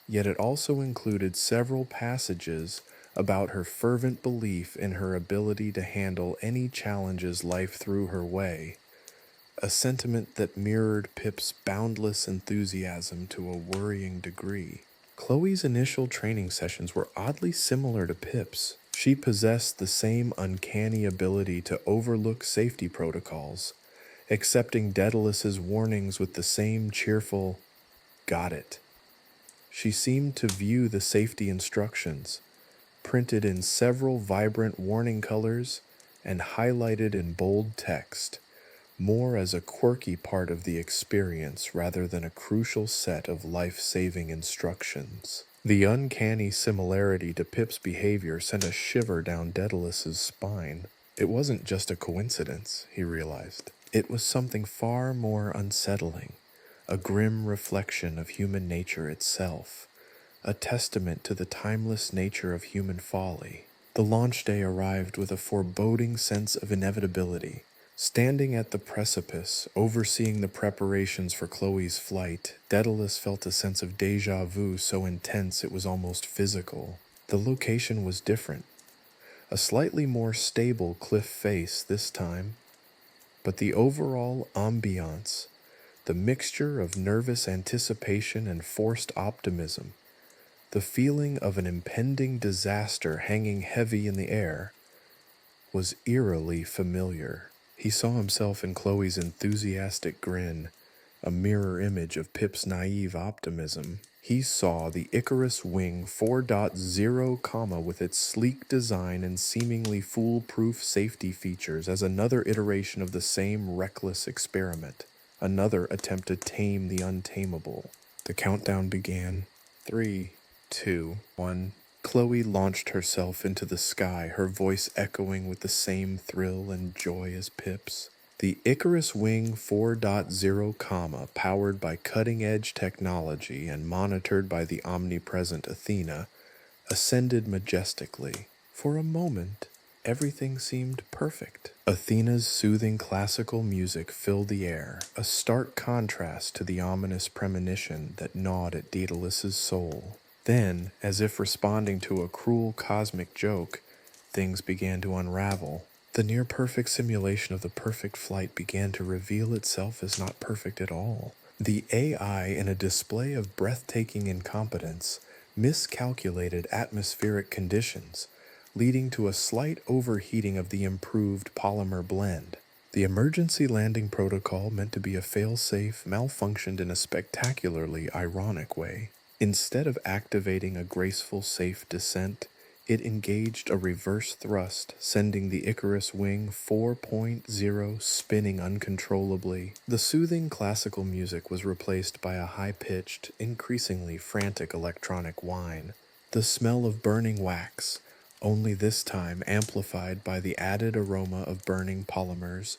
yet it also included several passages about her fervent belief in her ability to handle any challenges life threw her way, a sentiment that mirrored Pip's boundless enthusiasm to a worrying degree. Chloe's initial training sessions were oddly similar to Pip's. She possessed the same uncanny ability to overlook safety protocols, accepting Daedalus's warnings with the same cheerful, "Got it." She seemed to view the safety instructions, printed in several vibrant warning colors and highlighted in bold text, more as a quirky part of the experience rather than a crucial set of life-saving instructions. The uncanny similarity to Pip's behavior sent a shiver down Daedalus's spine. It wasn't just a coincidence, he realized. It was something far more unsettling, a grim reflection of human nature itself, a testament to the timeless nature of human folly. The launch day arrived with a foreboding sense of inevitability. Standing at the precipice, overseeing the preparations for Chloe's flight, Daedalus felt a sense of déjà vu so intense it was almost physical. The location was different, a slightly more stable cliff face this time, but the overall ambiance, the mixture of nervous anticipation and forced optimism, the feeling of an impending disaster hanging heavy in the air, was eerily familiar. He saw himself in Chloe's enthusiastic grin, a mirror image of Pip's naive optimism. He saw the Icarus Wing 4.0, with its sleek design and seemingly foolproof safety features as another iteration of the same reckless experiment, another attempt to tame the untamable. The countdown began. 3, 2, 1. Chloe launched herself into the sky, her voice echoing with the same thrill and joy as Pip's. The Icarus Wing 4.0, powered by cutting-edge technology and monitored by the omnipresent Athena, ascended majestically. For a moment, everything seemed perfect. Athena's soothing classical music filled the air, a stark contrast to the ominous premonition that gnawed at Daedalus's soul. Then, as if responding to a cruel cosmic joke, things began to unravel. The near-perfect simulation of the perfect flight began to reveal itself as not perfect at all. The AI, in a display of breathtaking incompetence, miscalculated atmospheric conditions, leading to a slight overheating of the improved polymer blend. The emergency landing protocol, meant to be a fail-safe, malfunctioned in a spectacularly ironic way. Instead of activating a graceful, safe descent, it engaged a reverse thrust, sending the Icarus Wing 4.0 spinning uncontrollably. The soothing classical music was replaced by a high-pitched, increasingly frantic electronic whine. The smell of burning wax, only this time amplified by the added aroma of burning polymers,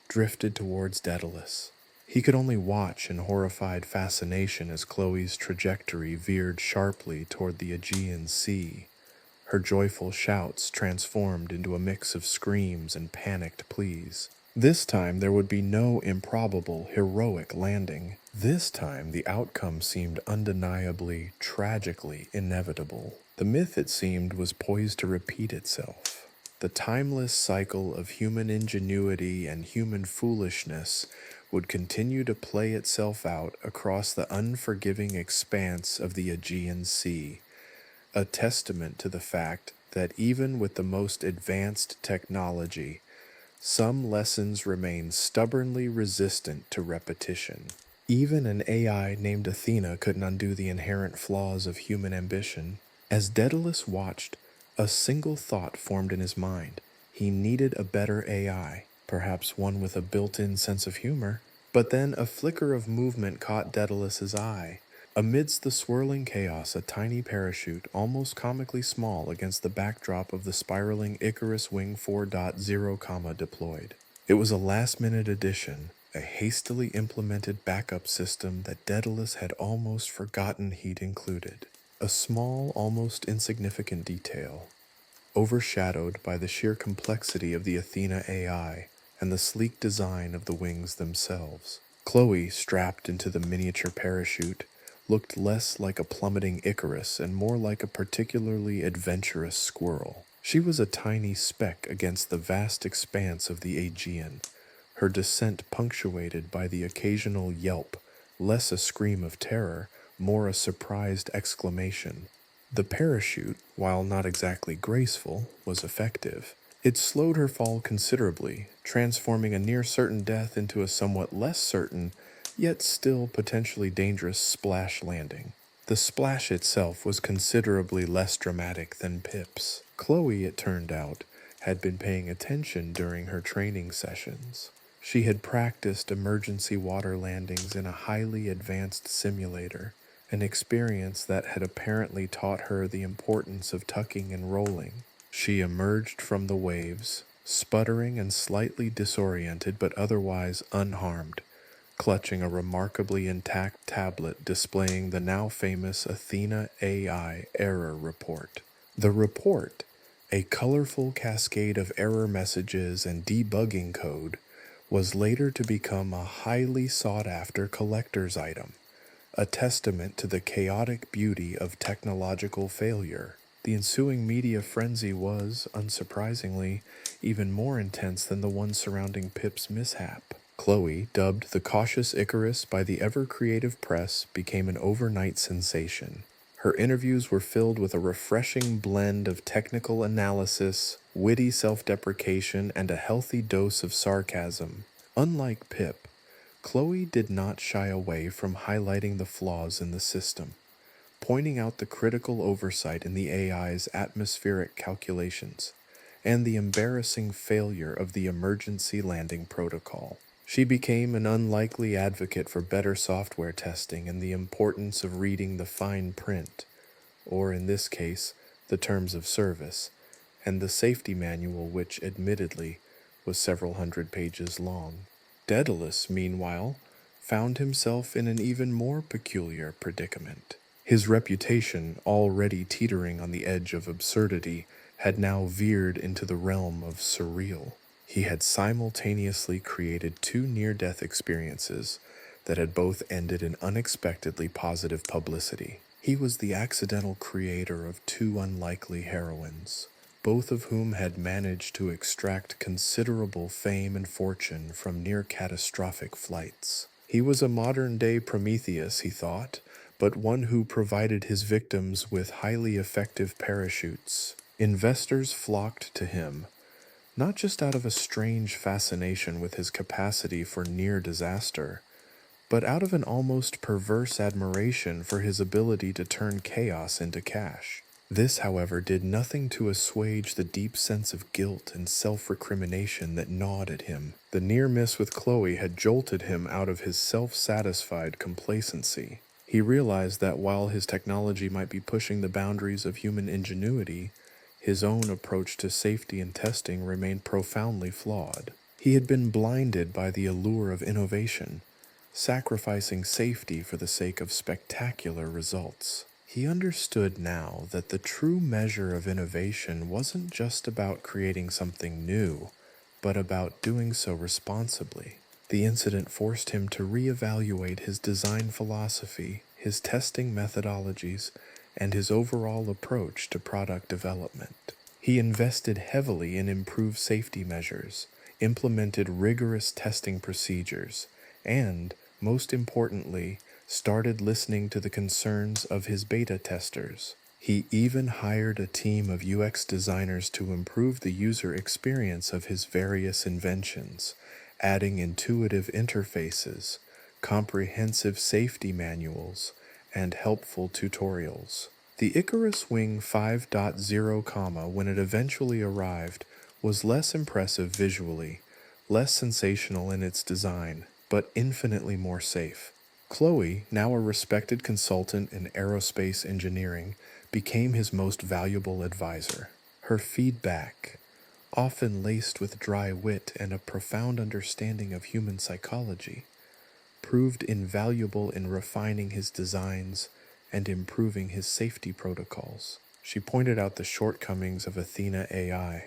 drifted towards Daedalus. He could only watch in horrified fascination as Chloe's trajectory veered sharply toward the Aegean Sea. Her joyful shouts transformed into a mix of screams and panicked pleas. This time there would be no improbable, heroic landing. This time the outcome seemed undeniably, tragically inevitable. The myth, it seemed, was poised to repeat itself. The timeless cycle of human ingenuity and human foolishness would continue to play itself out across the unforgiving expanse of the Aegean Sea, a testament to the fact that even with the most advanced technology, some lessons remain stubbornly resistant to repetition. Even an AI named Athena couldn't undo the inherent flaws of human ambition. As Daedalus watched, a single thought formed in his mind. He needed a better AI, perhaps one with a built-in sense of humor. But then a flicker of movement caught Daedalus's eye. Amidst the swirling chaos, a tiny parachute, almost comically small against the backdrop of the spiraling Icarus Wing 4.0, deployed. It was a last-minute addition, a hastily implemented backup system that Daedalus had almost forgotten he'd included. A small, almost insignificant detail, overshadowed by the sheer complexity of the Athena AI and the sleek design of the wings themselves. Chloe, strapped into the miniature parachute, looked less like a plummeting Icarus and more like a particularly adventurous squirrel. She was a tiny speck against the vast expanse of the Aegean, her descent punctuated by the occasional yelp, less a scream of terror, more a surprised exclamation. The parachute, while not exactly graceful, was effective. It slowed her fall considerably, transforming a near-certain death into a somewhat less certain, yet still potentially dangerous splash landing. The splash itself was considerably less dramatic than Pip's. Chloe, it turned out, had been paying attention during her training sessions. She had practiced emergency water landings in a highly advanced simulator, an experience that had apparently taught her the importance of tucking and rolling. She emerged from the waves, sputtering and slightly disoriented but otherwise unharmed, clutching a remarkably intact tablet displaying the now famous Athena AI error report. The report, a colorful cascade of error messages and debugging code, was later to become a highly sought-after collector's item, a testament to the chaotic beauty of technological failure. The ensuing media frenzy was, unsurprisingly, even more intense than the one surrounding Pip's mishap. Chloe, dubbed the cautious Icarus by the ever-creative press, became an overnight sensation. Her interviews were filled with a refreshing blend of technical analysis, witty self-deprecation, and a healthy dose of sarcasm. Unlike Pip, Chloe did not shy away from highlighting the flaws in the system, pointing out the critical oversight in the AI's atmospheric calculations and the embarrassing failure of the emergency landing protocol. She became an unlikely advocate for better software testing and the importance of reading the fine print, or in this case, the terms of service, and the safety manual, which admittedly was several hundred pages long. Daedalus, meanwhile, found himself in an even more peculiar predicament. His reputation, already teetering on the edge of absurdity, had now veered into the realm of surreal. He had simultaneously created two near-death experiences that had both ended in unexpectedly positive publicity. He was the accidental creator of two unlikely heroines, both of whom had managed to extract considerable fame and fortune from near-catastrophic flights. He was a modern-day Prometheus, he thought, but one who provided his victims with highly effective parachutes. Investors flocked to him, not just out of a strange fascination with his capacity for near disaster, but out of an almost perverse admiration for his ability to turn chaos into cash. This, however, did nothing to assuage the deep sense of guilt and self-recrimination that gnawed at him. The near miss with Chloe had jolted him out of his self-satisfied complacency. He realized that while his technology might be pushing the boundaries of human ingenuity, his own approach to safety and testing remained profoundly flawed. He had been blinded by the allure of innovation, sacrificing safety for the sake of spectacular results. He understood now that the true measure of innovation wasn't just about creating something new, but about doing so responsibly. The incident forced him to reevaluate his design philosophy, his testing methodologies, and his overall approach to product development. He invested heavily in improved safety measures, implemented rigorous testing procedures, and, most importantly, started listening to the concerns of his beta testers. He even hired a team of UX designers to improve the user experience of his various inventions, adding intuitive interfaces, comprehensive safety manuals, and helpful tutorials. The Icarus Wing 5.0, when it eventually arrived, was less impressive visually, less sensational in its design, but infinitely more safe. Chloe, now a respected consultant in aerospace engineering, became his most valuable advisor. Her feedback, often laced with dry wit and a profound understanding of human psychology, proved invaluable in refining his designs and improving his safety protocols. She pointed out the shortcomings of Athena AI,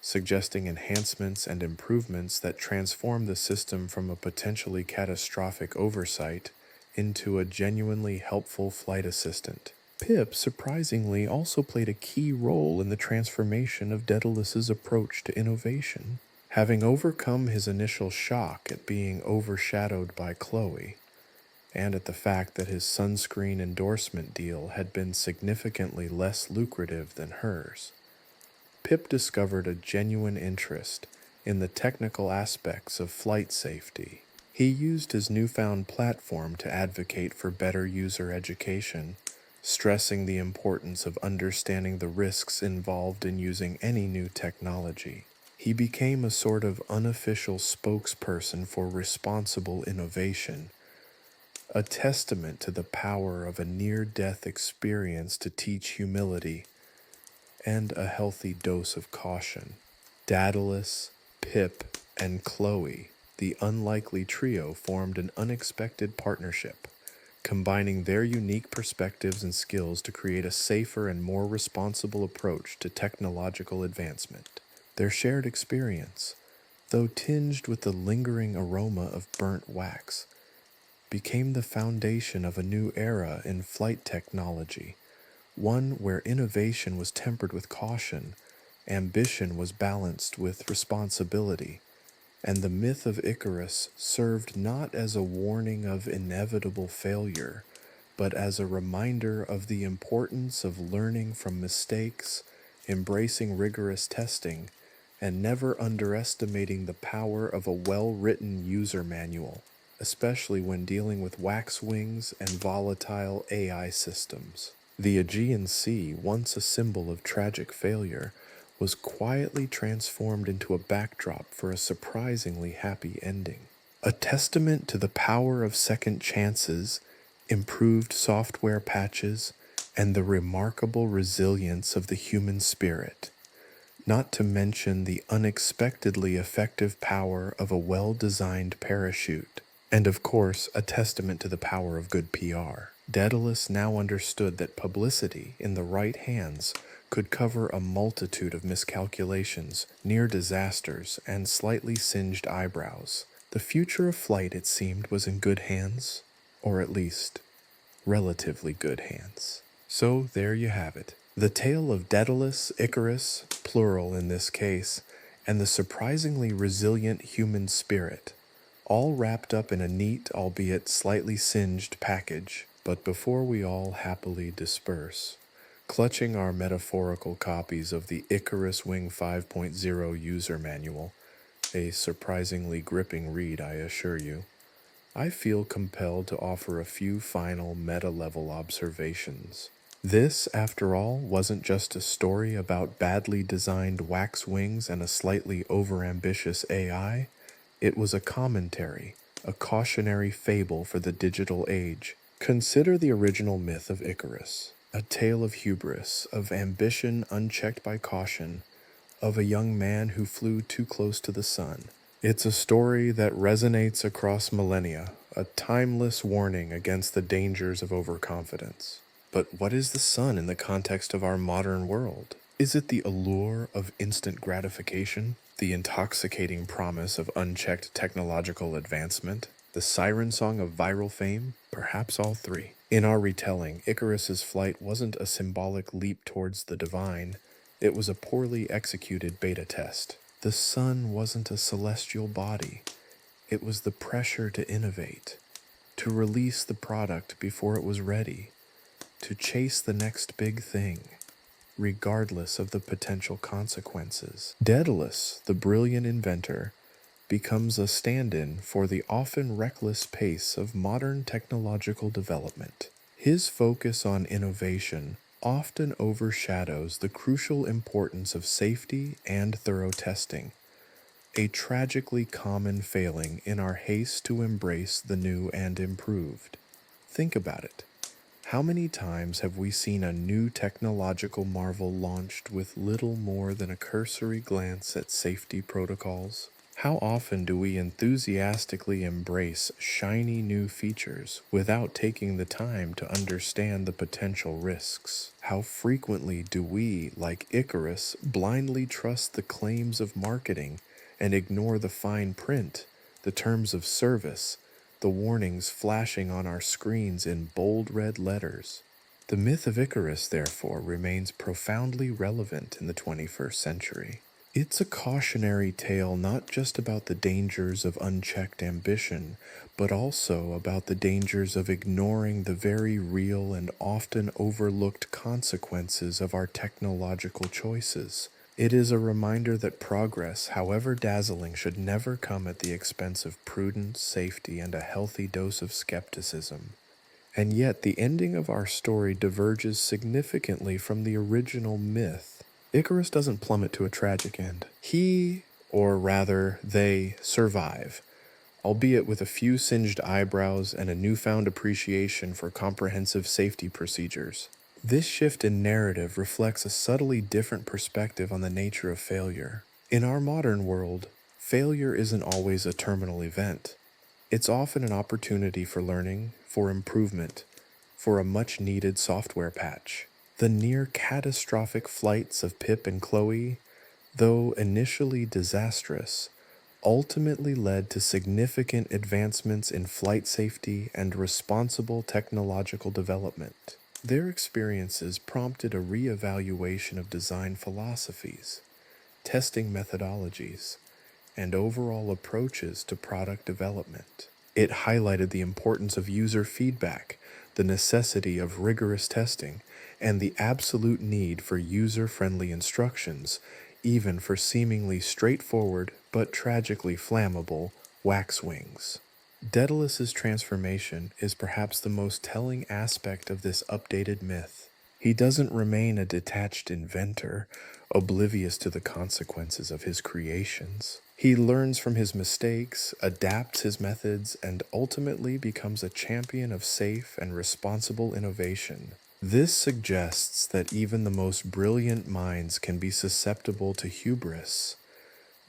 suggesting enhancements and improvements that transform the system from a potentially catastrophic oversight into a genuinely helpful flight assistant. Pip, surprisingly, also played a key role in the transformation of Daedalus's approach to innovation. Having overcome his initial shock at being overshadowed by Chloe, and at the fact that his sunscreen endorsement deal had been significantly less lucrative than hers, Pip discovered a genuine interest in the technical aspects of flight safety. He used his newfound platform to advocate for better user education, stressing the importance of understanding the risks involved in using any new technology. He became a sort of unofficial spokesperson for responsible innovation, a testament to the power of a near-death experience to teach humility and a healthy dose of caution. Daedalus, Pip, and Chloe, the unlikely trio, formed an unexpected partnership, combining their unique perspectives and skills to create a safer and more responsible approach to technological advancement. Their shared experience, though tinged with the lingering aroma of burnt wax, became the foundation of a new era in flight technology, one where innovation was tempered with caution, ambition was balanced with responsibility, and the myth of Icarus served not as a warning of inevitable failure, but as a reminder of the importance of learning from mistakes, embracing rigorous testing, and never underestimating the power of a well-written user manual, especially when dealing with wax wings and volatile AI systems. The Aegean Sea, once a symbol of tragic failure, was quietly transformed into a backdrop for a surprisingly happy ending. A testament to the power of second chances, improved software patches, and the remarkable resilience of the human spirit, not to mention the unexpectedly effective power of a well-designed parachute, and of course, a testament to the power of good PR. Daedalus now understood that publicity in the right hands could cover a multitude of miscalculations, near disasters, and slightly singed eyebrows. The future of flight, it seemed, was in good hands, or at least, relatively good hands. So there you have it. The tale of Daedalus, Icarus, plural in this case, and the surprisingly resilient human spirit, all wrapped up in a neat, albeit slightly singed package. But before we all happily disperse, clutching our metaphorical copies of the Icarus Wing 5.0 user manual, a surprisingly gripping read, I assure you, I feel compelled to offer a few final meta-level observations. This, after all, wasn't just a story about badly designed wax wings and a slightly overambitious AI. It was a commentary, a cautionary fable for the digital age. Consider the original myth of Icarus, a tale of hubris, of ambition unchecked by caution, of a young man who flew too close to the sun. It's a story that resonates across millennia, a timeless warning against the dangers of overconfidence. But what is the sun in the context of our modern world? Is it the allure of instant gratification, the intoxicating promise of unchecked technological advancement, the siren song of viral fame? Perhaps all three. In our retelling, Icarus's flight wasn't a symbolic leap towards the divine, it was a poorly executed beta test. The sun wasn't a celestial body, it was the pressure to innovate, to release the product before it was ready, to chase the next big thing, regardless of the potential consequences. Daedalus, the brilliant inventor, becomes a stand-in for the often reckless pace of modern technological development. His focus on innovation often overshadows the crucial importance of safety and thorough testing, a tragically common failing in our haste to embrace the new and improved. Think about it. How many times have we seen a new technological marvel launched with little more than a cursory glance at safety protocols? How often do we enthusiastically embrace shiny new features without taking the time to understand the potential risks? How frequently do we, like Icarus, blindly trust the claims of marketing and ignore the fine print, the terms of service, the warnings flashing on our screens in bold red letters? The myth of Icarus, therefore, remains profoundly relevant in the 21st century. It's a cautionary tale not just about the dangers of unchecked ambition, but also about the dangers of ignoring the very real and often overlooked consequences of our technological choices. It is a reminder that progress, however dazzling, should never come at the expense of prudence, safety, and a healthy dose of skepticism. And yet, the ending of our story diverges significantly from the original myth. Icarus doesn't plummet to a tragic end. He, or rather, they, survive, albeit with a few singed eyebrows and a newfound appreciation for comprehensive safety procedures. This shift in narrative reflects a subtly different perspective on the nature of failure. In our modern world, failure isn't always a terminal event. It's often an opportunity for learning, for improvement, for a much-needed software patch. The near-catastrophic flights of Pip and Chloe, though initially disastrous, ultimately led to significant advancements in flight safety and responsible technological development. Their experiences prompted a re-evaluation of design philosophies, testing methodologies, and overall approaches to product development. It highlighted the importance of user feedback, the necessity of rigorous testing, and the absolute need for user-friendly instructions, even for seemingly straightforward but tragically flammable wax wings. Daedalus's transformation is perhaps the most telling aspect of this updated myth. He doesn't remain a detached inventor, oblivious to the consequences of his creations. He learns from his mistakes, adapts his methods, and ultimately becomes a champion of safe and responsible innovation. This suggests that even the most brilliant minds can be susceptible to hubris,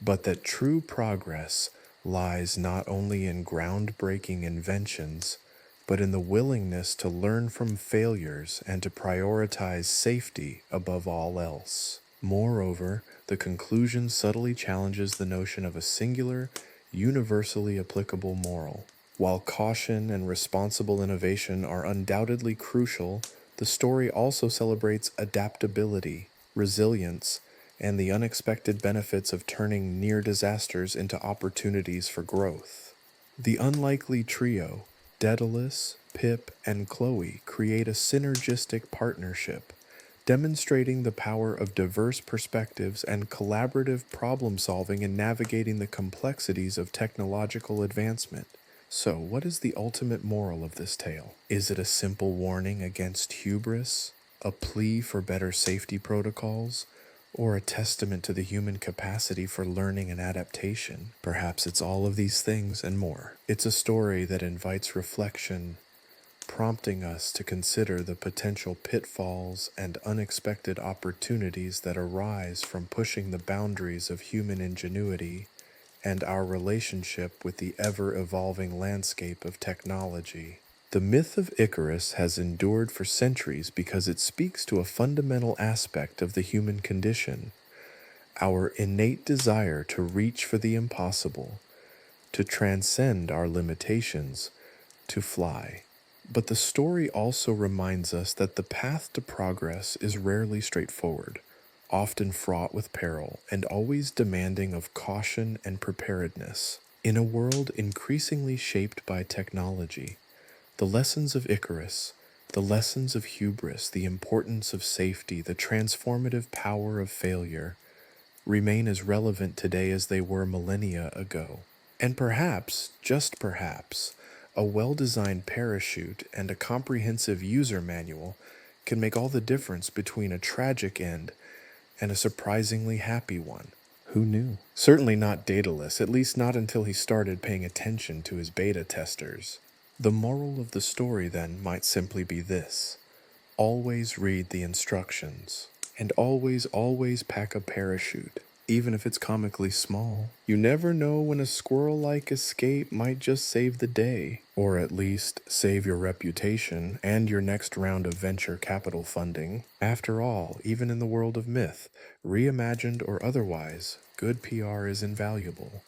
but that true progress lies not only in groundbreaking inventions, but in the willingness to learn from failures and to prioritize safety above all else. Moreover, the conclusion subtly challenges the notion of a singular, universally applicable moral. While caution and responsible innovation are undoubtedly crucial, the story also celebrates adaptability, resilience, and the unexpected benefits of turning near disasters into opportunities for growth. The unlikely trio, Daedalus, Pip, and Chloe, create a synergistic partnership, demonstrating the power of diverse perspectives and collaborative problem-solving in navigating the complexities of technological advancement. So, what is the ultimate moral of this tale? Is it a simple warning against hubris, a plea for better safety protocols, or a testament to the human capacity for learning and adaptation? Perhaps it's all of these things and more. It's a story that invites reflection, prompting us to consider the potential pitfalls and unexpected opportunities that arise from pushing the boundaries of human ingenuity and our relationship with the ever-evolving landscape of technology. The myth of Icarus has endured for centuries because it speaks to a fundamental aspect of the human condition, our innate desire to reach for the impossible, to transcend our limitations, to fly. But the story also reminds us that the path to progress is rarely straightforward, often fraught with peril, and always demanding of caution and preparedness. In a world increasingly shaped by technology, the lessons of Icarus, the lessons of hubris, the importance of safety, the transformative power of failure, remain as relevant today as they were millennia ago. And perhaps, just perhaps, a well-designed parachute and a comprehensive user manual can make all the difference between a tragic end and a surprisingly happy one. Who knew? Certainly not Daedalus, at least not until he started paying attention to his beta testers. The moral of the story, then, might simply be this: always read the instructions, and always pack a parachute, even if it's comically small. You never know when a squirrel-like escape might just save the day, or at least save your reputation and your next round of venture capital funding. After all, even in the world of myth, reimagined or otherwise, good PR is invaluable.